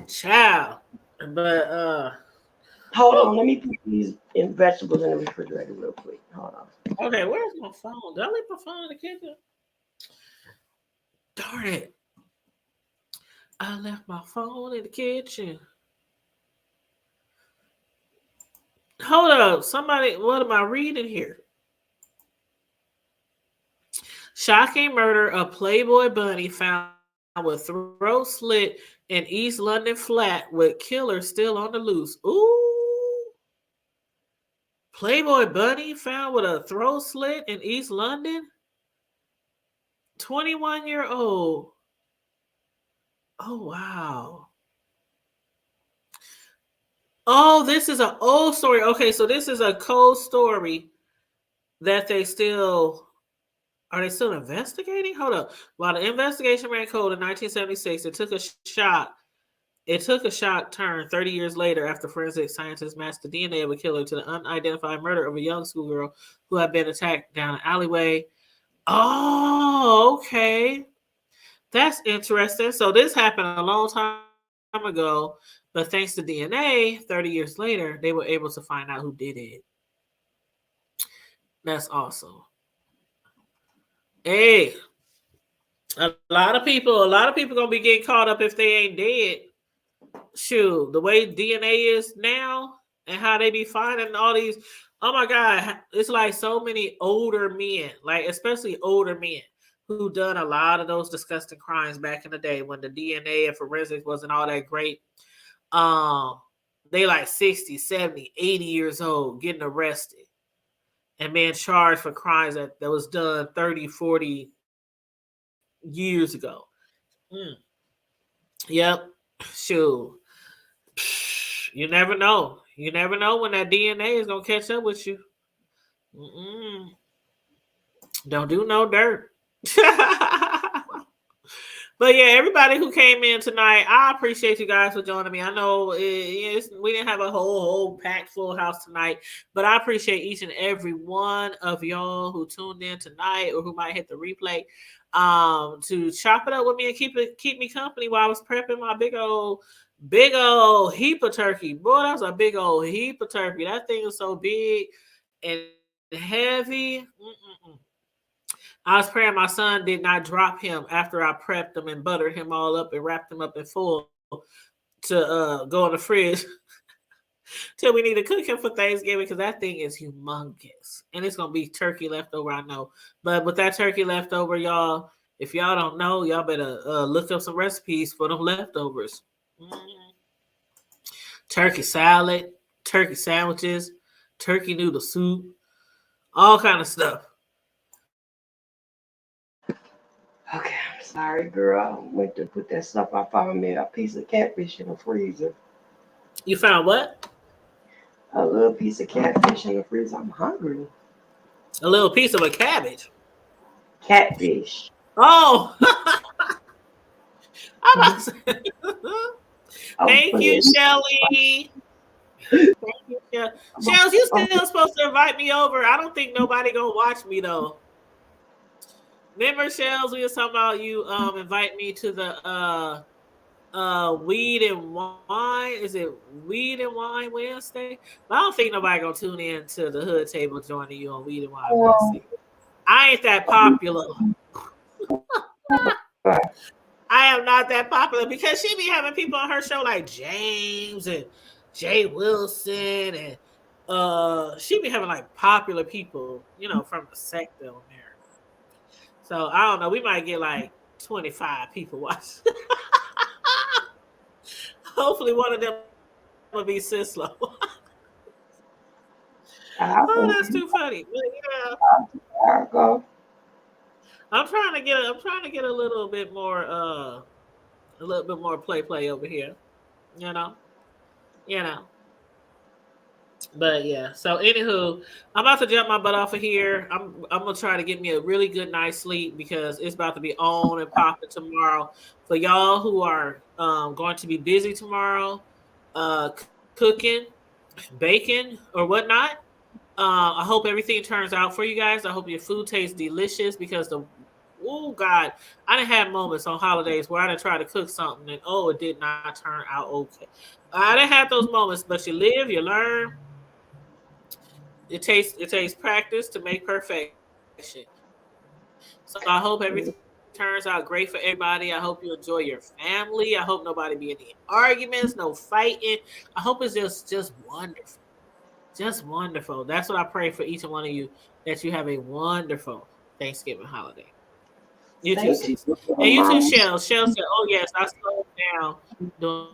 Speaker 1: child. But
Speaker 5: Hold on, let me put these vegetables in the refrigerator real quick. Hold on.
Speaker 1: okay, where's my phone? Did I leave my phone in the kitchen? Darn it. I left my phone in the kitchen. Hold up. Somebody, what am I reading here? Shocking murder of Playboy Bunny found with throat slit in East London flat with killer still on the loose. Ooh. Playboy Bunny found with a throat slit in East London? 21-year-old. Oh, wow. Oh, this is an old story. Okay, so this is a cold story that they still Are they still investigating? Hold up. While the investigation ran cold in 1976, it took a shot. It took a shot turn 30 years later after forensic scientists matched the DNA of a killer to the unidentified murder of a young schoolgirl who had been attacked down an alleyway. Oh, okay. That's interesting. So this happened a long time ago, but thanks to DNA, 30 years later, they were able to find out who did it. That's awesome. Hey, a lot of people gonna be getting caught up if they ain't dead. Shoot, the way DNA is now and how they be finding all these. Oh my God, it's like so many older men, like especially older men who done a lot of those disgusting crimes back in the day when the DNA and forensics wasn't all that great. They like 60, 70, 80 years old getting arrested and being charged for crimes that was done 30, 40 years ago. Yep. Shoot. You never know. You never know when that DNA is gonna catch up with you. Don't do no dirt. But yeah, everybody who came in tonight, I appreciate you guys for joining me. I know we didn't have a whole packed full house tonight, but I appreciate each and every one of y'all who tuned in tonight or who might hit the replay to chop it up with me and keep me company while I was prepping my big old heap of turkey. Boy, that was a big old heap of turkey. That thing was so big and heavy. I was praying my son did not drop him after I prepped him and buttered him all up and wrapped him up in foil to go in the fridge till we need to cook him for Thanksgiving because that thing is humongous. And it's going to be turkey leftover, I know. But with that turkey leftover, y'all, if y'all don't know, y'all better look up some recipes for them leftovers. Turkey salad, turkey sandwiches, turkey noodle soup, all kind of stuff.
Speaker 5: Okay, I'm sorry, girl. I went to put that stuff. I found me a piece of catfish in the freezer.
Speaker 1: You found what?
Speaker 5: A little piece of catfish in the freezer. I'm hungry.
Speaker 1: A little piece of a cabbage.
Speaker 5: Catfish.
Speaker 1: Oh, I'm about to say. Thank you, Shelly. Thank you, Shelly. Shells, you still supposed to invite me over. I don't think nobody gonna watch me though. Remember, Shells, we was talking about you invite me to the weed and wine. Is it weed and wine Wednesday? But I don't think nobody gonna tune in to the hood table joining you on weed and wine Wednesday. I ain't that popular. I am not that popular because she be having people on her show like James and Jay Wilson and she be having like popular people, from the sector on there. So I don't know. We might get like 25 people watching. Hopefully one of them will be Sislo. Oh, that's too funny. But yeah. I'm trying to get a little bit more play over here. You know. But yeah, so anywho, I'm about to jump my butt off of here. I'm gonna try to get me a really good night's sleep because it's about to be on and popping tomorrow. For y'all who are going to be busy tomorrow, cooking, baking, or whatnot. I hope everything turns out for you guys. I hope your food tastes delicious because God, I didn't have moments on holidays where I didn't try to cook something and it did not turn out okay. I didn't have those moments, but you live, you learn. It takes practice to make perfection. So I hope everything turns out great for everybody. I hope you enjoy your family. I hope nobody be any arguments, no fighting. I hope it's just wonderful. Just wonderful. That's what I pray for each and one of you, that you have a wonderful Thanksgiving holiday. You too, sis. And you too, Shell. Shell said, oh yes, I slowed down doing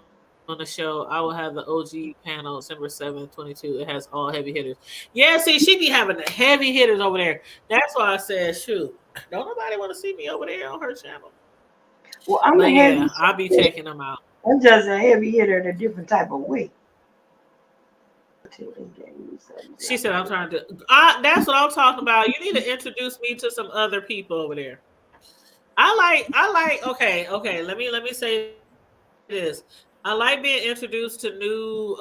Speaker 1: on the show. I will have the OG panel December 7th, 22. It has all heavy hitters. Yeah, see, she be having the heavy hitters over there. That's why I said, shoot, don't nobody want to see me over there on her channel.
Speaker 5: Well, I'll
Speaker 1: be checking them out.
Speaker 5: I'm just a heavy hitter in a different type of way.
Speaker 1: She said, "I'm trying to." That's what I'm talking about. You need to introduce me to some other people over there. I like. Okay. Let me say this. I like being introduced to new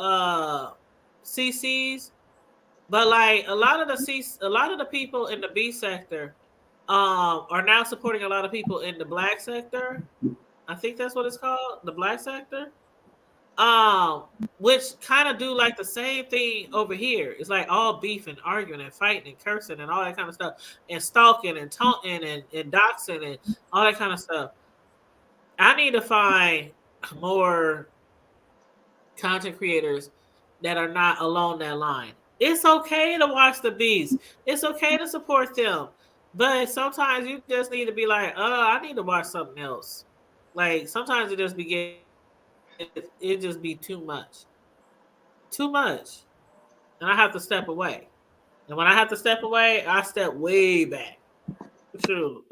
Speaker 1: CCs, but like a lot of the people in the B sector are now supporting a lot of people in the black sector. I think that's what it's called, the black sector. Um, which kind of do like the same thing over here. It's like all beef and arguing and fighting and cursing and all that kind of stuff, and stalking and taunting and doxing and all that kind of stuff. I need to find more content creators that are not along that line. It's okay to watch the beast. It's okay to support them. But sometimes you just need to be like, I need to watch something else. Like sometimes it just be too much. Too much. And I have to step away. And when I have to step away, I step way back. True.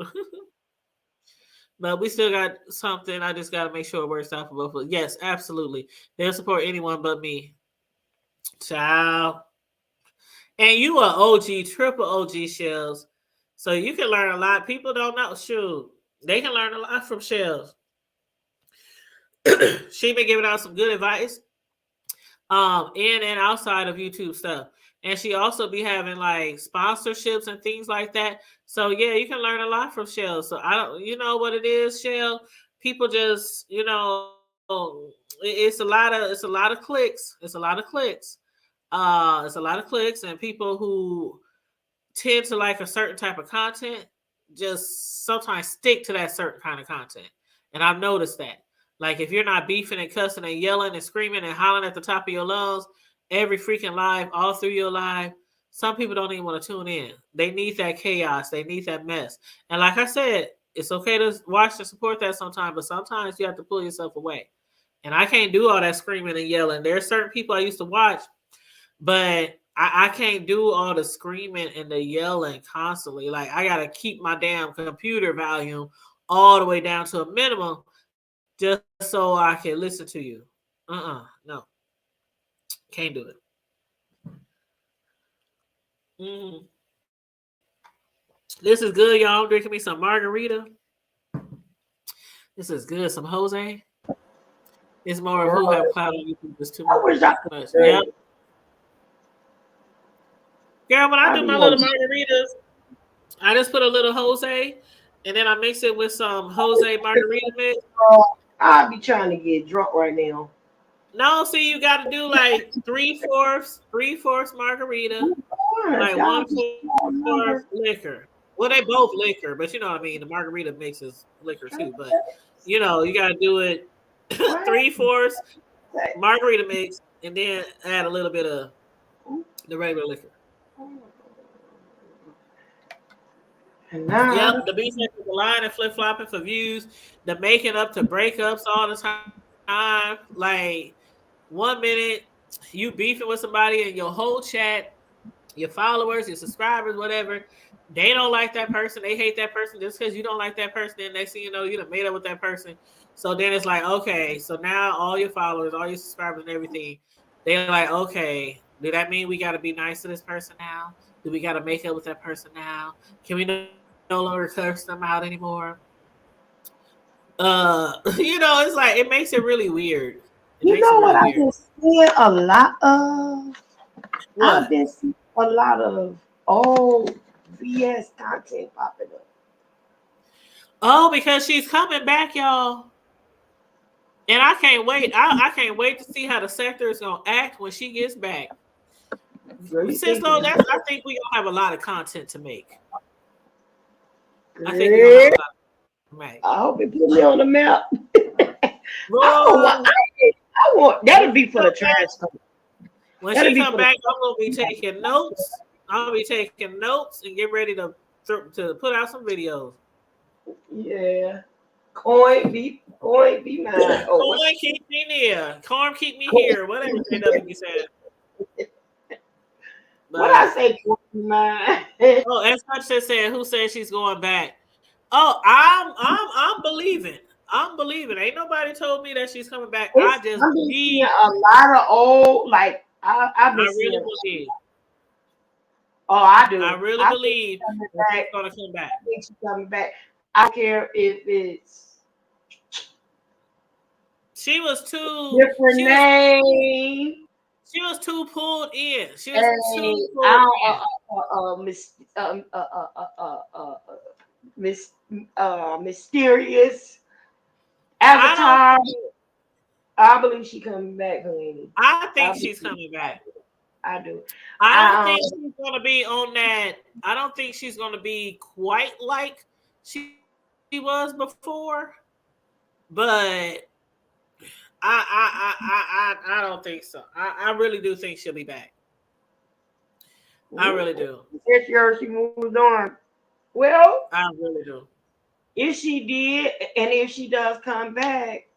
Speaker 1: But we still got something. I just got to make sure it works out for both of us. Yes, absolutely. They'll support anyone but me. Ciao. And you are OG, triple OG Shells. So you can learn a lot. People don't know. Shoot. They can learn a lot from Shells. She been giving out some good advice. In and outside of YouTube stuff. And she also be having like sponsorships and things like that. So yeah, you can learn a lot from Shell. So I don't, you know what it is, Shell. People just, it's a lot of clicks. It's a lot of clicks. It's a lot of clicks, and people who tend to like a certain type of content just sometimes stick to that certain kind of content. And I've noticed that. Like if you're not beefing and cussing and yelling and screaming and hollering at the top of your lungs every freaking live, all through your live, some people don't even want to tune in. They need that chaos. They need that mess. And like I said, it's okay to watch and support that sometimes, but sometimes you have to pull yourself away. And I can't do all that screaming and yelling. There are certain people I used to watch, but I can't do all the screaming and the yelling constantly. Like I got to keep my damn computer volume all the way down to a minimum just so I can listen to you. No. Can't do it. This is good, y'all. I'm drinking me some margarita. This is good. Some Jose. It's more of who have cloud on YouTube. It's too much. Yeah. Girl, when I do my little margaritas, I just put a little Jose, and then I mix it with some Jose margarita mix.
Speaker 5: I'll be trying to get drunk right now.
Speaker 1: No, see, you got to do like 3/4 margarita, like 1/4 liquor. Well, they both liquor, but you know what I mean. The margarita mixes liquor too, but you know you got to do it 3/4 margarita mix, and then add a little bit of the regular liquor. Yep, the beef is lying and flip flopping for views, the making up to breakups all the time. Like 1 minute you beefing with somebody and your whole chat, your followers, your subscribers, whatever, they don't like that person. They hate that person just because you don't like that person. And next thing you know, you done made up with that person. So then it's like, okay, so now all your followers, all your subscribers and everything, they're like, okay, do that mean we got to be nice to this person now? Do we got to make up with that person now? Can we no longer curse them out anymore? It's like it makes it really weird.
Speaker 5: You know what I've been seeing a lot of?
Speaker 1: What?
Speaker 5: I've been seeing a lot of old BS content popping up.
Speaker 1: Oh, because she's coming back, y'all. And I can't wait. I can't wait to see how the sector is gonna act when she gets back. Since though I think we're gonna have a lot of content to make. I think we're gonna have a lot to make.
Speaker 5: I hope it put me on the map. I want that'll be for the trash.
Speaker 1: When she come back, I'm gonna be taking notes. I'm gonna be taking notes and get ready to put out some videos.
Speaker 5: Yeah. Coin be mine.
Speaker 1: Coin keep me near. Corn keep me here. Whatever you said.
Speaker 5: What I say, coin be mine.
Speaker 1: Oh, as much as said, who said she's going back? Oh, I'm believing. I'm believing. Ain't nobody told me that she's coming back. I just
Speaker 5: seeing a lot of old, like I've been
Speaker 1: I really
Speaker 5: seeing.
Speaker 1: believe.
Speaker 5: Oh, I
Speaker 1: I
Speaker 5: do.
Speaker 1: really
Speaker 5: I think she's
Speaker 1: believe
Speaker 5: coming
Speaker 1: that she's
Speaker 5: back.
Speaker 1: gonna come back.
Speaker 5: I think she's coming back. I don't care if it's
Speaker 1: She was too.
Speaker 5: different
Speaker 1: She was.
Speaker 5: name.
Speaker 1: She was too pulled in. She was
Speaker 5: Hey,
Speaker 1: too
Speaker 5: I
Speaker 1: pulled
Speaker 5: don't,
Speaker 1: in.
Speaker 5: mis, mis, mysterious
Speaker 1: I don't.
Speaker 5: avatar. I believe she coming back, honey.
Speaker 1: I
Speaker 5: I
Speaker 1: think she's
Speaker 5: believe.
Speaker 1: coming back.
Speaker 5: I do.
Speaker 1: I don't
Speaker 5: I
Speaker 1: think she's gonna be on that. I don't think she's gonna be quite like she was before, but I don't think so. I really do think she'll be back. I really do.
Speaker 5: this year she moves on. Well,
Speaker 1: I really do.
Speaker 5: if she did, and if she does come back,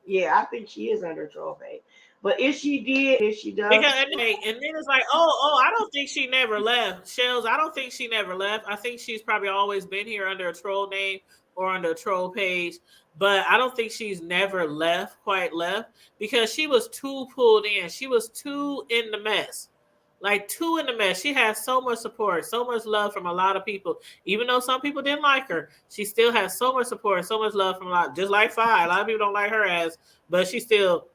Speaker 5: yeah, I think she is under trophy. But if she did, if she does,
Speaker 1: Because and then it's like, I don't think she never left. Shells, I don't think she never left. I think she's probably always been here under a troll name or under a troll page. But I don't think she's never quite left, because she was too pulled in. She was too in the mess. Like too in the mess. She has so much support, so much love from a lot of people. Even though some people didn't like her, she still has so much support, so much love from a lot. Just like Fi, a lot of people don't like her ass, but she still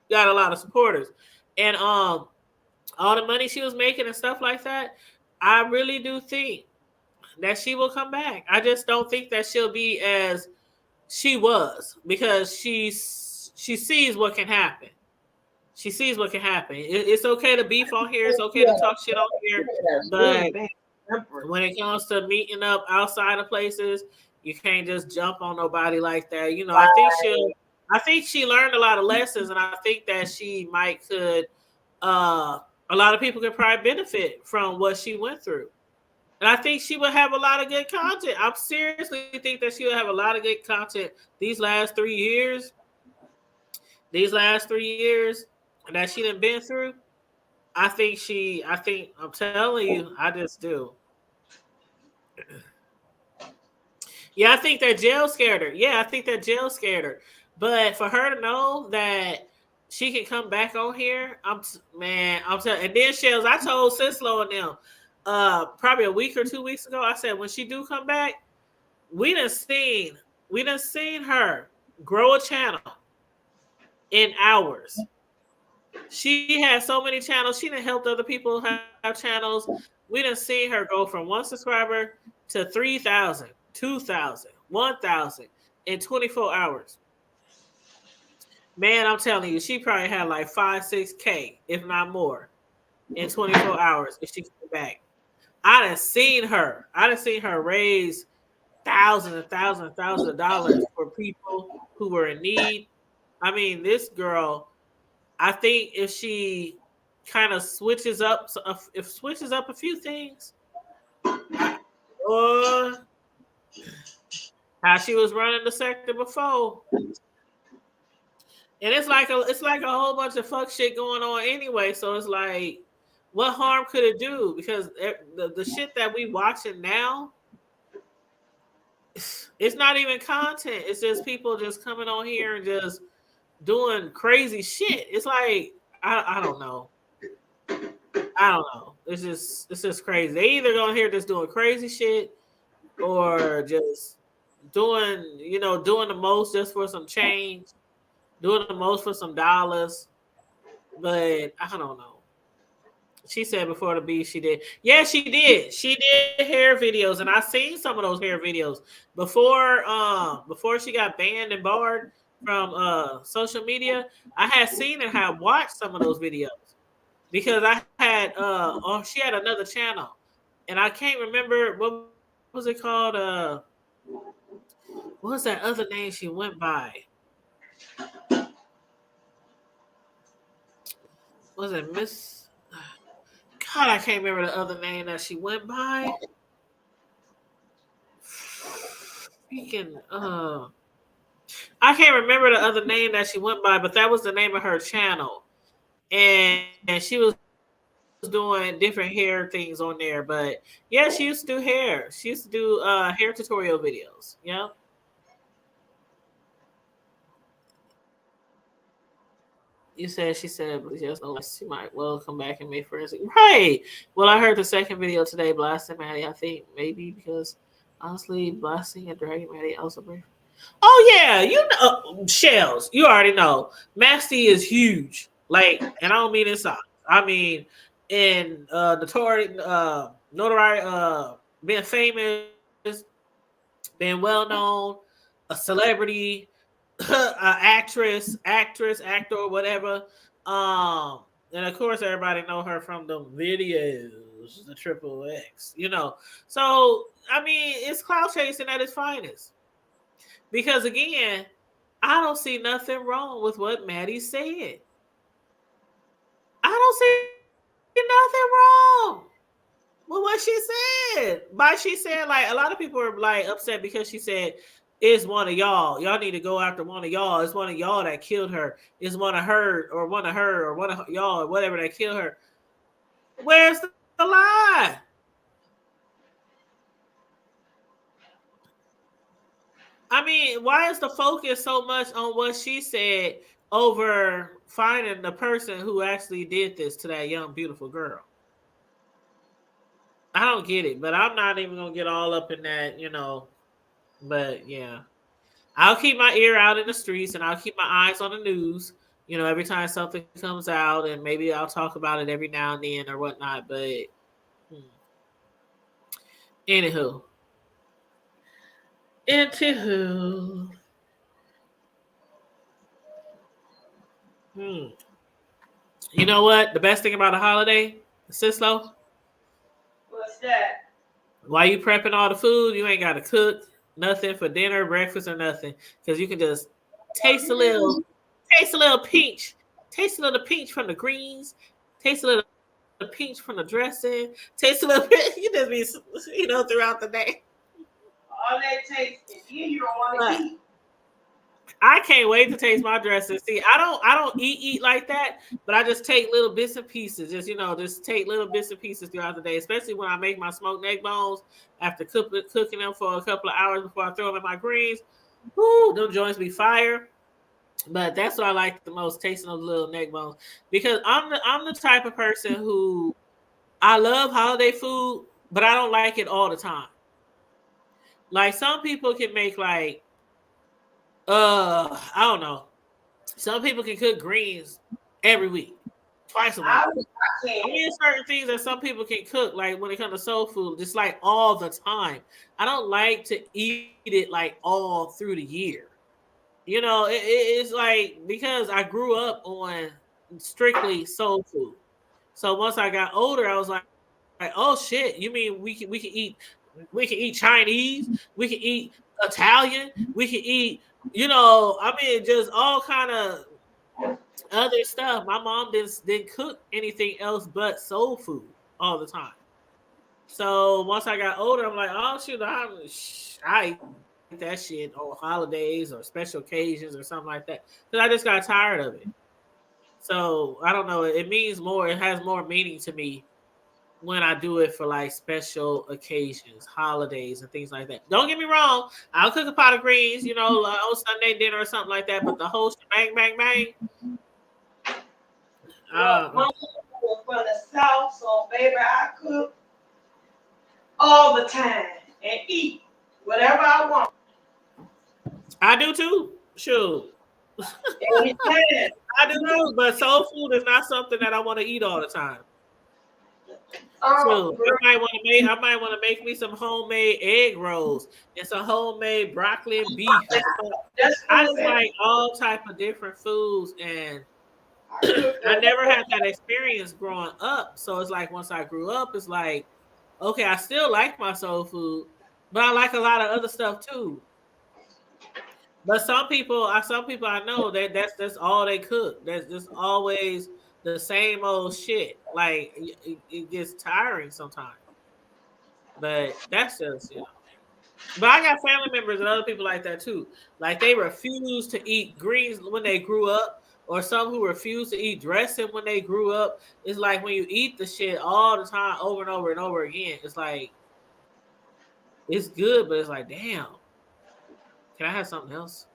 Speaker 1: got a lot of supporters. And all the money she was making and stuff like that, I really do think that she will come back. I just don't think that she'll be as she was, because she sees what can happen. She sees what can happen. It's okay to beef on here. It's okay to talk shit on here.
Speaker 5: that's really
Speaker 1: But
Speaker 5: bad temper.
Speaker 1: when it comes to meeting up outside of places, you can't just jump on nobody like that. You know, I think she learned a lot of lessons, and I think that she might could a lot of people could probably benefit from what she went through. And I think she would have a lot of good content. I seriously think that she would have a lot of good content these last 3 years. These last 3 years that she done been through. I'm telling you, I just do. Yeah, I think that jail scared her. Yeah, I think that jail scared her. But for her to know that she can come back on here, I'm telling. And then Shells, I told Sislo and them, probably a week or 2 weeks ago, I said when she do come back, we done seen, her grow a channel in hours. She has so many channels. She done helped other people have channels. We done seen her go from 1 subscriber to 3,000, 2,000, 1,000 in 24 hours. Man, I'm telling you, she probably had like 5, 6K, if not more, in 24 hours if she came back. I done seen her. Raise thousands and thousands and thousands of dollars for people who were in need. I mean, this girl, I think if she kind of switches up, a few things, or how she was running the sector before, and it's like a whole bunch of fuck shit going on anyway. So it's like, what harm could it do? Because the shit that we watching now, it's not even content. It's just people just coming on here and just doing crazy shit. It's like I don't know. I don't know. It's just crazy. They either gonna hear just doing crazy shit, or just doing the most just for some change, doing the most for some dollars. But I don't know. She said before the beef she did. Yeah, she did. She did hair videos, and I seen some of those hair videos before she got banned and barred from social media. I had seen and had watched some of those videos, because I had she had another channel, and I can't remember what was it called. What was that other name she went by? Was it Miss? God, I can't remember the other name that she went by. Freaking I can't remember the other name that she went by, but that was the name of her channel. And she was doing different hair things on there. But yeah, she used to do hair. She used to do hair tutorial videos. Yeah. You said she said, but yes, no, she might well come back and make friends. Right. Well, I heard the second video today, blasting Maddie. I think maybe because honestly, blasting and dragging Maddie also bring. Oh yeah, you know, shells. You already know, Masty is huge. Like, and I don't mean inside. I mean in notoriety, being famous, being well known, a celebrity, actor, whatever. And of course, everybody know her from the videos, the Triple X. You know, so I mean, it's cloud chasing at its finest. Because again, I don't see nothing wrong with what Maddie said. I don't see nothing wrong with what she said. By she said, like, a lot of people are like upset because she said it's one of y'all. Y'all need to go after one of y'all. It's one of y'all that killed her. It's one of her or one of her or one of y'all or whatever that killed her. Where's the lie? I mean, why is the focus so much on what she said over finding the person who actually did this to that young, beautiful girl? I don't get it, but I'm not even gonna get all up in that, you know. But yeah, I'll keep my ear out in the streets and I'll keep my eyes on the news. You know, every time something comes out, and maybe I'll talk about it every now and then or whatnot. But hmm. anywho, anywho, hmm. You know what? The best thing about a holiday, Sislo,
Speaker 5: What's that?
Speaker 1: while you prepping all the food, you ain't got to cook nothing for dinner, breakfast, or nothing, because you can just taste a little, taste a little peach, taste a little peach from the greens, taste a little peach from the dressing, taste a little bit. You just be, throughout the day.
Speaker 5: All that takes, and then you don't want
Speaker 1: But
Speaker 5: to eat.
Speaker 1: I can't wait to taste my dressing. See, I don't eat like that, but I just take little bits and pieces. Just take little bits and pieces throughout the day, especially when I make my smoked neck bones after cooking them for a couple of hours before I throw them in my greens. Woo, them joints be fire. But that's what I like the most, tasting those little neck bones. Because I'm the type of person who I love holiday food, but I don't like it all the time. Like some people can make like I don't know. Some people can cook greens every week, twice a week.
Speaker 5: I
Speaker 1: I
Speaker 5: can't.
Speaker 1: mean, certain things that some people can cook, like when it comes to soul food, just like all the time. I don't like to eat it like all through the year. It's like because I grew up on strictly soul food. So once I got older, I was like, "Oh shit! You mean we can eat Chinese, we can eat Italian, we can eat, I mean, just all kind of other stuff." My mom didn't cook anything else but soul food all the time. So once I got older, I'm like, "Oh shoot, I eat that shit on holidays or special occasions or something like that," because I just got tired of it. So I don't know. It means more. It has more meaning to me when I do it for like special occasions, holidays, and things like that. Don't get me wrong. I'll cook a pot of greens, on Sunday dinner or something like that. But the whole bang, bang, bang.
Speaker 5: Well,
Speaker 1: Uh,
Speaker 5: my mom was from the South, so baby, I cook all the time and eat whatever I want.
Speaker 1: I do too. Sure,
Speaker 5: Anytime.
Speaker 1: I do too. But soul food is not something that I want to eat all the time. So
Speaker 5: Girl,
Speaker 1: I might want to make me some homemade egg rolls and some homemade broccoli and beef.
Speaker 5: that's
Speaker 1: I
Speaker 5: what
Speaker 1: just
Speaker 5: I
Speaker 1: like all type of different foods, and
Speaker 5: I cook
Speaker 1: I never
Speaker 5: the
Speaker 1: had that experience growing up. So it's like once I grew up, it's like, okay, I still like my soul food, but I like a lot of other stuff too. But some people I know that's all they cook. That's just always the same old shit. Like it gets tiring sometimes. But that's just. But I got family members and other people like that too. Like they refuse to eat greens when they grew up, or some who refuse to eat dressing when they grew up. It's like when you eat the shit all the time, over and over and over again. It's like it's good, but it's like, damn, can I have something else?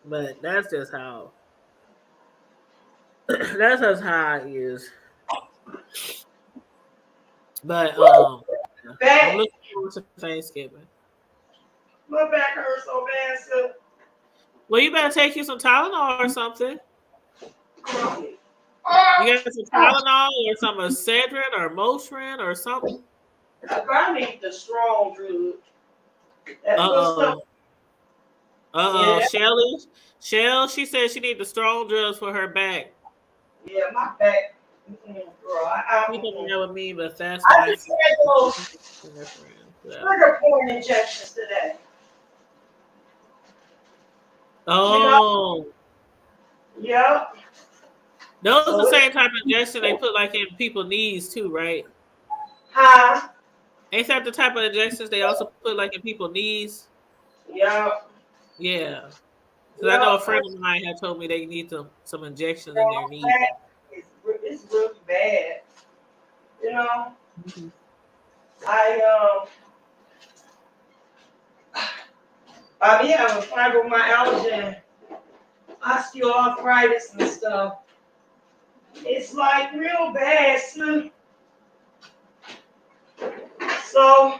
Speaker 1: But that's just how. That's as high is. But I'm
Speaker 5: Back.
Speaker 1: looking forward to Thanksgiving.
Speaker 5: My back hurts so bad, so
Speaker 1: Well, you better take you some Tylenol or something. You got some
Speaker 5: I
Speaker 1: Tylenol or some Excedrin or Motrin or something.
Speaker 5: need the strong drug. That
Speaker 1: Uh
Speaker 5: little stuff.
Speaker 1: oh. Uh oh.
Speaker 5: Yeah,
Speaker 1: Shell, she said she need the strong drugs for her back.
Speaker 5: yeah, my back. Girl,
Speaker 1: She didn't know what I mean, but that's
Speaker 5: I
Speaker 1: why
Speaker 5: just had those
Speaker 1: yeah.
Speaker 5: trigger point injections today. You know?
Speaker 1: Oh,
Speaker 5: Yep.
Speaker 1: those the
Speaker 5: So
Speaker 1: same type of injection they put like in people's knees too, right?
Speaker 5: huh?
Speaker 1: Ain't that the type of injections they also put like in people's knees?
Speaker 5: Yep.
Speaker 1: Yeah. Because I know a
Speaker 5: Yep.
Speaker 1: friend of mine had told me they need some injections in their
Speaker 5: Girl,
Speaker 1: knee.
Speaker 5: back it's really bad. You know?
Speaker 1: Mhm.
Speaker 5: I I be having fibromyalgia and osteoarthritis and stuff. It's like real bad, son. So,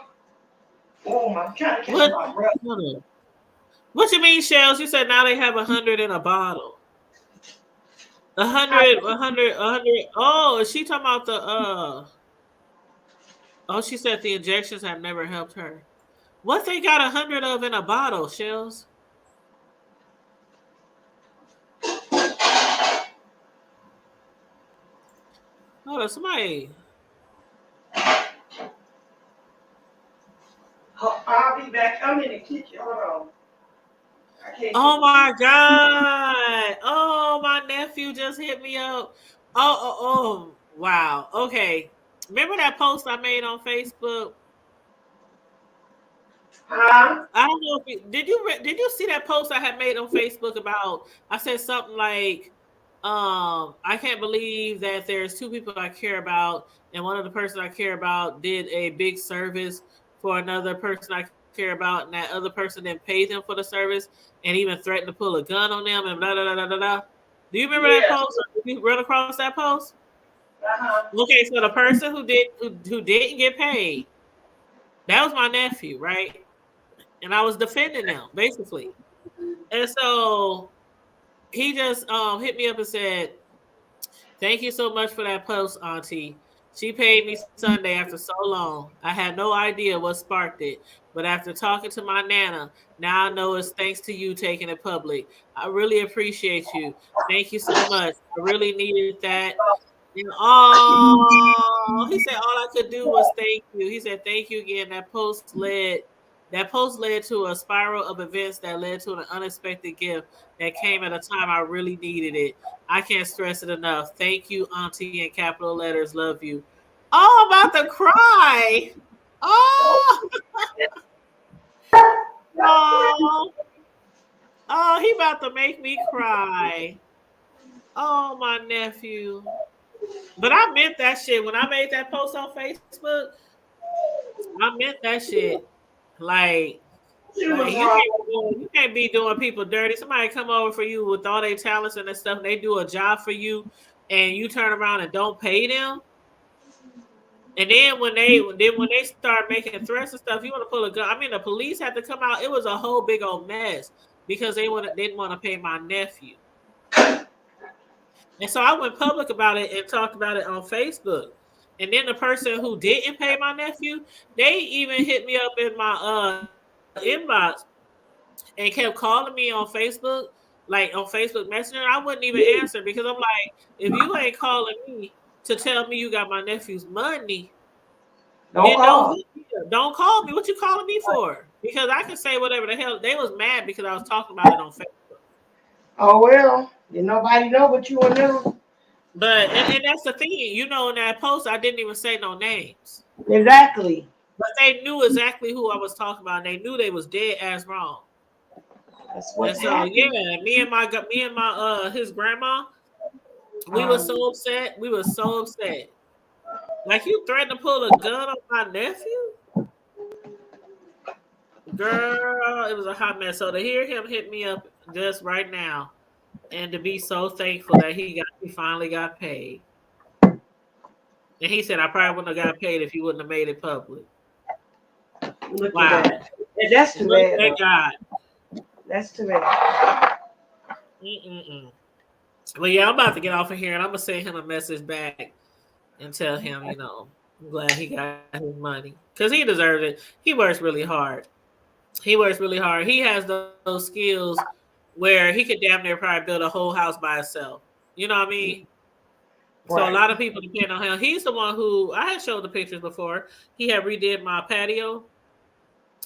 Speaker 5: oh my, I'm trying to catch
Speaker 1: What?
Speaker 5: my breath.
Speaker 1: Hold on. What you mean, Shells? You said now they have 100 in a bottle. 100. Oh, is she talking about the Oh, she said the injections have never helped her. What they got 100 of in a bottle, Shells? Hold on, somebody.
Speaker 5: I'll be back. I'm in the kitchen. Hold on. I can't
Speaker 1: Oh
Speaker 5: get the
Speaker 1: my God. Oh, my nephew just hit me up. Oh, wow. Okay. Remember that post I made on Facebook?
Speaker 5: huh?
Speaker 1: I don't know if did you see that post I had made on Facebook about I said something like I can't believe that there's two people I care about and one of the person I care about did a big service for another person I care about and that other person didn't pay them for the service and even threatened to pull a gun on them and blah blah blah blah blah. Blah. Do you remember that
Speaker 5: Yeah.
Speaker 1: post? Or did you run across that post?
Speaker 5: Uh-huh.
Speaker 1: Okay, so the person who didn't get paid, that was my nephew, right? And I was defending them basically. And so he just hit me up and said, "Thank you so much for that post, Auntie. She paid me Sunday after so long. I had no idea what sparked it, but after talking to my nana, now I know it's thanks to you taking it public. I really appreciate you. Thank you so much. I really needed that. And oh, he said all I could do was thank you. He said thank you again. That post led to a spiral of events that led to an unexpected gift that came at a time I really needed it. I can't stress it enough. Thank you, Auntie, in capital letters. Love you. Oh, I'm about to cry. Oh, oh, oh, he about to make me cry. Oh, my nephew. But I meant that shit when I made that post on Facebook. I meant that shit. Like,
Speaker 5: She
Speaker 1: like
Speaker 5: was wrong.
Speaker 1: you can't be doing people dirty. Somebody come over for you with all their talents and that stuff. And they do a job for you, and you turn around and don't pay them. And then when they start making threats and stuff, you want to pull a gun. I mean, the police had to come out. It was a whole big old mess because didn't want to pay my nephew. And so I went public about it and talked about it on Facebook. And then the person who didn't pay my nephew, they even hit me up in my inbox and kept calling me on Facebook, like on Facebook Messenger. I wouldn't even answer because I'm like, if you ain't calling me to tell me you got my nephew's money,
Speaker 5: Don't
Speaker 1: then don't
Speaker 5: call.
Speaker 1: hit me up. Don't call me. What you calling me for? Because I can say whatever the hell. They was mad because I was talking about it on Facebook.
Speaker 5: Oh well. Did nobody know but you and them?
Speaker 1: But and that's the thing, in that post I didn't even say no names.
Speaker 5: Exactly.
Speaker 1: But they knew exactly who I was talking about. And they knew they was dead ass wrong.
Speaker 5: That's
Speaker 1: And
Speaker 5: what's
Speaker 1: so
Speaker 5: happening.
Speaker 1: yeah, me and my his grandma, we were
Speaker 5: Um,
Speaker 1: so upset. We were so upset. Like you threatened to pull a gun on my nephew? Girl, it was a hot mess. So to hear him hit me up just right now, and to be so thankful that he finally got paid. And he said, I probably wouldn't have got paid if you wouldn't have made it public.
Speaker 5: Look at
Speaker 1: Wow.
Speaker 5: that. And that's too
Speaker 1: Look
Speaker 5: bad.
Speaker 1: at God.
Speaker 5: That's too bad.
Speaker 1: Mm-mm-mm. Well, yeah, I'm about to get off of here, and I'm going to send him a message back and tell him, I'm glad he got his money. Because he deserves it. He works really hard. He works really hard. He has those skills where he could damn near probably build a whole house by himself. You know what I mean? So a
Speaker 5: Right.
Speaker 1: lot of people depend on him. He's the one who I had showed the pictures before. He had redid my patio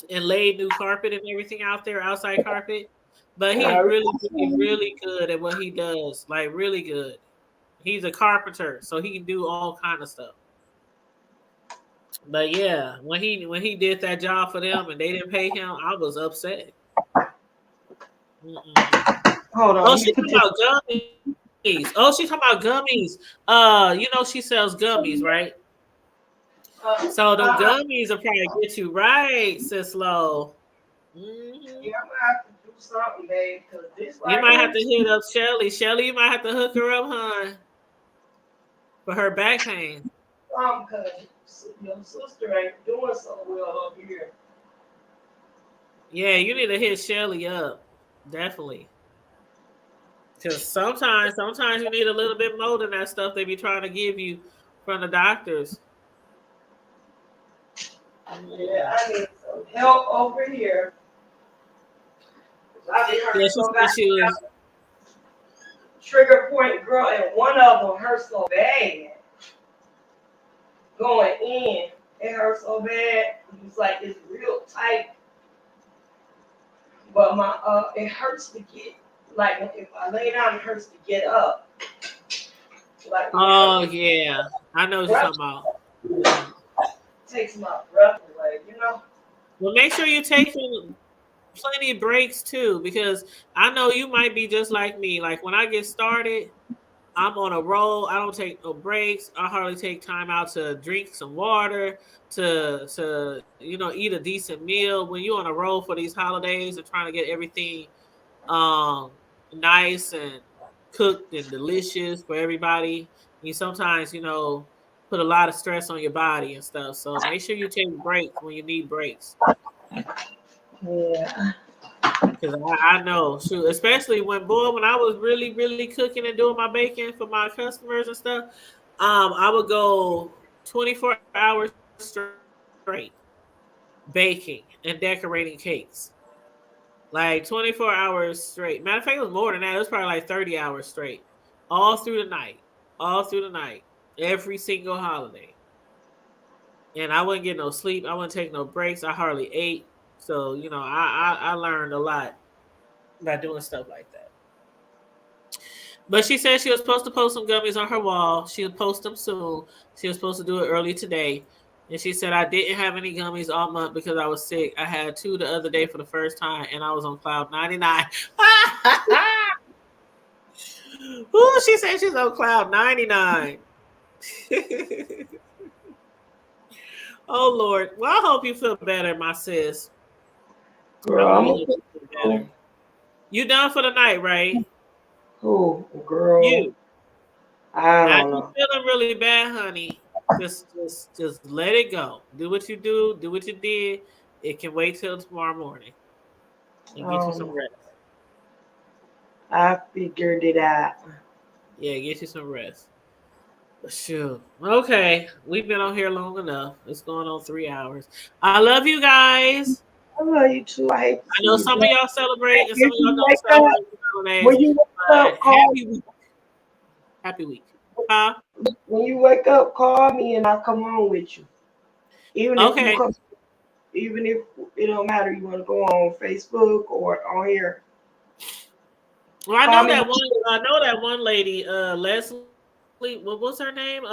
Speaker 1: and laid new carpet and everything out there, outside carpet. But he's really, really, really good at what he does. Like really good. He's a carpenter, so he can do all kind of stuff. But yeah, when he did that job for them and they didn't pay him, I was upset.
Speaker 5: Hold on.
Speaker 1: Oh,
Speaker 5: You
Speaker 1: she's
Speaker 5: put
Speaker 1: talking
Speaker 5: this.
Speaker 1: about gummies. Oh, she's talking about gummies. She sells gummies, right? So the gummies will probably get you right, sis Lo.
Speaker 5: Yeah, I'm gonna have to do something, babe, because this
Speaker 1: You
Speaker 5: right
Speaker 1: might have
Speaker 5: here.
Speaker 1: to hit up Shelly. Shelly, you might have to hook her up, hon, for her back pain.
Speaker 5: Because your sister ain't doing so well up here.
Speaker 1: Yeah, you need to hit Shelly up. Definitely. Because sometimes you need a little bit more than that stuff they be trying to give you from the doctors.
Speaker 5: Yeah, I need some help over here. I be
Speaker 1: Yeah,
Speaker 5: hurt
Speaker 1: she
Speaker 5: so
Speaker 1: said
Speaker 5: bad.
Speaker 1: she was.
Speaker 5: Trigger point girl, and one of them hurt so bad. Going in, it hurt so bad. It's like it's real tight. But it hurts to get like if I lay down, it hurts to get up. Like
Speaker 1: Oh yeah, I know what you're
Speaker 5: breath
Speaker 1: talking about. Yeah.
Speaker 5: takes my breath away.
Speaker 1: Well, make sure you take plenty of breaks too, because I know you might be just like me. Like when I get started, I'm on a roll. I don't take no breaks. I hardly take time out to drink some water, to eat a decent meal. When you're on a roll for these holidays and trying to get everything um nice and cooked and delicious for everybody, you sometimes put a lot of stress on your body and stuff. So make sure you take breaks when you need breaks.
Speaker 5: Yeah.
Speaker 1: Because I know, shoot, especially when I was really, really cooking and doing my baking for my customers and stuff, I would go 24 hours straight baking and decorating cakes. Like 24 hours straight. Matter of fact, it was more than that. It was probably like 30 hours straight. All through the night. All through the night. Every single holiday. And I wouldn't get no sleep. I wouldn't take no breaks. I hardly ate. So, I learned a lot by doing stuff like that. But she said she was supposed to post some gummies on her wall. She'll post them soon. She was supposed to do it early today. And she said, I didn't have any gummies all month because I was sick. I had 2 the other day for the first time, and I was on cloud 99. Ooh, she said she's on cloud 99. Oh, Lord. Well, I hope you feel better, my sis. I
Speaker 5: Girl,
Speaker 1: really
Speaker 5: I'm
Speaker 1: hope you feel better. You done for the night, right?
Speaker 5: cool, girl.
Speaker 1: You.
Speaker 5: I
Speaker 1: Now, if
Speaker 5: don't
Speaker 1: you're
Speaker 5: know.
Speaker 1: feeling really bad, honey, just let it go. Do what you do. Do what you did. It can wait till tomorrow morning and get you some rest.
Speaker 5: I figured it out.
Speaker 1: Yeah, get you some rest. But shoot. Okay, we've been on here long enough. It's going on 3 hours. I love you guys.
Speaker 5: I love you too. I hate to
Speaker 1: I
Speaker 5: see
Speaker 1: know
Speaker 5: you
Speaker 1: some of
Speaker 5: go.
Speaker 1: y'all celebrate and some
Speaker 5: If
Speaker 1: of y'all
Speaker 5: you
Speaker 1: don't
Speaker 5: wake up,
Speaker 1: celebrate the holidays.
Speaker 5: when you wake
Speaker 1: But
Speaker 5: up, call
Speaker 1: happy week. Happy week. Huh?
Speaker 5: when you wake up, call me and I'll come on with you. Even if you
Speaker 1: Okay.
Speaker 5: come, even if it don't matter, you want to go on Facebook or on here.
Speaker 1: Well, I
Speaker 5: Call
Speaker 1: know
Speaker 5: me.
Speaker 1: that one. I know that one lady, Leslie. What's her name?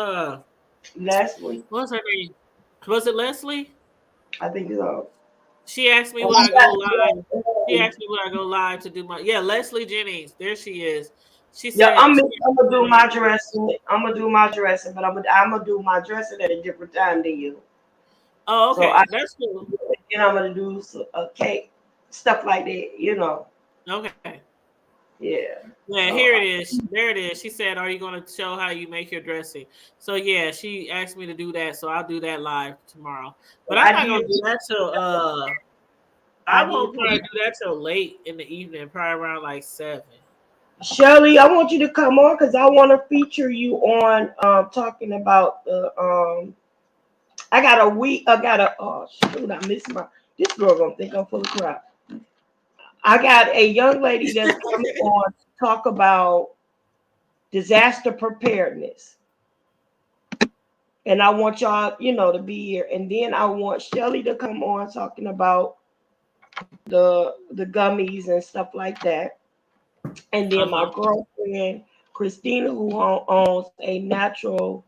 Speaker 5: Leslie,
Speaker 1: What's her name? Was it Leslie?
Speaker 5: I think so.
Speaker 1: She asked me
Speaker 5: Oh,
Speaker 1: would I go live. She asked me would I go live to do my Leslie Jennings. There she is. She
Speaker 5: yeah,
Speaker 1: said
Speaker 5: I'm gonna do my dressing. I'm gonna do my dressing, but I'm gonna do my dressing at a different time than you.
Speaker 1: oh,
Speaker 5: So I
Speaker 1: okay, that's cool.
Speaker 5: and I'm gonna do a cake, stuff like that.
Speaker 1: Okay.
Speaker 5: Yeah.
Speaker 1: Yeah,
Speaker 5: So
Speaker 1: here it is. There it is. She said, "Are you going to show how you make your dressing?" So yeah, she asked me to do that. So I'll do that live tomorrow. But I'm
Speaker 5: I
Speaker 1: not
Speaker 5: did.
Speaker 1: gonna do that till I
Speaker 5: I did.
Speaker 1: won't probably do that till late in the evening, probably around like 7.
Speaker 5: Shelly, I want you to come on because I want to feature you on talking about the I got a week. I got a oh shoot, I missed my. This girl gonna think I'm full of crap. I got a young lady that's coming on to talk about disaster preparedness. And I want y'all, to be here. And then I want Shelly to come on talking about the gummies and stuff like that. And then my
Speaker 1: Uh-huh.
Speaker 5: girlfriend Christina, who owns a natural,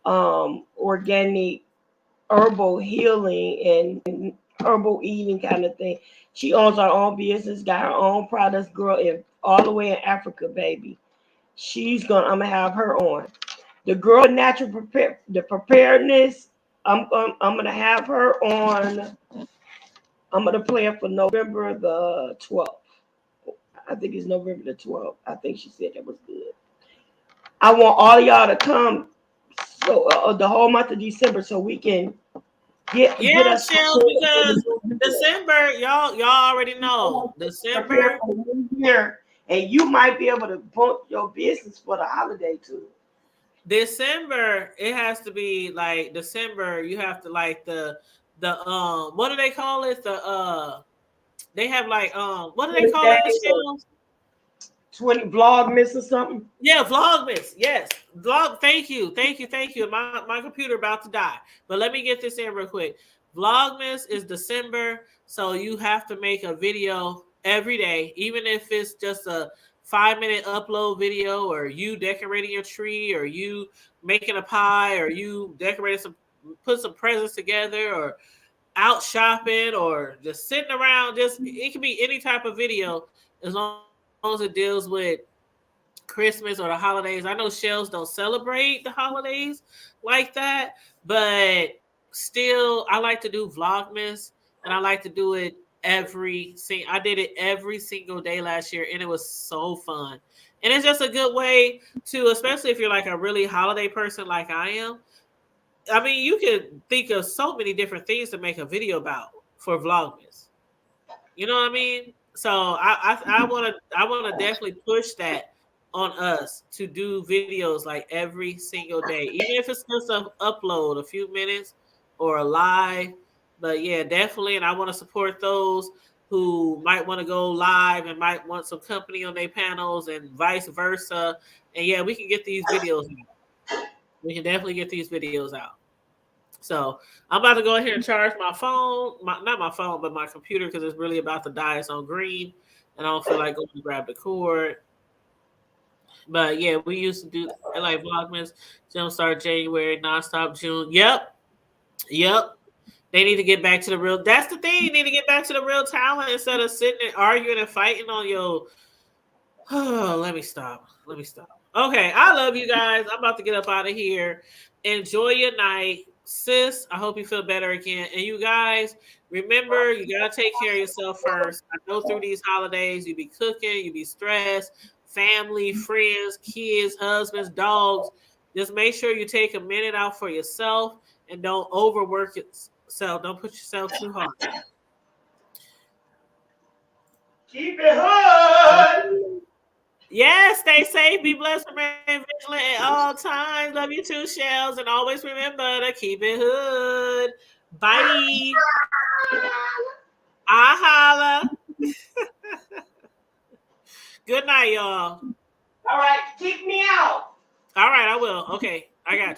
Speaker 5: organic herbal healing and herbal eating kind of thing. She owns her own business, got her own products, girl, in all the way in Africa, baby. I'm gonna have her on. The girl natural the preparedness. I'm gonna have her on. I'm gonna plan for November the 12th. I think it's November the 12th. I think she said that was good. I want all y'all to come, so the whole month of December, so we can get
Speaker 1: Yeah,
Speaker 5: us
Speaker 1: Shells,
Speaker 5: prepared for
Speaker 1: because
Speaker 5: the new year.
Speaker 1: December, y'all already know.
Speaker 5: Prepare
Speaker 1: December,
Speaker 5: for the new year, and you might be able to bump your business for the holiday too.
Speaker 1: December, it has to be like December. You have to like the what do they call it? They have like what do they
Speaker 5: 20
Speaker 1: call it?
Speaker 5: days or
Speaker 1: Shells?
Speaker 5: 20 vlogmas or something.
Speaker 1: Yeah, Vlogmas. Yes, vlog. Thank you, thank you, thank you. My computer about to die, but let me get this in real quick. Vlogmas is December, so you have to make a video every day, even if it's just a 5-minute upload video, or you decorating your tree, or you making a pie, or you decorating put some presents together, or out shopping, or just sitting around. Just it can be any type of video as long as it deals with Christmas or the holidays. I know Shells don't celebrate the holidays like that, but still, I like to do Vlogmas, and I like to do it I did it every single day last year, and it was so fun. And it's just a good way to, especially if you're like a really holiday person like I am. I mean, you could think of so many different things to make a video about for Vlogmas. You know what I mean? So I wanna definitely push that on us to do videos like every single day, even if it's just a upload a few minutes or a live. But yeah, definitely, and I want to support those who might want to go live and might want some company on their panels and vice versa. And yeah, we can get these videos out. We can definitely get these videos out. So I'm about to go ahead and charge my phone, not my phone, but my computer, because it's really about to die. It's on green, and I don't feel like going to grab the cord. But yeah, we used to do like Vlogmas, Jumpstart January, Nonstop June. Yep. They need to get back to the real. That's the thing. You need to get back to the real talent instead of sitting and arguing and fighting on your. Oh, let me stop. Let me stop. Okay, I love you guys. I'm about to get up out of here. Enjoy your night. Sis, I hope you feel better again. And you guys, remember, you got to take care of yourself first. I know through these holidays, you be cooking, you be stressed, family, friends, kids, husbands, dogs. Just make sure you take a minute out for yourself and don't overwork yourself. Don't put yourself too hard.
Speaker 5: Keep it hood.
Speaker 1: Yes, stay safe, be blessed, remain vigilant at all times. Love you too, Shells, and always remember to keep it hood. Bye. I holla. Good night, y'all.
Speaker 5: All right, kick me out.
Speaker 1: All right, I will. Okay, I got you.